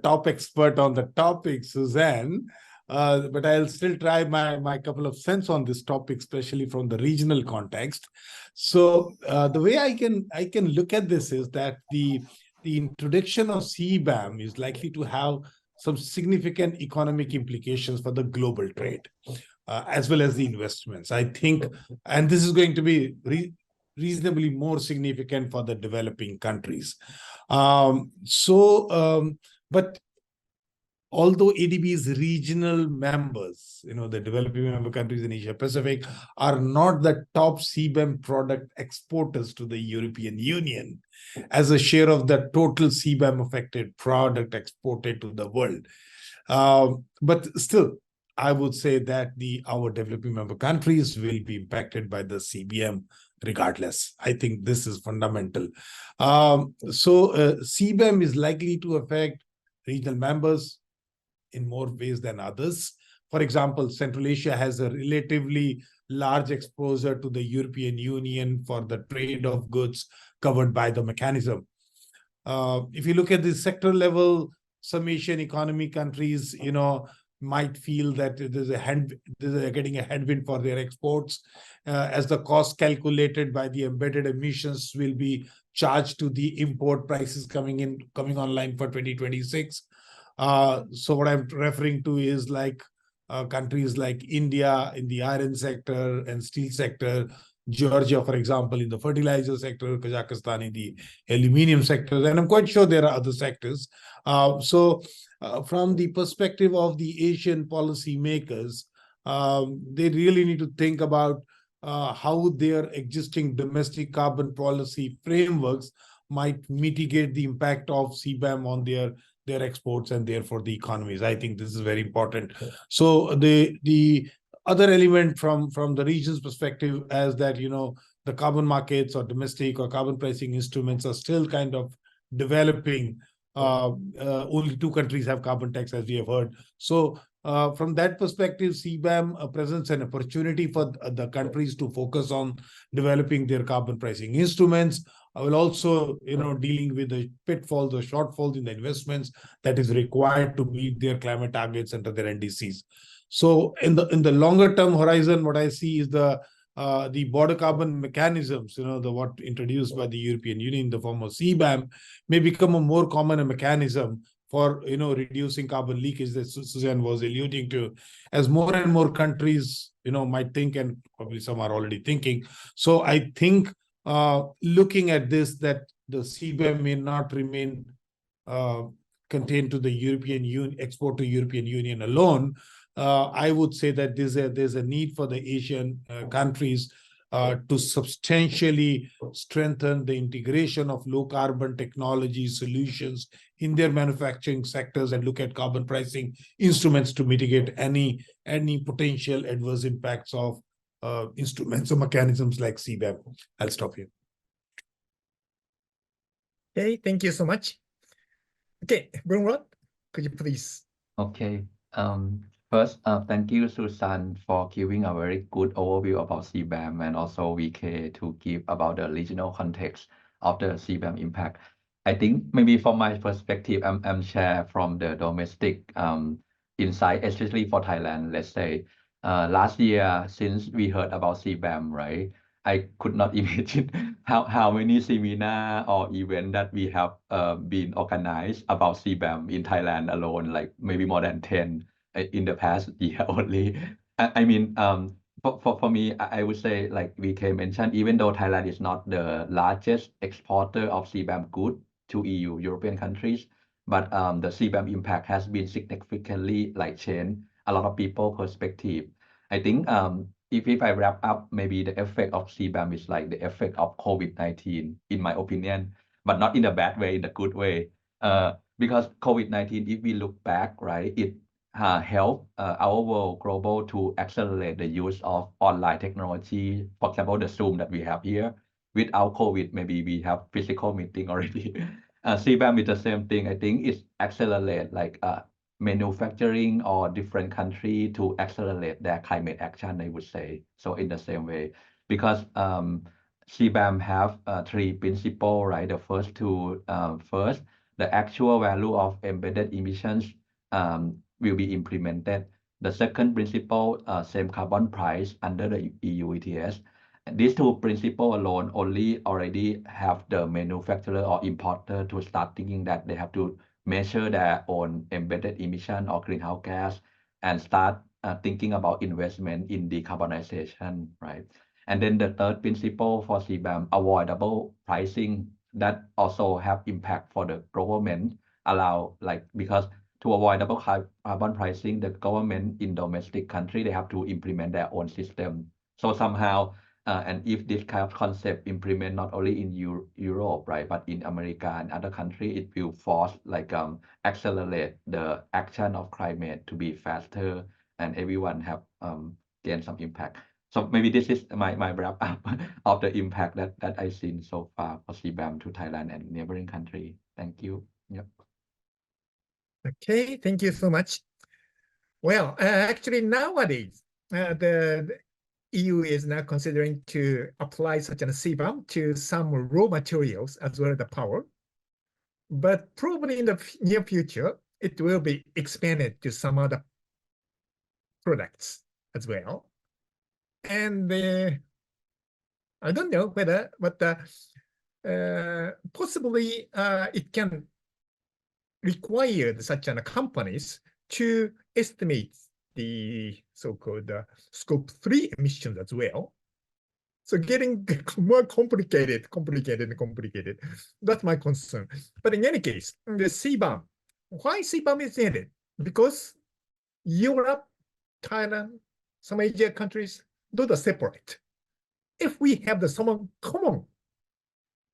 top expert on the topic, Suzanne, but I'll still try my couple of cents on this topic, especially from the regional context. So the way I can look at this is that the introduction of CBAM is likely to have some significant economic implications for the global trade, as well as the investments, I think. And this is going to be reasonably more significant for the developing countries. But although ADB's regional members, the developing member countries in Asia Pacific, are not the top CBAM product exporters to the European Union as a share of the total CBAM affected product exported to the world. But still, I would say that our developing member countries will be impacted by the CBAM regardless. I think this is fundamental. CBAM is likely to affect regional members in more ways than others. For example, Central Asia has a relatively large exposure to the European Union for the trade of goods covered by the mechanism. If you look at the sector level, some Asian economy countries, might feel that they're getting a headwind for their exports, as the cost calculated by the embedded emissions will be charged to the import prices coming online for 2026. So what I'm referring to is countries like India in the iron sector and steel sector, Georgia, for example, in the fertilizer sector, Kazakhstan in the aluminium sector, and I'm quite sure there are other sectors. From the perspective of the Asian policy makers, they really need to think about how their existing domestic carbon policy frameworks might mitigate the impact of CBAM on their exports and therefore the economies. I think this is very important. So the other element from the region's perspective is that, the carbon markets or domestic or carbon pricing instruments are still kind of developing. Only 2 countries have carbon tax, as we have heard. So from that perspective, CBAM presents an opportunity for the countries to focus on developing their carbon pricing instruments. I will also, dealing with the pitfalls or shortfalls in the investments that is required to meet their climate targets under their NDCs. So in the longer term horizon, what I see is the border carbon mechanisms, what introduced by the European Union in the form of CBAM may become a more common mechanism for reducing carbon leakage that Suzanne was alluding to, as more and more countries might think, and probably some are already thinking. So I think looking at this, that the CBAM may not remain contained to the European Union, export to European Union alone. I would say that there's a need for the Asian countries to substantially strengthen the integration of low carbon technology solutions in their manufacturing sectors and look at carbon pricing instruments to mitigate any potential adverse impacts of instruments or mechanisms like CBAM. I'll stop here. Okay, thank you so much. Okay, Brunrod, could you please? Okay. First, thank you, Susan, for giving a very good overview about CBAM and also VK to give about the regional context of the CBAM impact. I think maybe from my perspective, I'm share from the domestic insight, especially for Thailand. Let's say last year, since we heard about CBAM, right? I could not imagine how many seminar or event that we have been organized about CBAM in Thailand alone, like maybe more than 10 in the past year only. I mean, for me, I would say, like VK mentioned, even though Thailand is not the largest exporter of CBAM good to EU, European countries, but the CBAM impact has been significantly like changed a lot of people perspective. I think if I wrap up, maybe the effect of CBAM is like the effect of COVID-19, in my opinion, but not in a bad way, in a good way. Because COVID-19, if we look back, right, it helped our world global to accelerate the use of online technology. For example, the Zoom that we have here. Without COVID, maybe we have physical meeting already. CBAM is the same thing. I think it's accelerate like manufacturing or different country to accelerate their climate action, I would say. So in the same way, because CBAM have three principles, right? The first two, first, the actual value of embedded emissions will be implemented. The second principle, same carbon price under the EU ETS. These two principles alone only already have the manufacturer or importer to start thinking that they have to measure their own embedded emission or greenhouse gas and start thinking about investment in decarbonization, right? And then the third principle for CBAM, avoidable pricing, that also have impact for the government, allow like, because to avoid double carbon pricing, the government in domestic country, they have to implement their own system. So somehow, and if this kind of concept implement not only in Europe, right, but in America and other countries, it will force like accelerate the action of climate to be faster, and everyone have gain some impact. So maybe this is my wrap up of the impact that I've seen so far for CBAM to Thailand and neighboring country. Thank you. Yep. Okay, thank you so much. Well, actually nowadays, the EU is now considering to apply such a CBAM to some raw materials as well as the power. But probably in the near future, it will be expanded to some other products as well. And I don't know whether, but possibly it can require such companies to estimate the so-called scope 3 emissions as well. So getting more complicated. That's my concern. But in any case, the CBAM, why CBAM is needed? Because Europe, Thailand, some Asian countries, those are separate. If we have the some common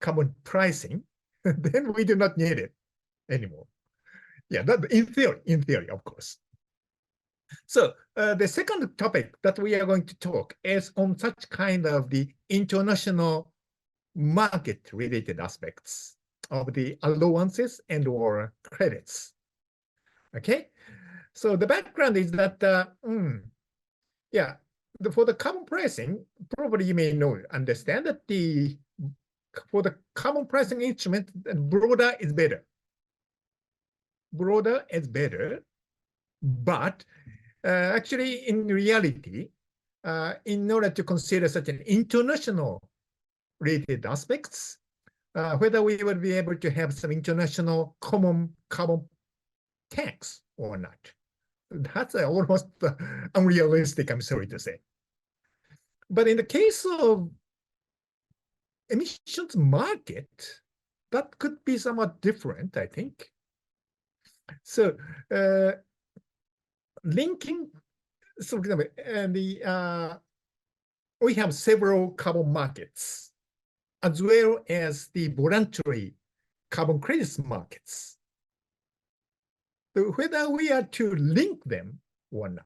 carbon pricing, then we do not need it anymore. Yeah, that in theory, of course. So the second topic that we are going to talk is on such kind of the international market-related aspects of the allowances and or credits. Okay, so the background is that for the carbon pricing, probably you may understand that the for the carbon pricing instrument, broader is better. Broader is better, but actually, in reality, in order to consider such an international related aspects, whether we will be able to have some international common carbon tax or not, that's almost unrealistic, I'm sorry to say. But in the case of emissions market, that could be somewhat different, I think. So linking, so for example, we have several carbon markets, as well as the voluntary carbon credits markets. So whether we are to link them or not,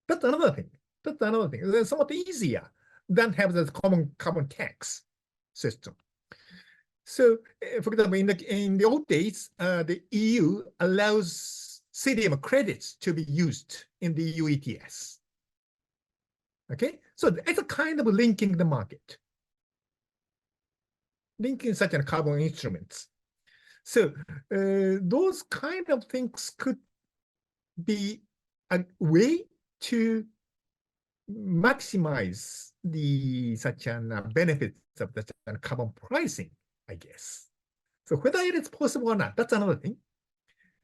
that's another thing. That's another thing. It's somewhat easier than have the common carbon tax system. So, for example, in the old days, the EU allows CDM credits to be used in the EU ETS. Okay, so it's a kind of linking the market, linking such a carbon instruments. So those kind of things could be a way to maximize the such an benefits of the carbon pricing, I guess. So whether it is possible or not, that's another thing.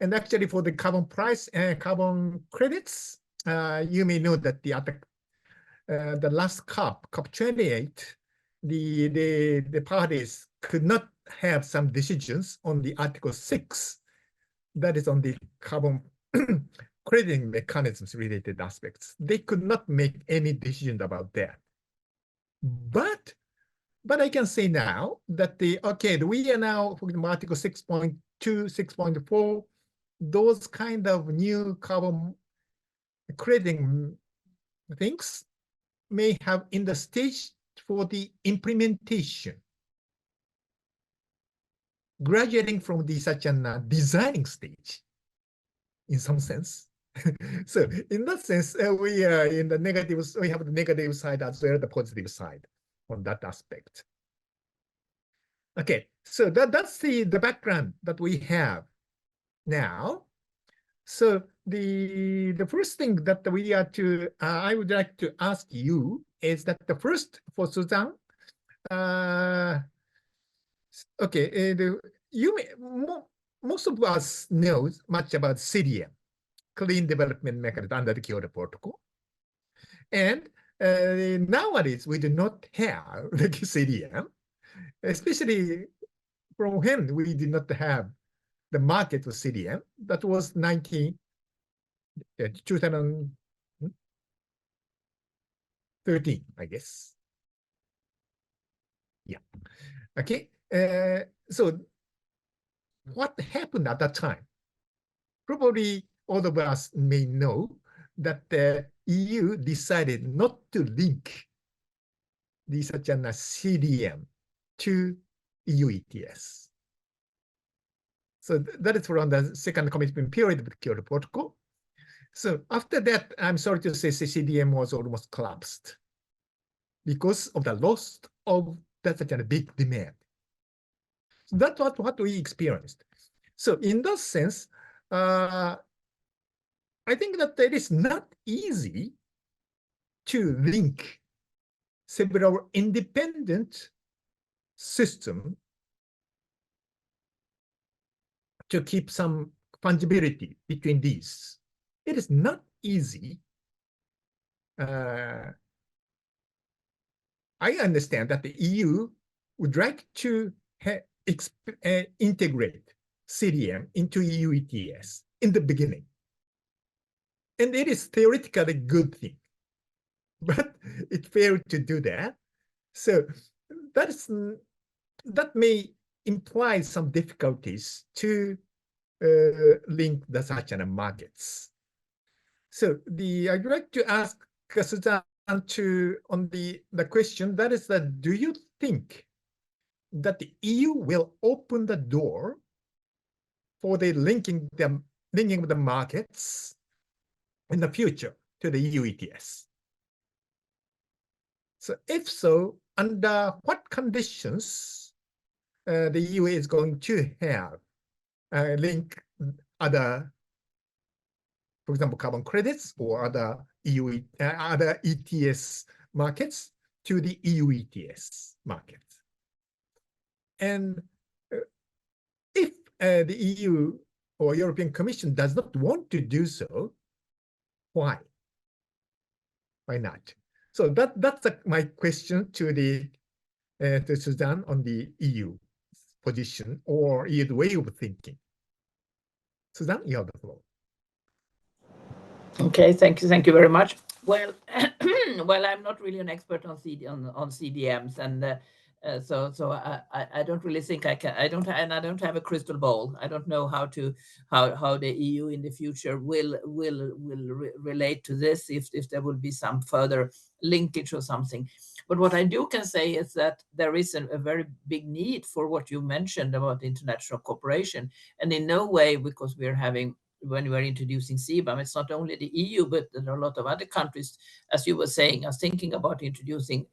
And actually, for the carbon price and carbon credits, you may know that the last COP28, the parties could not have some decisions on the Article 6, that is on the carbon crediting mechanisms related aspects. They could not make any decision about that. But I can say now that we are now, for example, Article 6.2, 6.4, those kind of new carbon crediting things may have in the stage for the implementation, graduating from the such a designing stage, in some sense. So in that sense, we are in the negative. We have the negative side as well as the positive side on that aspect. Okay, so that's the background that we have now. So the first thing that we are to I would like to ask you is that the first for Suzanne. Okay, most of us know much about CDM, Clean Development Mechanism under the Kyoto Protocol, and nowadays we do not have the CDM, especially from when we did not have the market for CDM. That was 2013, I guess. Yeah. Okay. So what happened at that time? Probably all of us may know that the EU decided not to link the such a CDM to EU ETS. So that is around the second commitment period of the Kyoto Protocol. So after that, I'm sorry to say, CDM was almost collapsed because of the loss of that such a big demand. So that's what we experienced. So in that sense, I think that it is not easy to link several independent systems to keep some fungibility between these. It is not easy. I understand that the EU would like to integrate CDM into EU ETS in the beginning. And it is theoretically a good thing, but it failed to do that. So that may imply some difficulties to link the such markets. So I'd like to ask Suzanne on the question that is that, do you think that the EU will open the door for the linking of the markets in the future to the EU ETS? So if so, under what conditions the EU is going to have link other, for example, carbon credits or other EU other ETS markets to the EU ETS market. And if the EU or European Commission does not want to do so, why? Why not? So that's my question to to Susan on the EU position or EU way of thinking. Susan, you have the floor. Okay, thank you very much. Well, well, I'm not really an expert on CDMs, and so I don't really think I can. I don't have a crystal ball. I don't know how the EU in the future will relate to this, if there will be some further linkage or something. But what I can say is that there is a very big need for what you mentioned about international cooperation, and in no way, because we're having, when we're introducing CBAM, it's not only the EU, but there are a lot of other countries, as you were saying, are thinking about introducing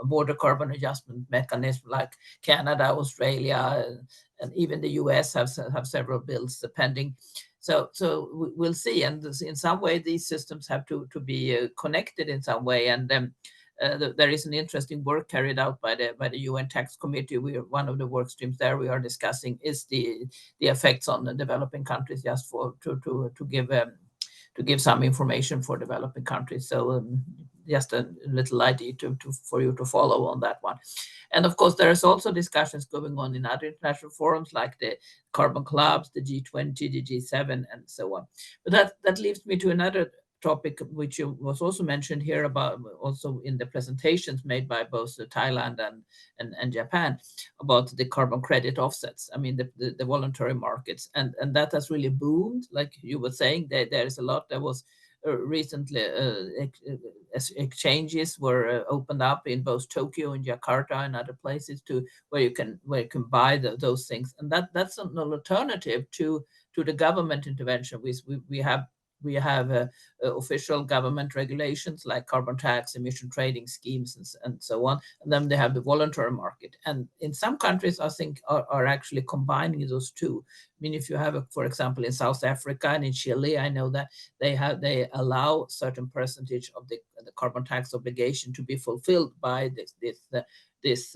border carbon adjustment mechanism, like Canada, Australia, and even the US have several bills pending. So we'll see, and in some way these systems have to be connected in some way, and there is an interesting work carried out by the UN Tax Committee. One of the work streams there we are discussing is the effects on the developing countries, just to give some information for developing countries. So just a little idea for you to follow on that one. And of course, there is also discussions going on in other international forums like the Carbon Clubs, the G20, the G7, and so on. But that leads me to another topic, which was also mentioned here, about also in the presentations made by both Thailand and Japan, about the carbon credit offsets. I mean, the voluntary markets, and that has really boomed. Like you were saying, there is a lot. There was recently exchanges were opened up in both Tokyo and Jakarta and other places where you can buy those things, and that's an alternative to the government intervention. We have official government regulations like carbon tax, emission trading schemes, and so on. And then they have the voluntary market. And in some countries, I think, are actually combining those two. I mean, if you have, for example, in South Africa and in Chile, I know that they allow certain percentage of the carbon tax obligation to be fulfilled by this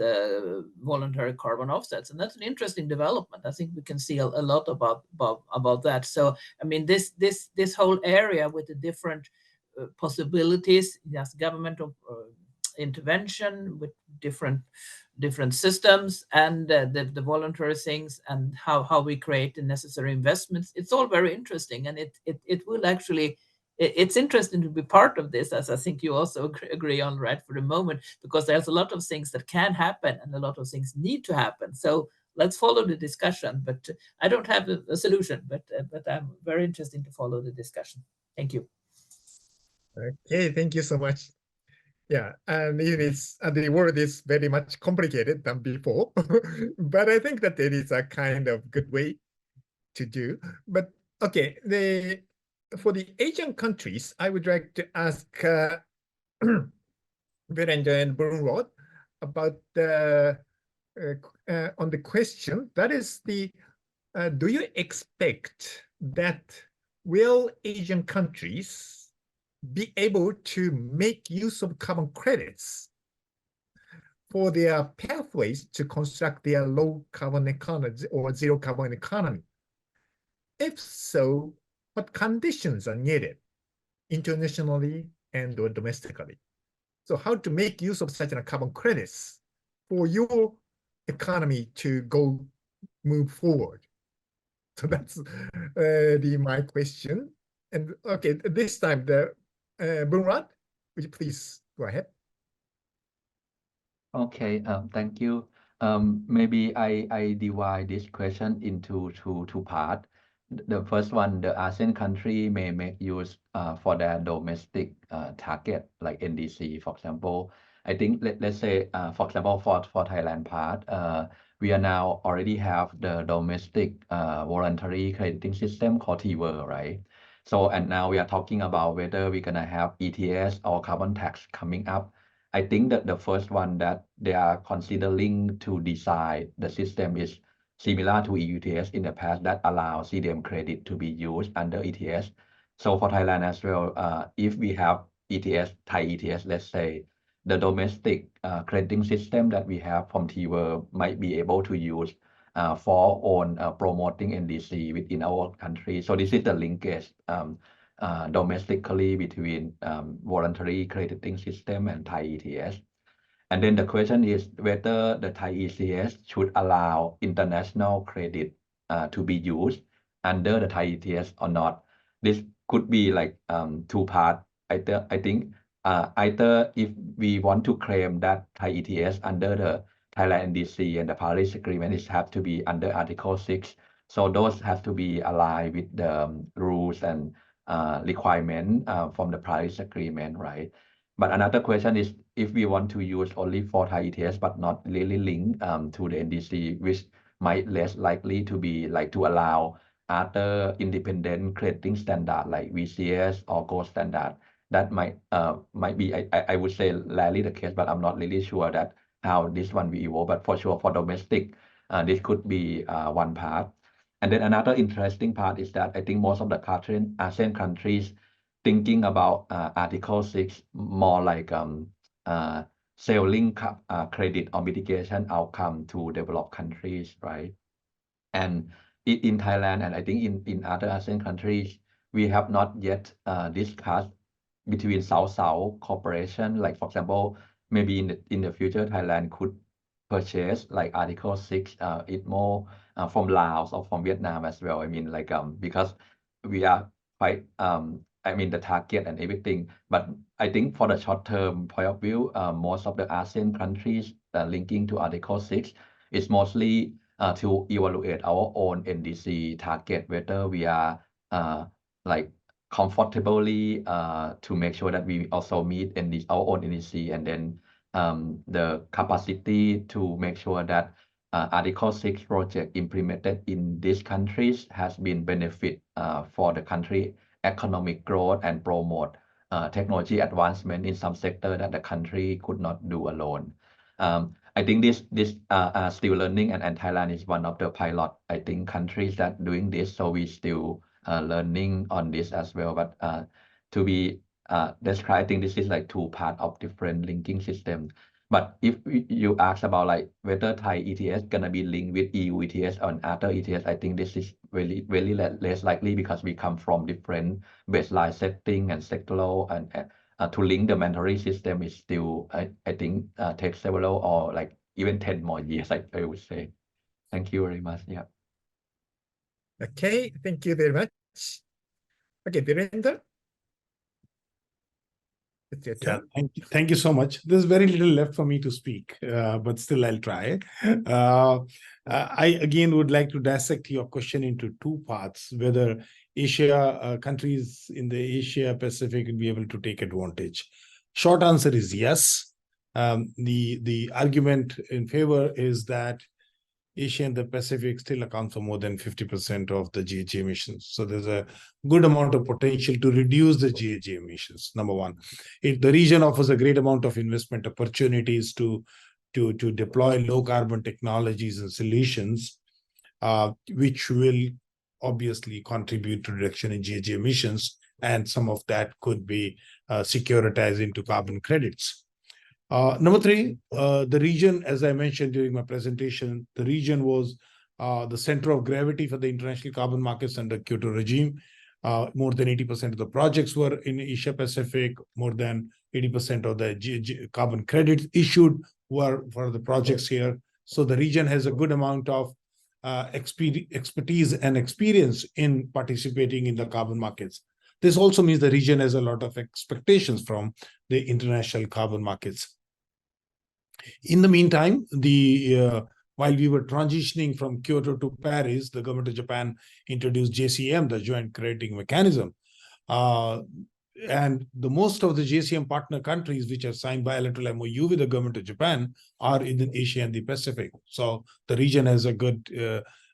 voluntary carbon offsets, and that's an interesting development. I think we can see a lot about that. So I mean, this whole area with the different possibilities, yes, government intervention with different systems, and the voluntary things, and how we create the necessary investments. It's all very interesting, and it will actually. It's interesting to be part of this, as I think you also agree on, right, for the moment, because there's a lot of things that can happen and a lot of things need to happen. So let's follow the discussion. But I don't have a solution, but I'm very interested to follow the discussion. Thank you. Okay, thank you so much. Yeah, and it is, the word is very much complicated than before, but I think that it is a kind of good way to do. But okay, for the Asian countries, I would like to ask Virendra and Brunrod about on the question, that is do you expect that will Asian countries be able to make use of carbon credits for their pathways to construct their low carbon economy or zero carbon economy? If so, what conditions are needed internationally and or domestically? So how to make use of such carbon credits for your economy to move forward? So that's my question. And okay, this time, Brunrod, would you please go ahead? Okay, thank you. Maybe I divide this question into two parts. The first one, the ASEAN country may make use for their domestic target, like NDC, for example. I think let's say, for example, for Thailand part, we are now already have the domestic voluntary crediting system called TWER, right? So, and now we are talking about whether we're gonna have ETS or carbon tax coming up. I think that the first one that they are considering to design the system is similar to EU ETS in the past that allows CDM credit to be used under ETS. So for Thailand as well, if we have ETS, Thai ETS, let's say, the domestic crediting system that we have from TWER might be able to use for own promoting NDC within our country. So this is the linkage domestically between voluntary crediting system and Thai ETS. And then the question is whether the Thai ETS should allow international credit to be used under the Thai ETS or not. This could be like two parts. I think either if we want to claim that Thai ETS under the Thailand NDC and the Paris Agreement, it have to be under Article 6. So those have to be aligned with the rules and requirement from the Paris Agreement, right? But another question is if we want to use only for Thai ETS but not really linked to the NDC, which might less likely to be like to allow other independent crediting standard like VCS or gold standard. That might be I would say rarely the case, but I'm not really sure that how this one will evolve. But for sure for domestic, this could be one part. And then another interesting part is that I think most of the ASEAN countries thinking about Article 6 more like selling credit or mitigation outcome to developed countries, right? And in Thailand, and I think in other ASEAN countries, we have not yet discussed between South-South cooperation. Like for example, maybe in the future, Thailand could purchase like Article 6 it more from Laos or from Vietnam as well. I mean, like because we are quite I mean the target and everything. But I think for the short term point of view, most of the ASEAN countries linking to Article 6 is mostly to evaluate our own NDC target, whether we are like comfortably to make sure that we also meet our own NDC, and then the capacity to make sure that Article 6 project implemented in these countries has been benefit for the country economic growth and promote technology advancement in some sector that the country could not do alone. I think this still learning, and Thailand is one of the pilot, I think, countries that doing this. So we still learning on this as well. But to be described, I think this is like two parts of different linking system. But if you ask about like whether Thai ETS gonna be linked with EU ETS or other ETS, I think this is really less likely because we come from different baseline setting and sectoral, and to link the mandatory system is still I think takes several or like even 10 more years, I would say. Thank you very much. Yeah. Okay, thank you very much. Okay, Virender. Yeah, thank you so much. There's very little left for me to speak, but still I'll try. I again would like to dissect your question into two parts, whether Asia countries in the Asia Pacific will be able to take advantage. Short answer is yes. The argument in favor is that Asia and the Pacific still account for more than 50% of the GHG emissions. So there's a good amount of potential to reduce the GHG emissions, number one. If the region offers a great amount of investment opportunities to deploy low carbon technologies and solutions, which will obviously contribute to reduction in GHG emissions, and some of that could be securitized into carbon credits. Number three, the region, as I mentioned during my presentation, the region was the center of gravity for the international carbon markets under Kyoto regime. More than 80% of the projects were in Asia Pacific. More than 80% of the carbon credits issued were for the projects here. So the region has a good amount of expertise and experience in participating in the carbon markets. This also means the region has a lot of expectations from the international carbon markets. In the meantime, while we were transitioning from Kyoto to Paris, the government of Japan introduced JCM, the Joint Crediting Mechanism. And most of the JCM partner countries which have signed bilateral MOU with the government of Japan are in the Asia and the Pacific. So the region has a good,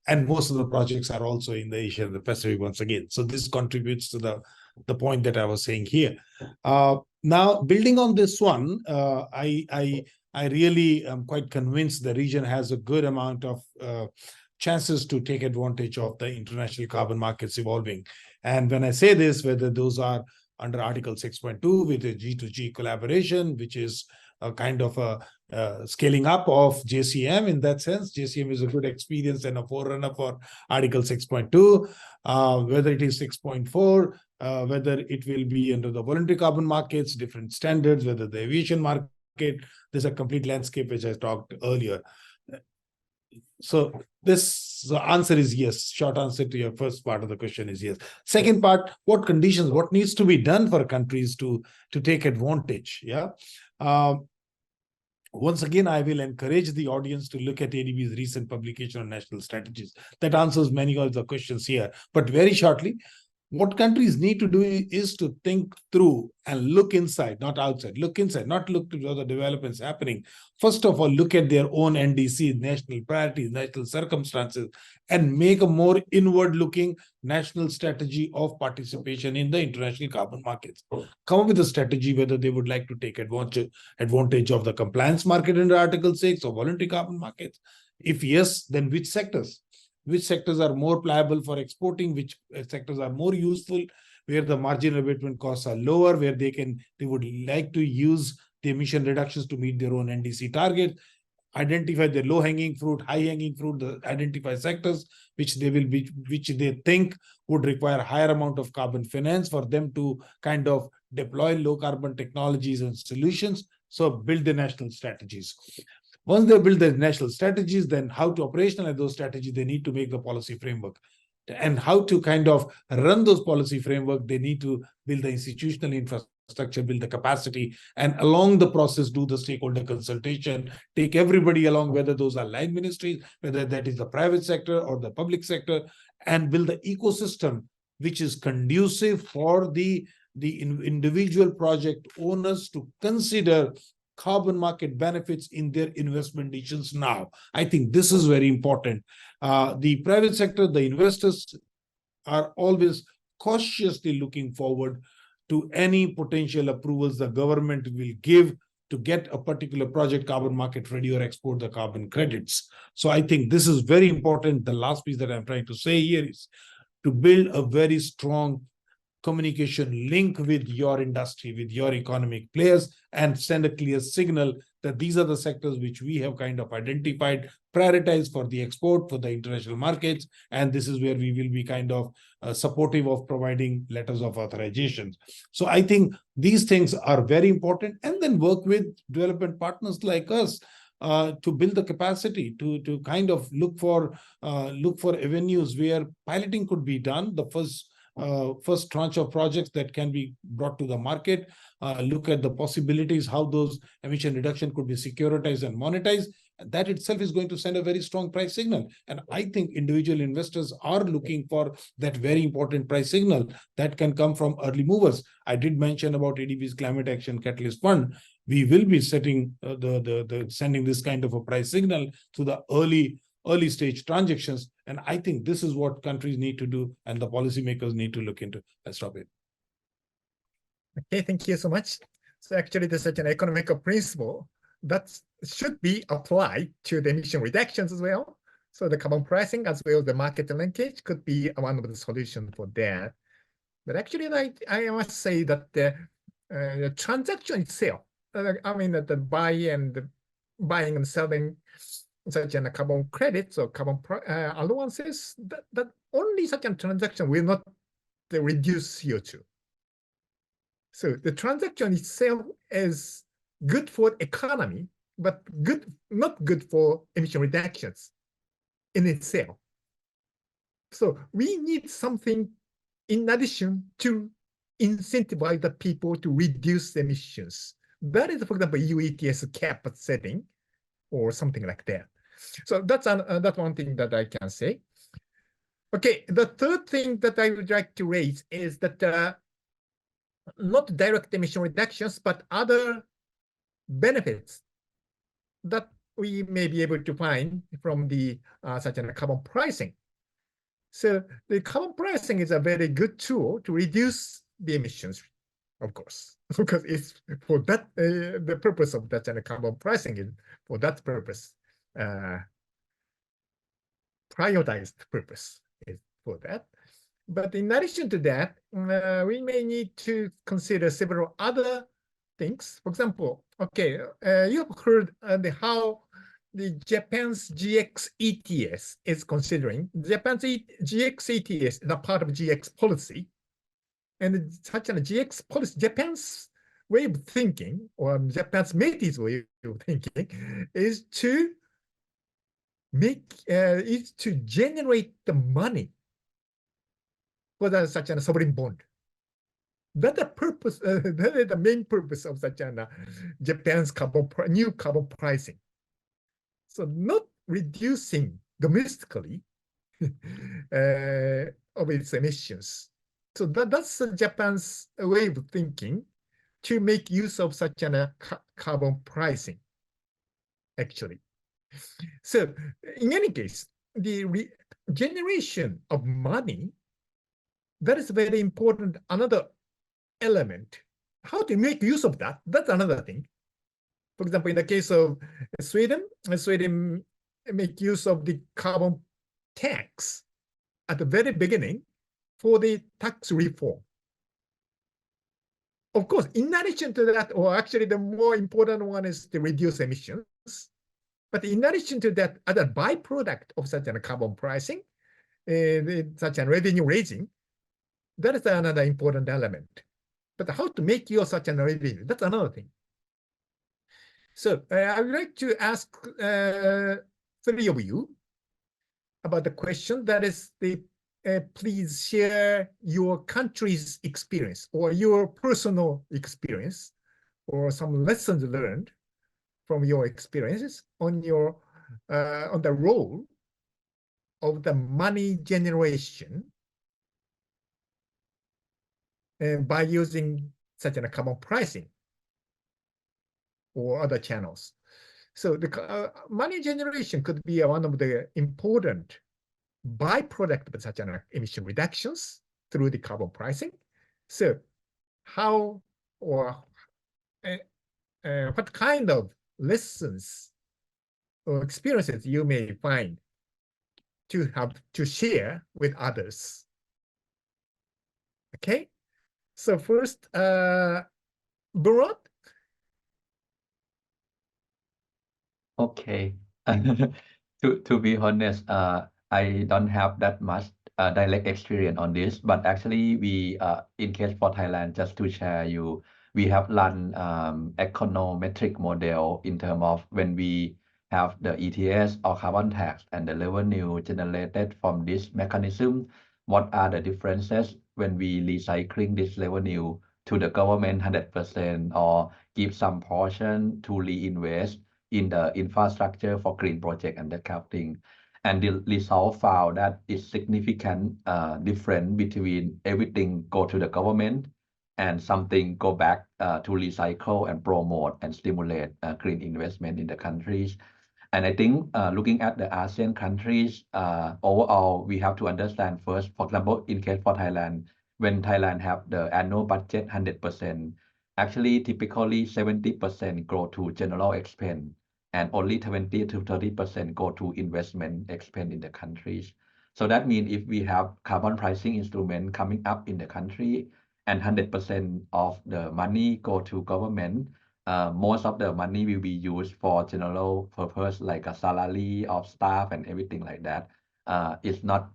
and most of the projects are also in the Asia and the Pacific once again. So this contributes to the the point that I was saying here. Now, building on this one, I really am quite convinced the region has a good amount of chances to take advantage of the international carbon markets evolving. And when I say this, whether those are under Article 6.2 with a G2G collaboration, which is a kind of a scaling up of JCM in that sense. JCM is a good experience and a forerunner for Article 6.2, whether it is 6.4, whether it will be under the voluntary carbon markets, different standards, whether the aviation market, there's a complete landscape which I talked earlier. So the answer is yes. Short answer to your first part of the question is yes. Second part, what conditions, what needs to be done for countries to take advantage? Yeah. Once again, I will encourage the audience to look at ADB's recent publication on national strategies. That answers many of the questions here. But very shortly, what countries need to do is to think through and look inside, not outside. Look inside, not look to other developments happening. First of all, look at their own NDCs, national priorities, national circumstances, and make a more inward-looking national strategy of participation in the international carbon markets. Come up with a strategy whether they would like to take advantage of the compliance market under Article 6 or voluntary carbon markets. If yes, then which sectors? Which sectors are more pliable for exporting, which sectors are more useful, where the marginal abatement costs are lower, where they would like to use the emission reductions to meet their own NDC target, identify the low-hanging fruit, high-hanging fruit, identify sectors which they think would require higher amount of carbon finance for them to kind of deploy low carbon technologies and solutions. So build the national strategies. Once they build the national strategies, then how to operationalize those strategies, they need to make the policy framework. And how to kind of run those policy framework, they need to build the institutional infrastructure, build the capacity, and along the process, do the stakeholder consultation, take everybody along, whether those are line ministries, whether that is the private sector or the public sector, and build the ecosystem which is conducive for the individual project owners to consider carbon market benefits in their investment decisions now. I think this is very important. The private sector, the investors are always cautiously looking forward to any potential approvals the government will give to get a particular project carbon market ready or export the carbon credits. So I think this is very important. The last piece that I'm trying to say here is to build a very strong communication link with your industry, with your economic players, and send a clear signal that these are the sectors which we have kind of identified, prioritized for the export, for the international markets, and this is where we will be kind of supportive of providing letters of authorization. So I think these things are very important, and then work with development partners like us to build the capacity, to kind of look for avenues where piloting could be done. The first tranche of projects that can be brought to the market, look at the possibilities, how those emission reduction could be securitized and monetized. That itself is going to send a very strong price signal. And I think individual investors are looking for that very important price signal that can come from early movers. I did mention about ADB's Climate Action Catalyst Fund. We will be setting sending this kind of a price signal to the early stage transactions. And I think this is what countries need to do and the policymakers need to look into. Let's stop it. Okay, thank you so much. So actually, there's such an economic principle that should be applied to the emission reductions as well. So the carbon pricing as well as the market linkage could be one of the solutions for that. But actually, I must say that the transaction itself, I mean, that the buying and selling such a carbon credits or carbon allowances, that only such a transaction will not reduce CO2. So the transaction itself is good for economy, but not good for emission reductions in itself. So we need something in addition to incentivize the people to reduce emissions. That is, for example, EU ETS cap setting or something like that. So that's one thing that I can say. Okay, the third thing that I would like to raise is that not direct emission reductions, but other benefits that we may be able to find from the such a carbon pricing. So the carbon pricing is a very good tool to reduce the emissions, of course, because it's for that the purpose of that kind of carbon pricing is for that purpose, prioritized purpose is for that. But in addition to that, we may need to consider several other things. For example, okay, you have heard how the Japan's GX ETS is considering. Japan's GX ETS is a part of GX policy. And such a GX policy, Japan's way of thinking, or Japan's METI's way of thinking, is to generate the money for such a sovereign bond. That's the purpose. That is the main purpose of such a Japan's new carbon pricing. So not reducing domestically of its emissions. So that's Japan's way of thinking to make use of such a carbon pricing, actually. So in any case, the generation of money, that is very important, another element. How to make use of that, that's another thing. For example, in the case of Sweden make use of the carbon tax at the very beginning for the tax reform. Of course, in addition to that, or actually the more important one is to reduce emissions. But in addition to that, as a byproduct of such a carbon pricing, such a revenue raising, that is another important element. But how to make use of such a revenue, that's another thing. So I would like to ask three of you about the question that is please share your country's experience or your personal experience or some lessons learned from your experiences on the role of the money generation by using such a carbon pricing or other channels. So the money generation could be one of the important byproduct of such an emission reductions through the carbon pricing. So how or what kind of lessons or experiences you may find to have to share with others? Okay, so first, Burot. Okay. To be honest, I don't have that much direct experience on this, but actually we in case for Thailand, just to share you, we have run econometric model in terms of when we have the ETS or carbon tax and the revenue generated from this mechanism, what are the differences when we recycling this revenue to the government 100% or give some portion to reinvest in the infrastructure for green project and that kind of thing. And the result found that it's significant difference between everything go to the government and something go back to recycle and promote and stimulate green investment in the countries. And I think looking at the ASEAN countries, overall, we have to understand first, for example, in case for Thailand, when Thailand have the annual budget 100%, actually typically 70% go to general expense and only 20 to 30% go to investment expense in the countries. So that means if we have carbon pricing instrument coming up in the country and 100% of the money go to government, most of the money will be used for general purpose like a salary of staff and everything like that. It's not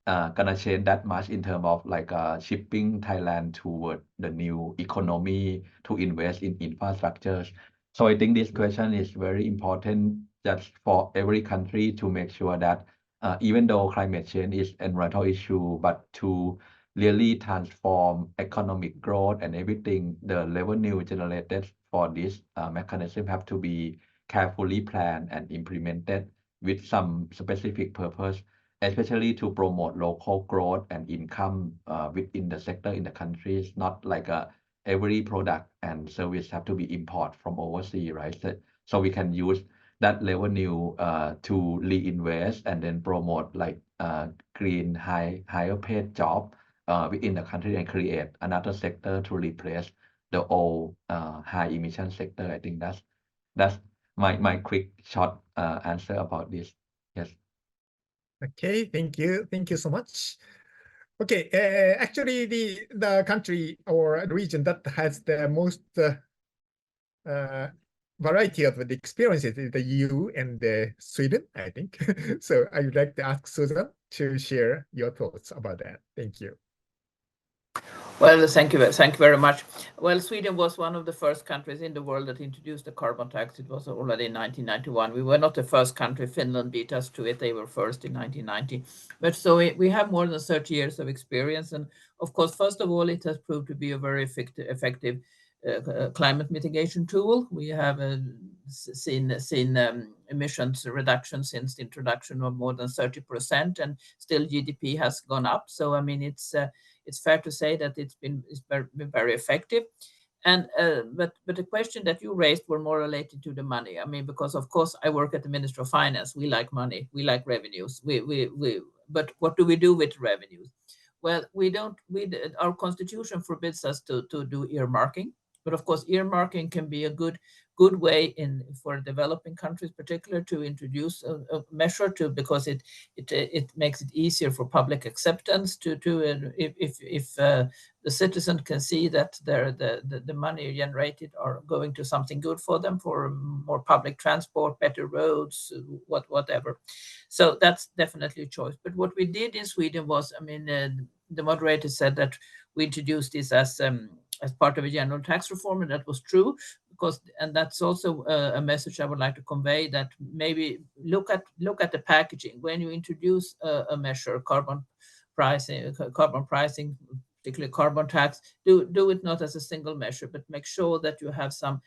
gonna change that much in terms of like shipping Thailand toward the new economy to invest in infrastructures. So I think this question is very important just for every country to make sure that even though climate change is an environmental issue, but to really transform economic growth and everything, the revenue generated for this mechanism have to be carefully planned and implemented with some specific purpose, especially to promote local growth and income within the sector in the countries, not like every product and service have to be import from overseas, right? So we can use that revenue to reinvest and then promote like green higher paid job within the country and create another sector to replace the old high emission sector. I think that's my quick short answer about this. Yes. Okay, thank you so much. Okay, actually the country or region that has the most variety of the experiences is the EU and Sweden, I think. So I would like to ask Susan to share your thoughts about that. Thank you. Well, thank you very much. Well, Sweden was one of the first countries in the world that introduced the carbon tax. It was already in 1991. We were not the first country. Finland beat us to it. They were first in 1990. But so we have more than 30 years of experience. And of course, first of all, it has proved to be a very effective climate mitigation tool. We have seen emissions reduction since the introduction of more than 30%, and still GDP has gone up. So I mean, it's fair to say that it's been very effective. And but the question that you raised were more related to the money. I mean, because of course I work at the Ministry of Finance. We like money. We like revenues. But what do we do with revenues? Well, our constitution forbids us to do earmarking. But of course, earmarking can be a good way for developing countries, particularly to introduce a measure because it makes it easier for public acceptance if the citizen can see that the money generated are going to something good for them, for more public transport, better roads, whatever. So that's definitely a choice. But what we did in Sweden was, I mean, the moderator said that we introduced this as part of a general tax reform, and that was true, and that's also a message I would like to convey, that maybe look at the packaging when you introduce a measure, carbon pricing, particularly carbon tax. Do it not as a single measure, but make sure that you have some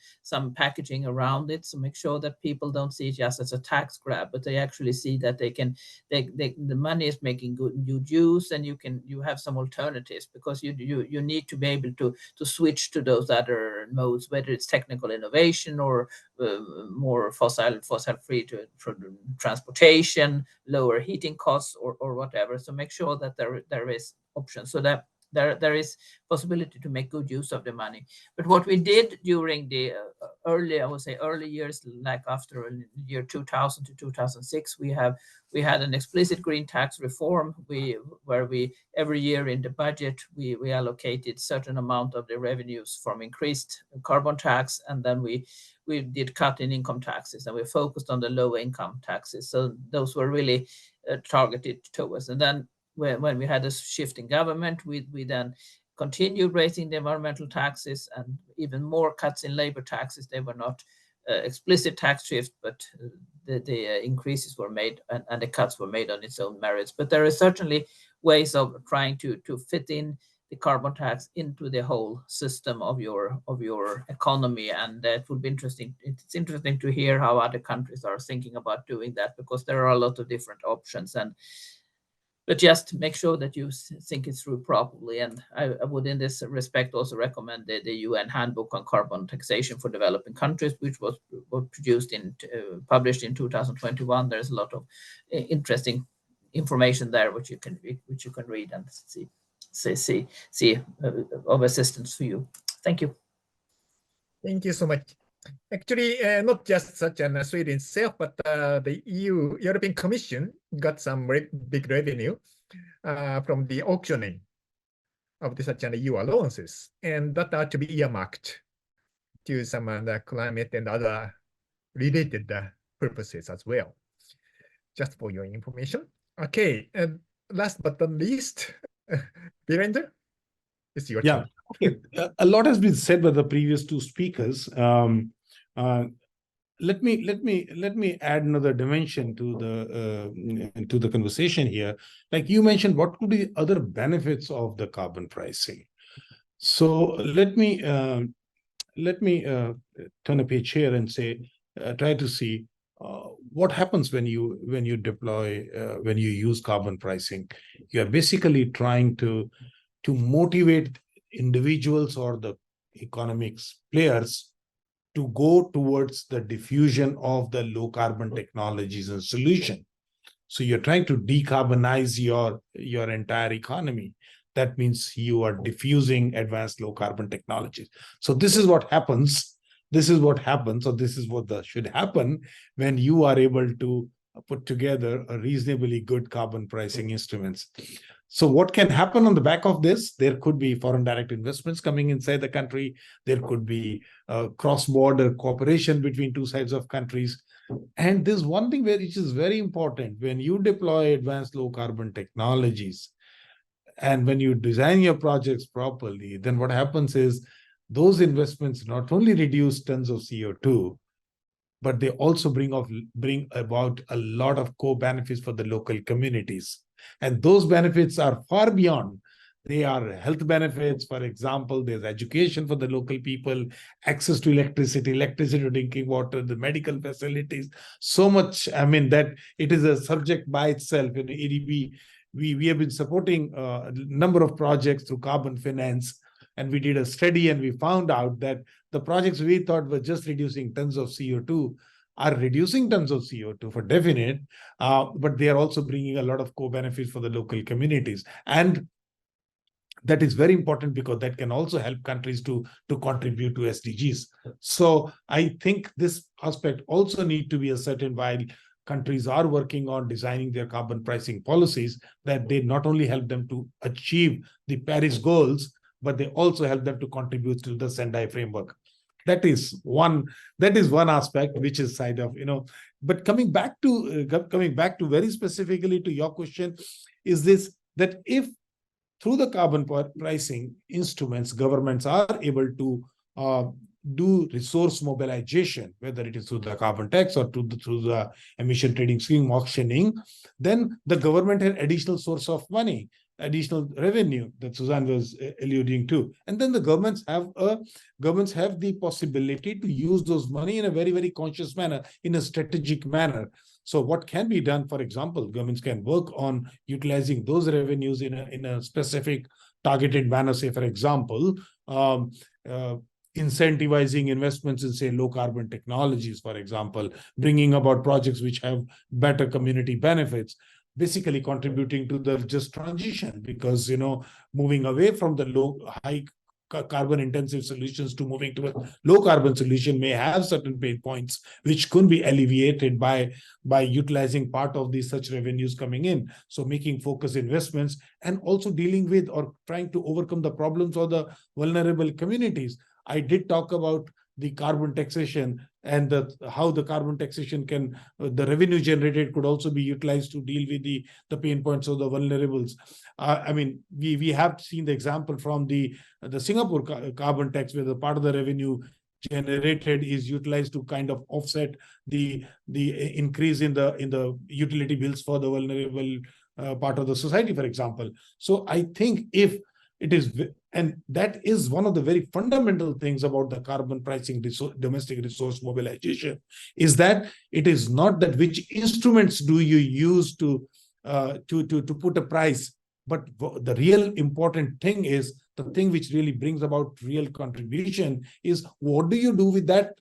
packaging around it. So make sure that people don't see it just as a tax grab, but they actually see that the money is making good use, and you have some alternatives, because you need to be able to switch to those other modes, whether it's technical innovation or more fossil free transportation, lower heating costs, or whatever. So make sure that there is options, so that there is possibility to make good use of the money. But what we did during the early years, like after year 2000 to 2006, we had an explicit green tax reform where we every year in the budget we allocated certain amount of the revenues from increased carbon tax, and then we did cut in income taxes, and we focused on the low income taxes. So those were really targeted towards. And then when we had a shift in government, we then continued raising the environmental taxes and even more cuts in labor taxes. They were not explicit tax shift, but the increases were made and the cuts were made on its own merits. But there are certainly ways of trying to fit in the carbon tax into the whole system of your economy, and it would be interesting. It's interesting to hear how other countries are thinking about doing that, because there are a lot of different options. But just make sure that you think it through properly. And I would, in this respect, also recommend the UN Handbook on Carbon Taxation for Developing Countries, which was published in 2021. There's a lot of interesting information there, which you can read and see of assistance for you. Thank you. Thank you so much. Actually, not just such an Sweden itself, but the European Commission got some big revenue from the auctioning of such an EU allowances, and that are to be earmarked to some the climate and other related purposes as well. Just for your information. Okay, and last but not least, Virender, it's your turn. Okay, a lot has been said by the previous two speakers. Let me add another dimension to the conversation here. Like you mentioned, what could be the other benefits of the carbon pricing? So let me turn a page here and say, try to see what happens when you use carbon pricing. You are basically trying to motivate individuals or the economics players to go towards the diffusion of the low carbon technologies and solution. So you're trying to decarbonize your entire economy that means you are diffusing advanced low carbon technologies. So this is what happens. This is what happens, or this is what should happen when you are able to put together a reasonably good carbon pricing instruments. So what can happen on the back of this? There could be foreign direct investments coming inside the country. There could be cross-border cooperation between two sides of countries. And there's one thing which is very important. When you deploy advanced low carbon technologies, and when you design your projects properly, then what happens is those investments not only reduce tons of CO2, but they also bring about a lot of co-benefits for the local communities. And those benefits are far beyond. They are health benefits. For example, there's education for the local people, access to electricity to drinking water, the medical facilities, so much. I mean, that it is a subject by itself. In ADB, we have been supporting a number of projects through carbon finance. And we did a study and we found out that the projects we thought were just reducing tons of CO2 are reducing tons of CO2 for definite, but they are also bringing a lot of co-benefits for the local communities. And that is very important because that can also help countries to contribute to SDGs. So I think this aspect also need to be ascertained while countries are working on designing their carbon pricing policies, that they not only help them to achieve the Paris goals, but they also help them to contribute to the Sendai framework. That is one aspect which is side of, but coming back to very specifically to your question, is this, that if through the carbon pricing instruments, governments are able to do resource mobilization, whether it is through the carbon tax or through the emission trading scheme auctioning, then the government has additional source of money, additional revenue that Suzanne was alluding to. And then the governments have the possibility to use those money in a very, very conscious manner, in a strategic manner. So what can be done, for example, governments can work on utilizing those revenues in a specific targeted manner. Say, for example, incentivizing investments in, say, low carbon technologies, for example, bringing about projects which have better community benefits, basically contributing to the just transition, because, moving away from the high carbon intensive solutions to moving to a low carbon solution may have certain pain points which could be alleviated by utilizing part of these such revenues coming in. So making focus investments and also dealing with or trying to overcome the problems of the vulnerable communities. I did talk about the carbon taxation and how the carbon taxation can, the revenue generated could also be utilized to deal with the pain points of the vulnerables. I mean, we have seen the example from the Singapore carbon tax, where the part of the revenue generated is utilized to kind of offset the increase in the utility bills for the vulnerable part of the society, for example. So I think if it is, and that is one of the very fundamental things about the carbon pricing domestic resource mobilization, is that it is not that which instruments do you use to put a price, but the real important thing is, the thing which really brings about real contribution is, what do you do with that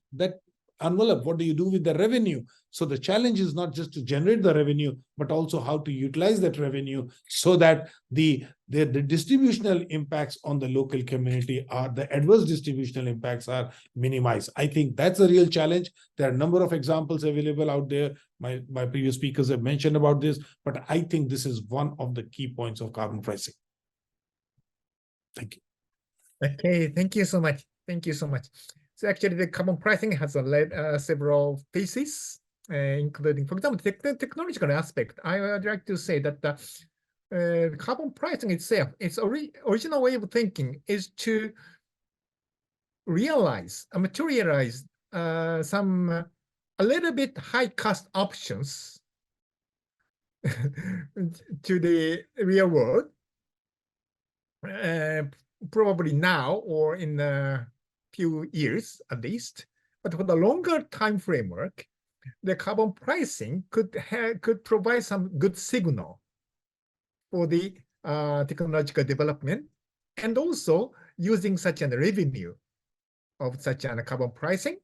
envelope? What do you do with the revenue? So the challenge is not just to generate the revenue, but also how to utilize that revenue so that the distributional impacts on the local community the adverse distributional impacts are minimized. I think that's a real challenge. There are a number of examples available out there. My previous speakers have mentioned about this, but I think this is one of the key points of carbon pricing. Thank you. Okay, thank you so much. Thank you so much. So actually, the carbon pricing has led several theses, including, for example, the technological aspect. I would like to say that the carbon pricing itself, its original way of thinking is to materialize some a little bit high cost options to the real world, probably now or in a few years at least. But for the longer time framework, the carbon pricing could provide some good signal for the technological development, and also using such a revenue of such a carbon pricing,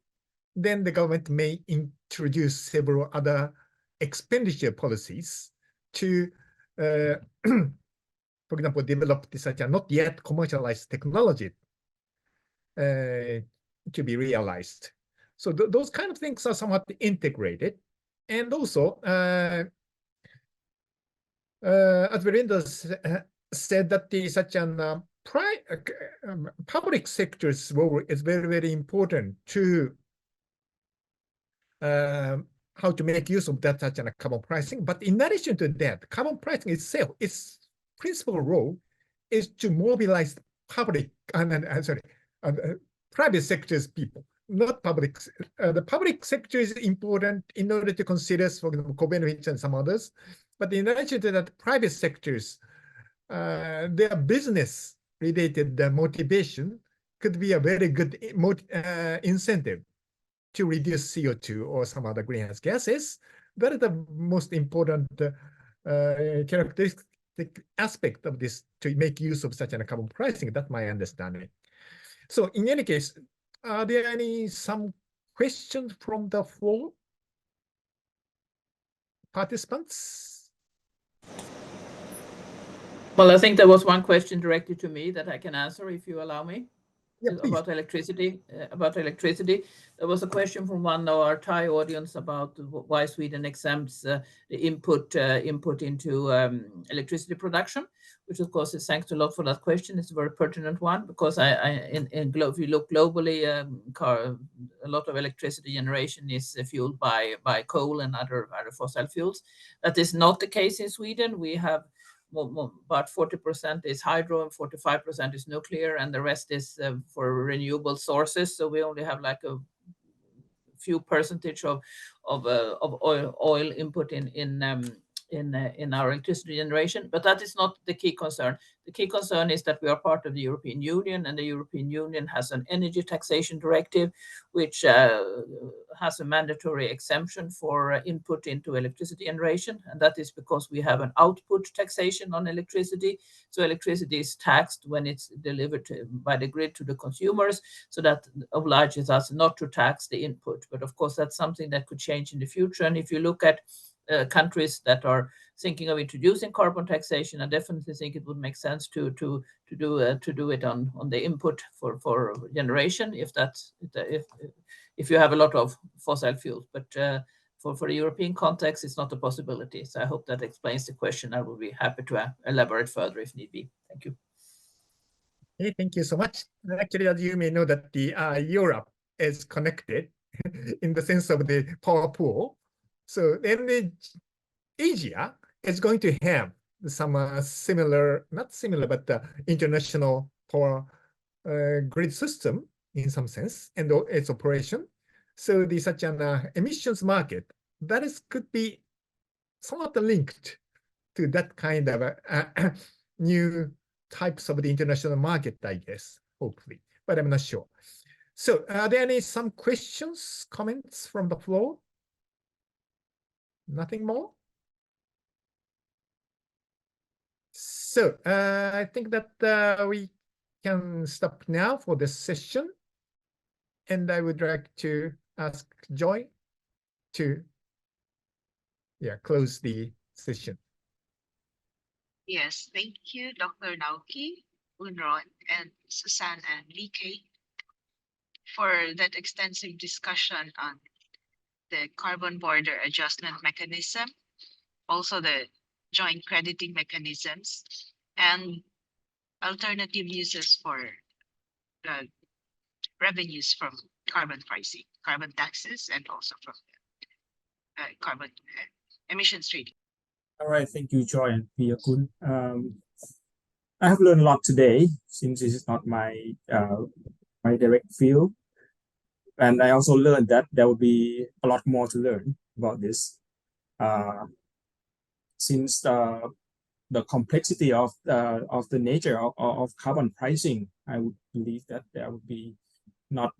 then the government may introduce several other expenditure policies to for example, develop such a not yet commercialized technology to be realized. So those kind of things are somewhat integrated. And also, as Belinda said, that such an public sector's role is very, very important to how to make use of that such a carbon pricing. But in addition to that, carbon pricing itself, its principal role is to mobilize public private sector's people, not public. The public sector is important in order to consider, for example, co-benefits and some others. But in addition to that, private sectors, their business-related motivation could be a very good incentive to reduce CO2 or some other greenhouse gases. That is the most important characteristic aspect of this, to make use of such a carbon pricing. That's my understanding. So in any case, are there some questions from the floor participants? Well, I think there was one question directed to me that I can answer if you allow me. Yeah, about electricity. There was a question from one of our Thai audience about why Sweden exempts the input into electricity production, which of course is thanks a lot for that question. It's a very pertinent one, because if you look globally, a lot of electricity generation is fueled by coal and other fossil fuels. That is not the case in Sweden. We have about 40% is hydro and 45% is nuclear, and the rest is for renewable sources. So we only have like a few percentage of oil input in our electricity generation. But that is not the key concern. The key concern is that we are part of the European Union, and the European Union has an energy taxation directive, which has a mandatory exemption for input into electricity generation. And that is because we have an output taxation on electricity. So electricity is taxed when it's delivered by the grid to the consumers. So that obliges us not to tax the input. But of course, that's something that could change in the future. And if you look at countries that are thinking of introducing carbon taxation, I definitely think it would make sense to do it on the input for generation, if you have a lot of fossil fuels. But for the European context, it's not a possibility. So I hope that explains the question. I will be happy to elaborate further if need be. Thank you. Okay, thank you so much. Actually, as you may know, that the Europe is connected in the sense of the power pool. So then Asia is going to have some similar, not similar, but international power grid system in some sense, and its operation. So the such an emissions market that could be somewhat linked to that kind of new types of the international market, I guess, hopefully, but I'm not sure. So are there some questions, comments from the floor? Nothing more? So I think that we can stop now for this session. And I would like to ask Joy to close the session. Yes, thank you, Dr. Naoki, Unron, and Susan and Lee for that extensive discussion on the carbon border adjustment mechanism, also the joint crediting mechanisms, and alternative uses for revenues from carbon pricing, carbon taxes, and also from carbon emissions trading. All right, thank you, Joy and Piyakun. I have learned a lot today, since this is not my my direct field. And I also learned that there will be a lot more to learn about this. Since the complexity of the nature of carbon pricing, I would believe that there would be not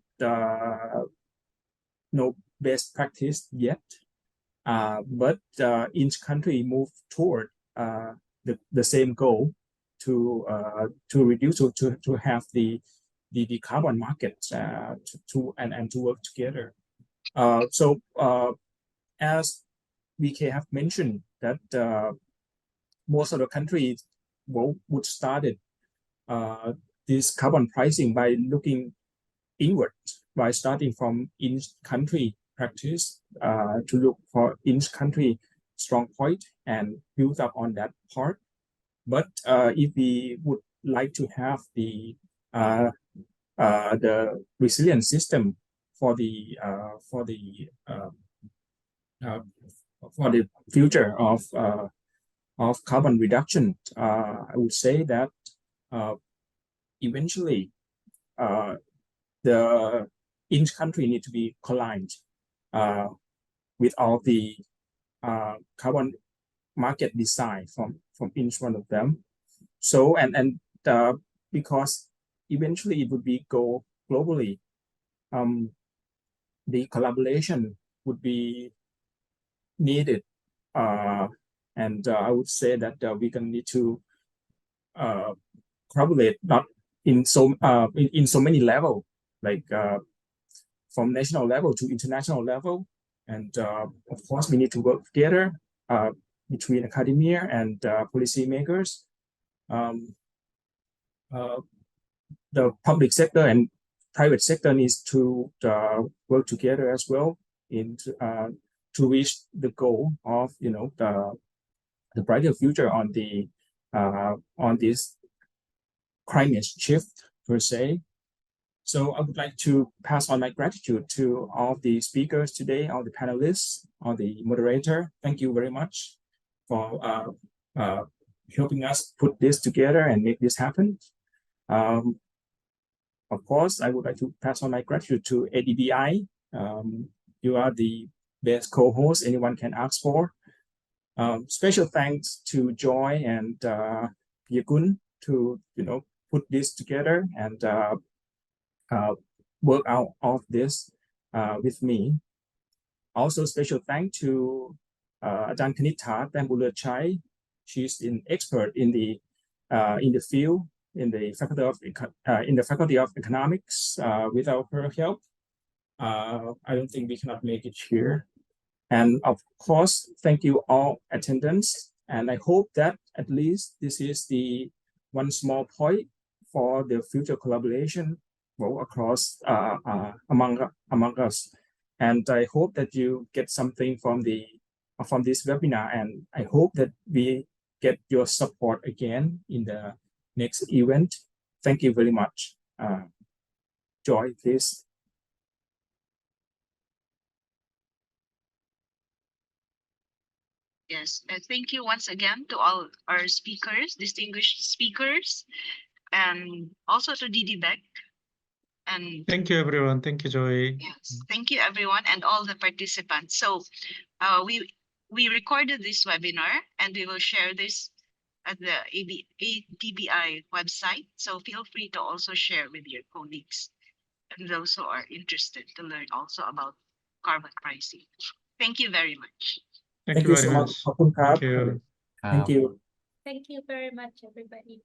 no best practice yet. But each country move toward the same goal to reduce, to have the carbon market to work together. So as VK have mentioned, that most of the countries would started this carbon pricing by looking inward, by starting from each country practice to look for each country strong point and build up on that part. But if we would like to have the resilient system for the future of carbon reduction, I would say that eventually each country need to be aligned with all the carbon market design from each one of them. So and because eventually it would be go globally, the collaboration would be needed, and I would say that we're gonna need to collaborate not in so many levels, like from national level to international level, and of course we need to work together between academia and policymakers. The public sector and private sector needs to work together as well to reach the goal of the brighter future on this climate shift per se. So I would like to pass on my gratitude to all the speakers today, all the panelists, all the moderator. Thank you very much for helping us put this together and make this happen. Of course, I would like to pass on my gratitude to ADBI. You are the best co-host anyone can ask for. Special thanks to Joy and Yakun to put this together and work out all of this with me. Also, special thanks to Ajahn Kanitha Tambulachai. She's an expert in the field in the Faculty of Economics. Without her help, I don't think we cannot make it here. And of course, thank you all attendants. And I hope that at least this is the one small point for the future collaboration across among us. And I hope that you get something from this webinar. And I hope that we get your support again in the next event. Thank you very much. Joy, please. Yes, thank you once again to all our speakers, distinguished speakers, and also to DDBEC. And thank you, everyone. Thank you, Joy. Yes, thank you, everyone, and all the participants. So we recorded this webinar, and we will share this at the ADBI website. So feel free to also share with your colleagues and those who are interested to learn also about carbon pricing. Thank you very much. Thank you very so much. Thank you. Thank you. Thank you very much, everybody.